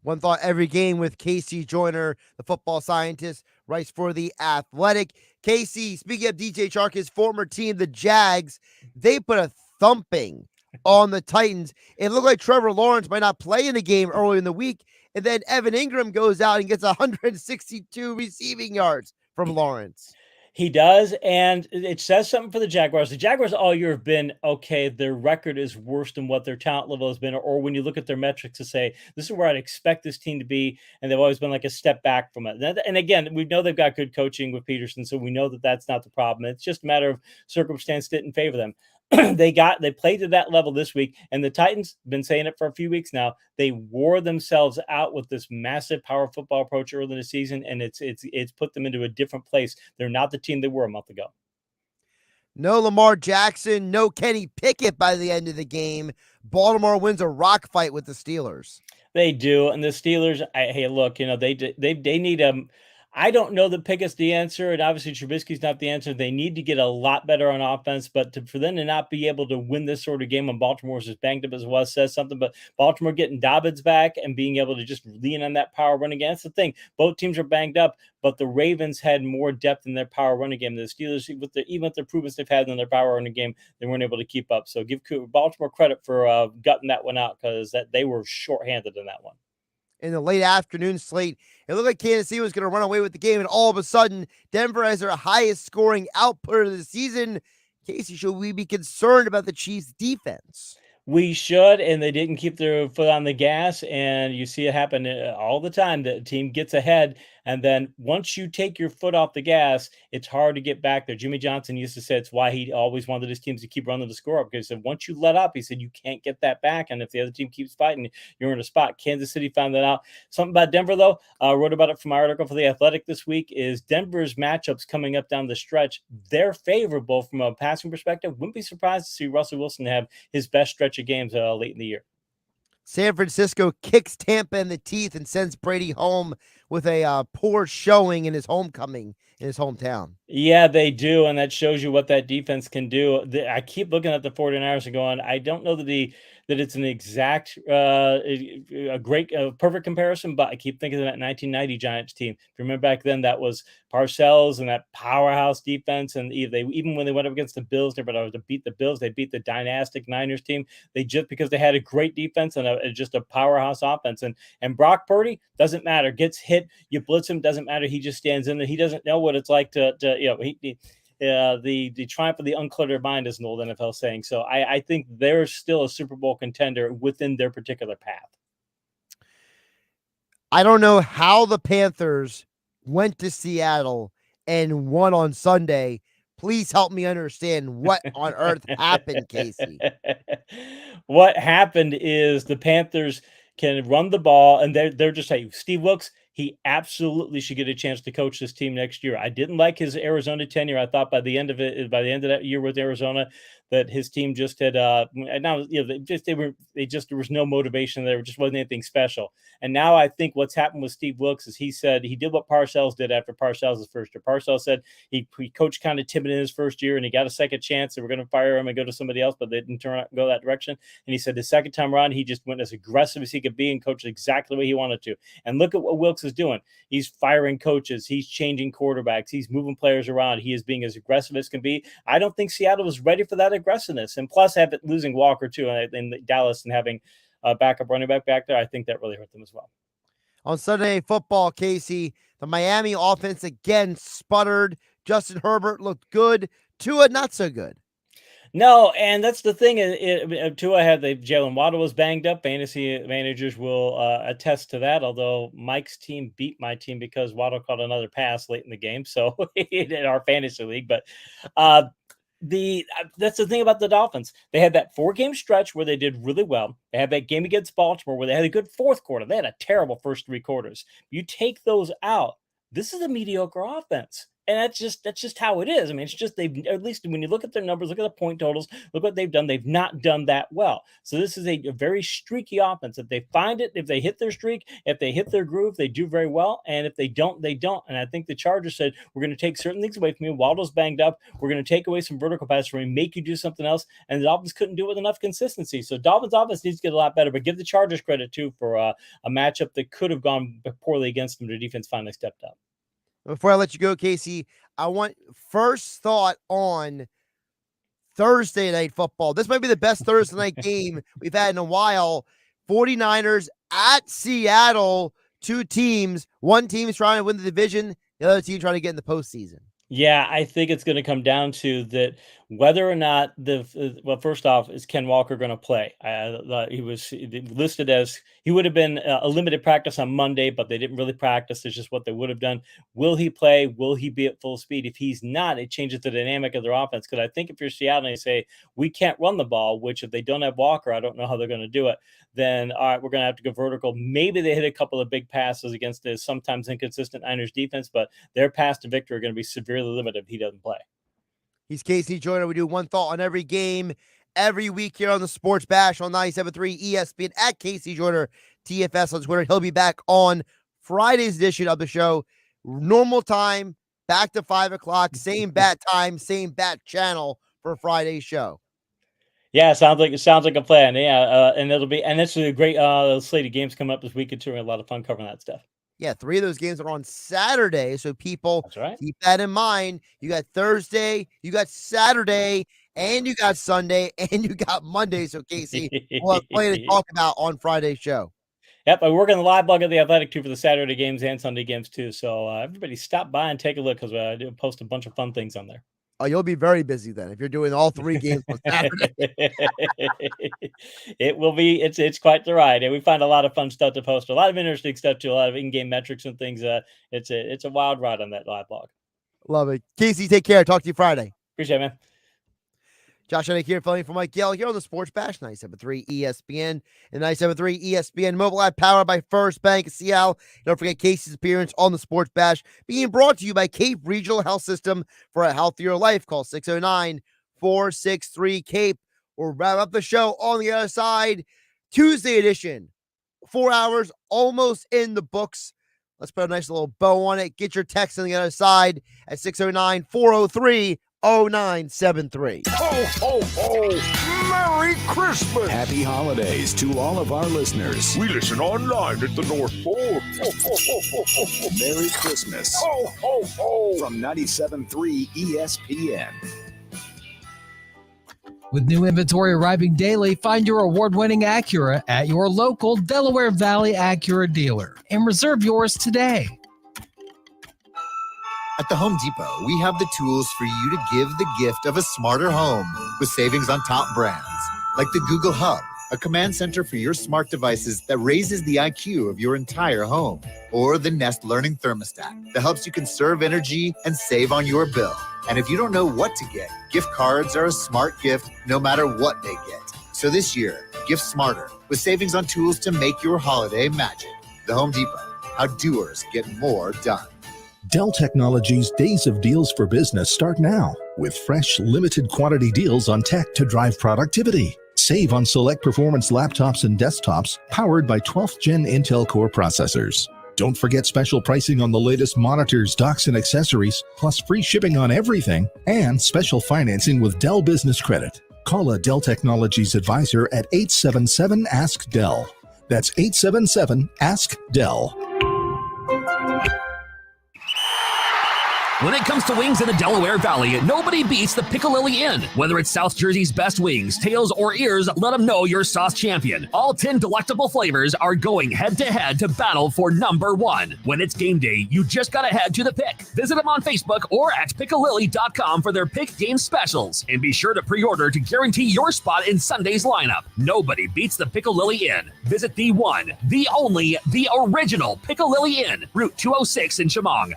One thought every game with Casey Joyner, the football scientist, writes for The Athletic. Casey, speaking of DJ Chark, his former team, the Jags, they put a thumping on the Titans. It looked like Trevor Lawrence might not play in the game early in the week, and then Evan Ingram goes out and gets 162 receiving yards from Lawrence. He does, and it says something for the Jaguars. The Jaguars all year have been, okay, their record is worse than what their talent level has been, or when you look at their metrics to say, this is where I'd expect this team to be, and they've always been like a step back from it. And again, we know they've got good coaching with Peterson, so we know that that's not the problem. It's just a matter of circumstance didn't favor them. They played to that level this week, and the Titans, been saying it for a few weeks now, they wore themselves out with this massive power football approach early in the season, and it's put them into a different place. They're not the team they were a month ago. No Lamar Jackson, no Kenny Pickett by the end of the game. Baltimore wins a rock fight with the Steelers. They do, and the Steelers, hey, look, they need I don't know that Pickett's the answer, and obviously Trubisky's not the answer. They need to get a lot better on offense, but for them to not be able to win this sort of game when Baltimore is as banged up as it was says something. But Baltimore getting Dobbins back and being able to just lean on that power running game, that's the thing. Both teams are banged up, but the Ravens had more depth in their power running game. The Steelers, even with the improvements they've had in their power running game, they weren't able to keep up. So give Baltimore credit for gutting that one out, because they were shorthanded in that one. In the late afternoon slate, it looked like Kansas City was going to run away with the game, and all of a sudden, Denver has their highest scoring output of the season. Casey, should we be concerned about the Chiefs' defense? We should, and they didn't keep their foot on the gas, and you see it happen all the time. The team gets ahead, and then once you take your foot off the gas, it's hard to get back there. Jimmy Johnson used to say it's why he always wanted his teams to keep running the score up, because he said once you let up, he said you can't get that back, and if the other team keeps fighting, you're in a spot. Kansas City found that out. Something about Denver, though, wrote about it from my article for The Athletic this week, is Denver's matchups coming up down the stretch. They're favorable from a passing perspective. Wouldn't be surprised to see Russell Wilson have his best stretch of games late in the year. San Francisco kicks Tampa in the teeth and sends Brady home with a poor showing in his homecoming in his hometown. Yeah, they do, and that shows you what that defense can do. I keep looking at the 49ers and going, I don't know that it's an exact, a great, perfect comparison, but I keep thinking of that 1990 Giants team. If you remember back then, that was Parcells and that powerhouse defense, and even when they went up against the Bills, they were able to beat the Bills. They beat the dynastic Niners team. They just because they had a great defense and just a powerhouse offense. And Brock Purdy doesn't matter. Gets hit, you blitz him, doesn't matter. He just stands in there. He doesn't know what it's like to the triumph of the uncluttered mind is an old NFL saying. So I think they're still a Super Bowl contender within their particular path. I don't know how the Panthers went to Seattle and won on Sunday. Please help me understand what on earth happened, Casey. What happened is the Panthers can run the ball, and they're just saying Steve Wilkes, he absolutely should get a chance to coach this team next year. I didn't like his Arizona tenure. I thought by the end of that year with Arizona, that his team just had now there was no motivation there. It just wasn't anything special. And now I think what's happened with Steve Wilkes is he said he did what Parcells did after Parcells' first year. Parcells said he coached kind of timid in his first year, and he got a second chance. They were going to fire him and go to somebody else, but they didn't go that direction. And he said the second time around, he just went as aggressive as he could be and coached exactly the way he wanted to. And look at what Wilkes is doing. He's firing coaches. He's changing quarterbacks. He's moving players around. He is being as aggressive as can be. I don't think Seattle was ready for that aggressiveness. And plus, losing Walker too in Dallas and having a backup running back there, I think that really hurt them as well. On Sunday Night Football, Casey, the Miami offense again sputtered. Justin Herbert looked good. Tua not so good. No, and that's the thing. Tua had Jalen Waddle was banged up. Fantasy managers will attest to that. Although Mike's team beat my team because Waddle caught another pass late in the game, so in our fantasy league. But that's the thing about the Dolphins. They had that 4-game stretch where they did really well. They had that game against Baltimore where they had a good fourth quarter. They had a terrible first 3 quarters. You take those out, this is a mediocre offense. And that's just how it is. I mean, it's just at least when you look at their numbers, look at the point totals, look what they've done. They've not done that well. So this is a very streaky offense. If they find it, if they hit their streak, if they hit their groove, they do very well. And if they don't, they don't. And I think the Chargers said, we're going to take certain things away from you. Waddle's banged up. We're going to take away some vertical passes for you, make you do something else. And the Dolphins couldn't do it with enough consistency. So Dolphins offense needs to get a lot better. But give the Chargers credit, too, for a matchup that could have gone poorly against them. Their defense finally stepped up. Before I let you go, Casey, I want first thought on Thursday Night Football. This might be the best Thursday night game we've had in a while. 49ers at Seattle, 2 teams. One team is trying to win the division. The other team trying to get in the postseason. Yeah, I think it's going to come down to that whether or not first off, is Ken Walker going to play? He was listed as he would have been a limited practice on Monday, but they didn't really practice. It's just what they would have done. Will he play? Will he be at full speed? If he's not, it changes the dynamic of their offense. Because I think if you're Seattle and you say, we can't run the ball, which if they don't have Walker, I don't know how they're going to do it, then all right, we're going to have to go vertical. Maybe they hit a couple of big passes against the sometimes inconsistent Niners defense, but their pass to victory are going to be severely limited if he doesn't play. He's Casey Joyner. We do one thought on every game every week here on the Sports Bash on 97.3 ESPN at Casey Joyner TFS on Twitter. He'll be back on Friday's edition of the show. Normal time, back to 5 o'clock, same bat time, same bat channel for Friday's show. Yeah, sounds like a plan. Yeah, and it's a great slate of games coming up this weekend too. A lot of fun covering that stuff. Yeah, 3 of those games are on Saturday, so people keep that in mind. You got Thursday, you got Saturday, and you got Sunday, and you got Monday. So, Casey, we'll have plenty to talk about on Friday's show. Yep, I work on the live blog of The Athletic, too, for the Saturday games and Sunday games, too. So, everybody stop by and take a look because I do post a bunch of fun things on there. Oh, you'll be very busy then if you're doing all 3 games on Saturday. It will be. It's quite the ride, and we find a lot of fun stuff to post. A lot of interesting stuff too. A lot of in-game metrics and things. It's a wild ride on that live blog. Love it. Casey, take care. Talk to you Friday. Appreciate it, man. Josh Hennig here, filling for Mike Gill here on the Sports Bash, 97.3 ESPN and 97.3 ESPN mobile app powered by First Bank of Seattle. Don't forget Casey's appearance on the Sports Bash being brought to you by Cape Regional Health System for a healthier life. Call 609-463-CAPE. We'll wrap up the show on the other side. Tuesday edition, 4 hours almost in the books. Let's put a nice little bow on it. Get your text on the other side at 609-403-0973. Ho, ho, ho! Merry Christmas! Happy holidays to all of our listeners. We listen online at the North Pole. Ho, ho, ho, ho, ho, ho. Merry Christmas. Ho, ho, ho! From 97.3 ESPN. With new inventory arriving daily, find your award-winning Acura at your local Delaware Valley Acura dealer and reserve yours today. At the Home Depot, we have the tools for you to give the gift of a smarter home with savings on top brands, like the Google Hub, a command center for your smart devices that raises the IQ of your entire home, or the Nest Learning Thermostat that helps you conserve energy and save on your bill. And if you don't know what to get, gift cards are a smart gift no matter what they get. So this year, gift smarter with savings on tools to make your holiday magic. The Home Depot, how doers get more done. Dell Technologies' Days of Deals for Business start now with fresh, limited quantity deals on tech to drive productivity. Save on select performance laptops and desktops powered by 12th Gen Intel Core processors. Don't forget special pricing on the latest monitors, docks, and accessories, plus free shipping on everything, and special financing with Dell Business Credit. Call a Dell Technologies advisor at 877-ASK-DELL. That's 877-ASK-DELL. When it comes to wings in the Delaware Valley, nobody beats the Piccalilli Inn. Whether it's South Jersey's best wings, tails, or ears, let them know you're sauce champion. All 10 delectable flavors are going head-to-head to battle for number one. When it's game day, you just gotta head to the Pick. Visit them on Facebook or at piccalilli.com for their Pick game specials. And be sure to pre-order to guarantee your spot in Sunday's lineup. Nobody beats the Piccalilli Inn. Visit the one, the only, the original Piccalilli Inn, Route 206 in Chemong.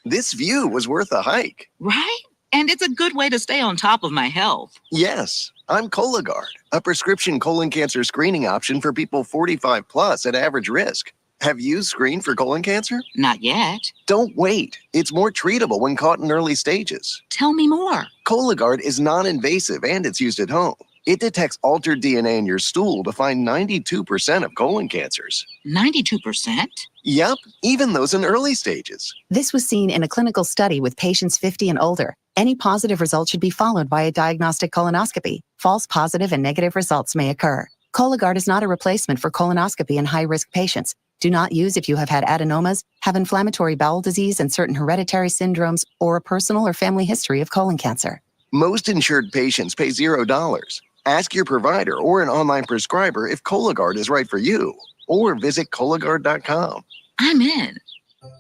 This view was worth a hike. Right? And it's a good way to stay on top of my health. Yes, I'm Cologuard, a prescription colon cancer screening option for people 45 plus at average risk. Have you screened for colon cancer? Not yet. Don't wait. It's more treatable when caught in early stages. Tell me more. Cologuard is non-invasive and it's used at home. It detects altered DNA in your stool to find 92% of colon cancers. 92%? Yep, even those in early stages. This was seen in a clinical study with patients 50 and older. Any positive result should be followed by a diagnostic colonoscopy. False positive and negative results may occur. Cologuard is not a replacement for colonoscopy in high-risk patients. Do not use if you have had adenomas, have inflammatory bowel disease and certain hereditary syndromes, or a personal or family history of colon cancer. Most insured patients pay $0. Ask your provider or an online prescriber if Cologuard is right for you, or visit Cologuard.com. I'm in.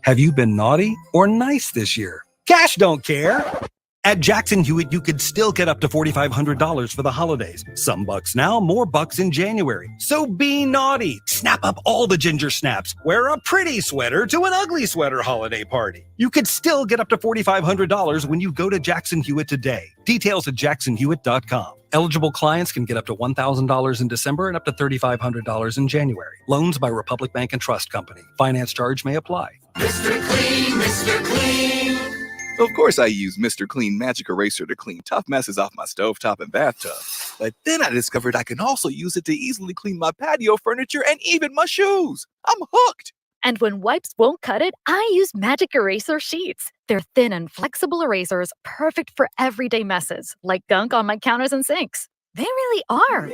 Have you been naughty or nice this year? Cash don't care. At Jackson Hewitt, you could still get up to $4,500 for the holidays. Some bucks now, more bucks in January. So be naughty. Snap up all the ginger snaps. Wear a pretty sweater to an ugly sweater holiday party. You could still get up to $4,500 when you go to Jackson Hewitt today. Details at jacksonhewitt.com. Eligible clients can get up to $1,000 in December and up to $3,500 in January. Loans by Republic Bank and Trust Company. Finance charge may apply. Mr. Clean, Mr. Clean. Of course I use Mr. Clean Magic Eraser to clean tough messes off my stovetop and bathtub. But then I discovered I can also use it to easily clean my patio furniture and even my shoes. I'm hooked. And when wipes won't cut it, I use Magic Eraser Sheets. They're thin and flexible erasers, perfect for everyday messes, like gunk on my counters and sinks. They really are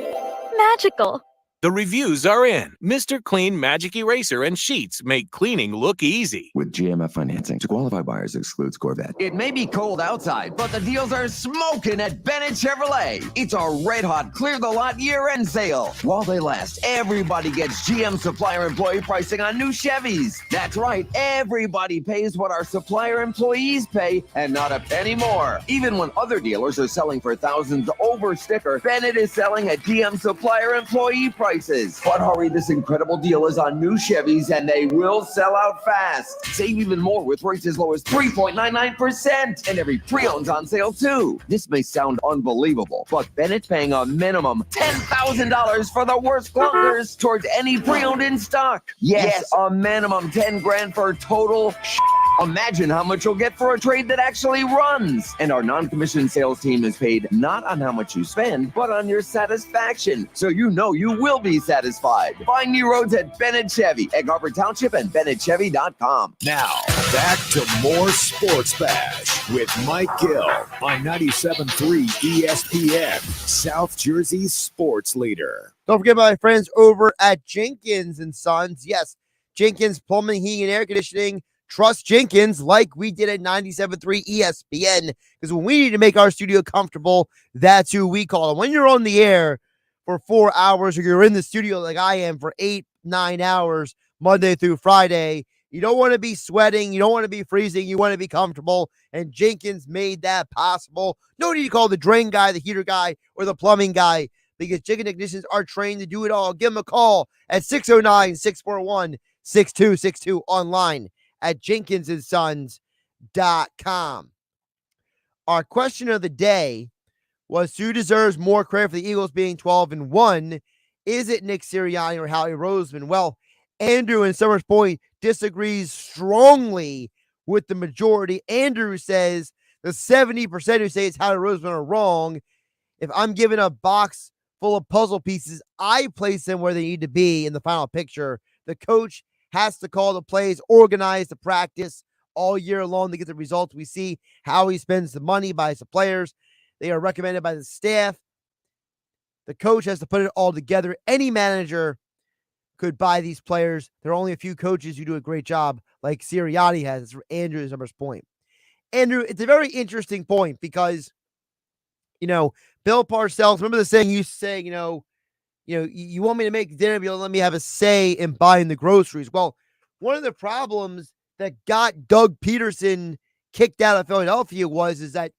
magical. The reviews are in. Mr. Clean Magic Eraser and Sheets make cleaning look easy. With GMF financing, to qualify buyers excludes Corvette. It may be cold outside, but the deals are smoking at Bennett Chevrolet. It's our red-hot clear-the-lot year-end sale. While they last, everybody gets GM supplier employee pricing on new Chevys. That's right, everybody pays what our supplier employees pay and not a penny more. Even when other dealers are selling for thousands over sticker, Bennett is selling at GM supplier employee prices. But hurry, this incredible deal is on new Chevys and they will sell out fast. Save even more with rates as low as 3.99%, and every pre-owned's on sale too. This may sound unbelievable, but Bennett's paying a minimum $10,000 for the worst clunkers towards any pre-owned in stock. Yes, a minimum 10 grand for total. Imagine how much you'll get for a trade that actually runs. And our non-commissioned sales team is paid not on how much you spend, but on your satisfaction. So you know you will be satisfied. Find new roads at Bennett Chevy, Egg Harbor Township, and BennettChevy.com. Now, back to more Sports Bash with Mike Gill on 97.3 ESPN, South Jersey's sports leader. Don't forget my friends over at Jenkins & Sons. Yes, Jenkins Plumbing, Heating, and Air Conditioning. Trust Jenkins like we did at 97.3 ESPN, because when we need to make our studio comfortable, that's who we call. And when you're on the air for 4 hours, or you're in the studio like I am for 8-9 hours, Monday through Friday, you don't want to be sweating. You don't want to be freezing. You want to be comfortable. And Jenkins made that possible. No need to call the drain guy, the heater guy, or the plumbing guy, because Jenkins technicians are trained to do it all. Give them a call at 609-641-6262 online at jenkinsandsons.com. Our question of the day was, who deserves more credit for the Eagles being 12-1? Is it Nick Sirianni or Howie Roseman? Well, Andrew in Summers Point disagrees strongly with the majority. Andrew says the 70% who say it's Howie Roseman are wrong. If I'm given a box full of puzzle pieces, I place them where they need to be in the final picture. The coach has to call the plays, organize the practice all year long to get the results we see. How he spends the money buys the players. They are recommended by the staff. The coach has to put it all together. Any manager could buy these players. There are only a few coaches who do a great job, like Sirianni has. It's Andrew's Summers point. Andrew, it's a very interesting point because, Bill Parcells, remember the saying you used to say, you want me to make dinner, but you don't let me have a say in buying the groceries. Well, one of the problems that got Doug Peterson kicked out of Philadelphia is that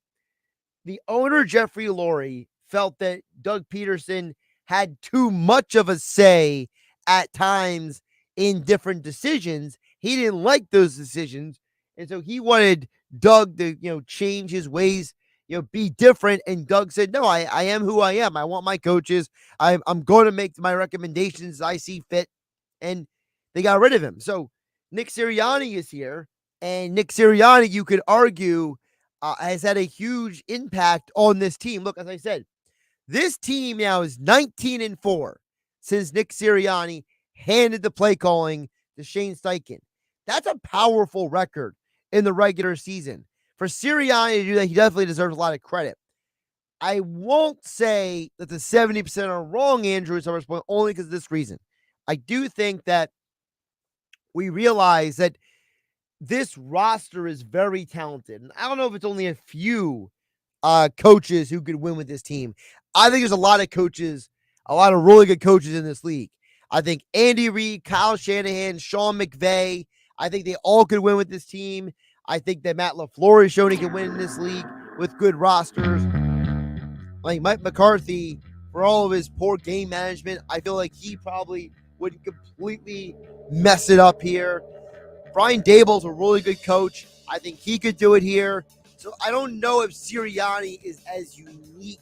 the owner, Jeffrey Lurie, felt that Doug Peterson had too much of a say at times in different decisions. He didn't like those decisions, and so he wanted Doug to, change his ways, be different. And Doug said, no, I am who I am. I want my coaches. I'm going to make my recommendations as I see fit. And they got rid of him. So Nick Sirianni is here. And Nick Sirianni, you could argue, has had a huge impact on this team. Look, as I said, this team now is 19-4 since Nick Sirianni handed the play calling to Shane Steichen. That's a powerful record in the regular season. For Sirianni to do that, he definitely deserves a lot of credit. I won't say that the 70% are wrong, Andrew, at Summers Point, only because of this reason. I do think that we realize that this roster is very talented. And I don't know if it's only a few coaches who could win with this team. I think there's a lot of coaches, a lot of really good coaches in this league. I think Andy Reid, Kyle Shanahan, Sean McVay, I think they all could win with this team. I think that Matt LaFleur has shown he can win in this league with good rosters. Like Mike McCarthy, for all of his poor game management, I feel like he probably would completely mess it up here. Brian Daboll's a really good coach. I think he could do it here. So I don't know if Sirianni is as unique.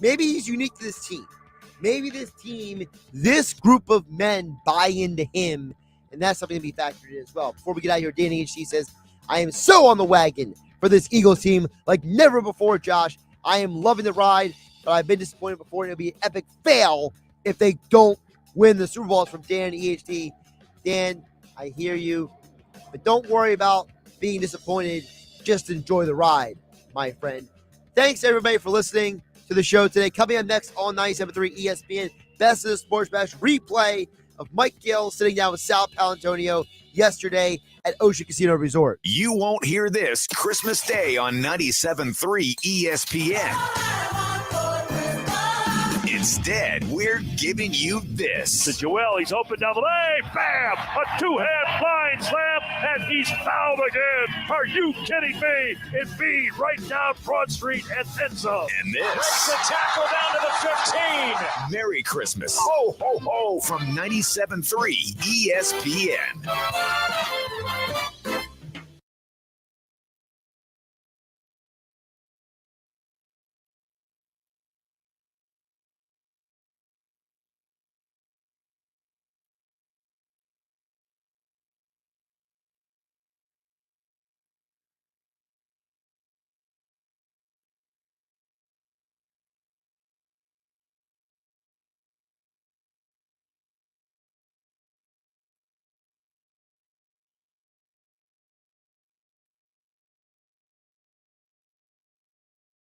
Maybe he's unique to this team. Maybe this team, this group of men buy into him, and that's something to be factored in as well. Before we get out of here, Danny H.C. says, I am so on the wagon for this Eagles team like never before, Josh. I am loving the ride, but I've been disappointed before. It'll be an epic fail if they don't win the Super Bowl. From Dan EHD. Dan, I hear you, but don't worry about being disappointed. Just enjoy the ride, my friend. Thanks, everybody, for listening to the show today. Coming up next on 97.3 ESPN, Best of the Sports Bash replay of Mike Gill sitting down with Sal Palantonio yesterday at Ocean Casino Resort. You won't hear this Christmas Day on 97.3 ESPN. Instead, we're giving you this. To Joel, he's open down the lane. Bam! A two-hand blind slam, and he's fouled again. Are you kidding me? Embiid right down Broad Street and then some. And this. Breaks the tackle down to the 15. Merry Christmas. Ho, ho, ho from 97.3 ESPN.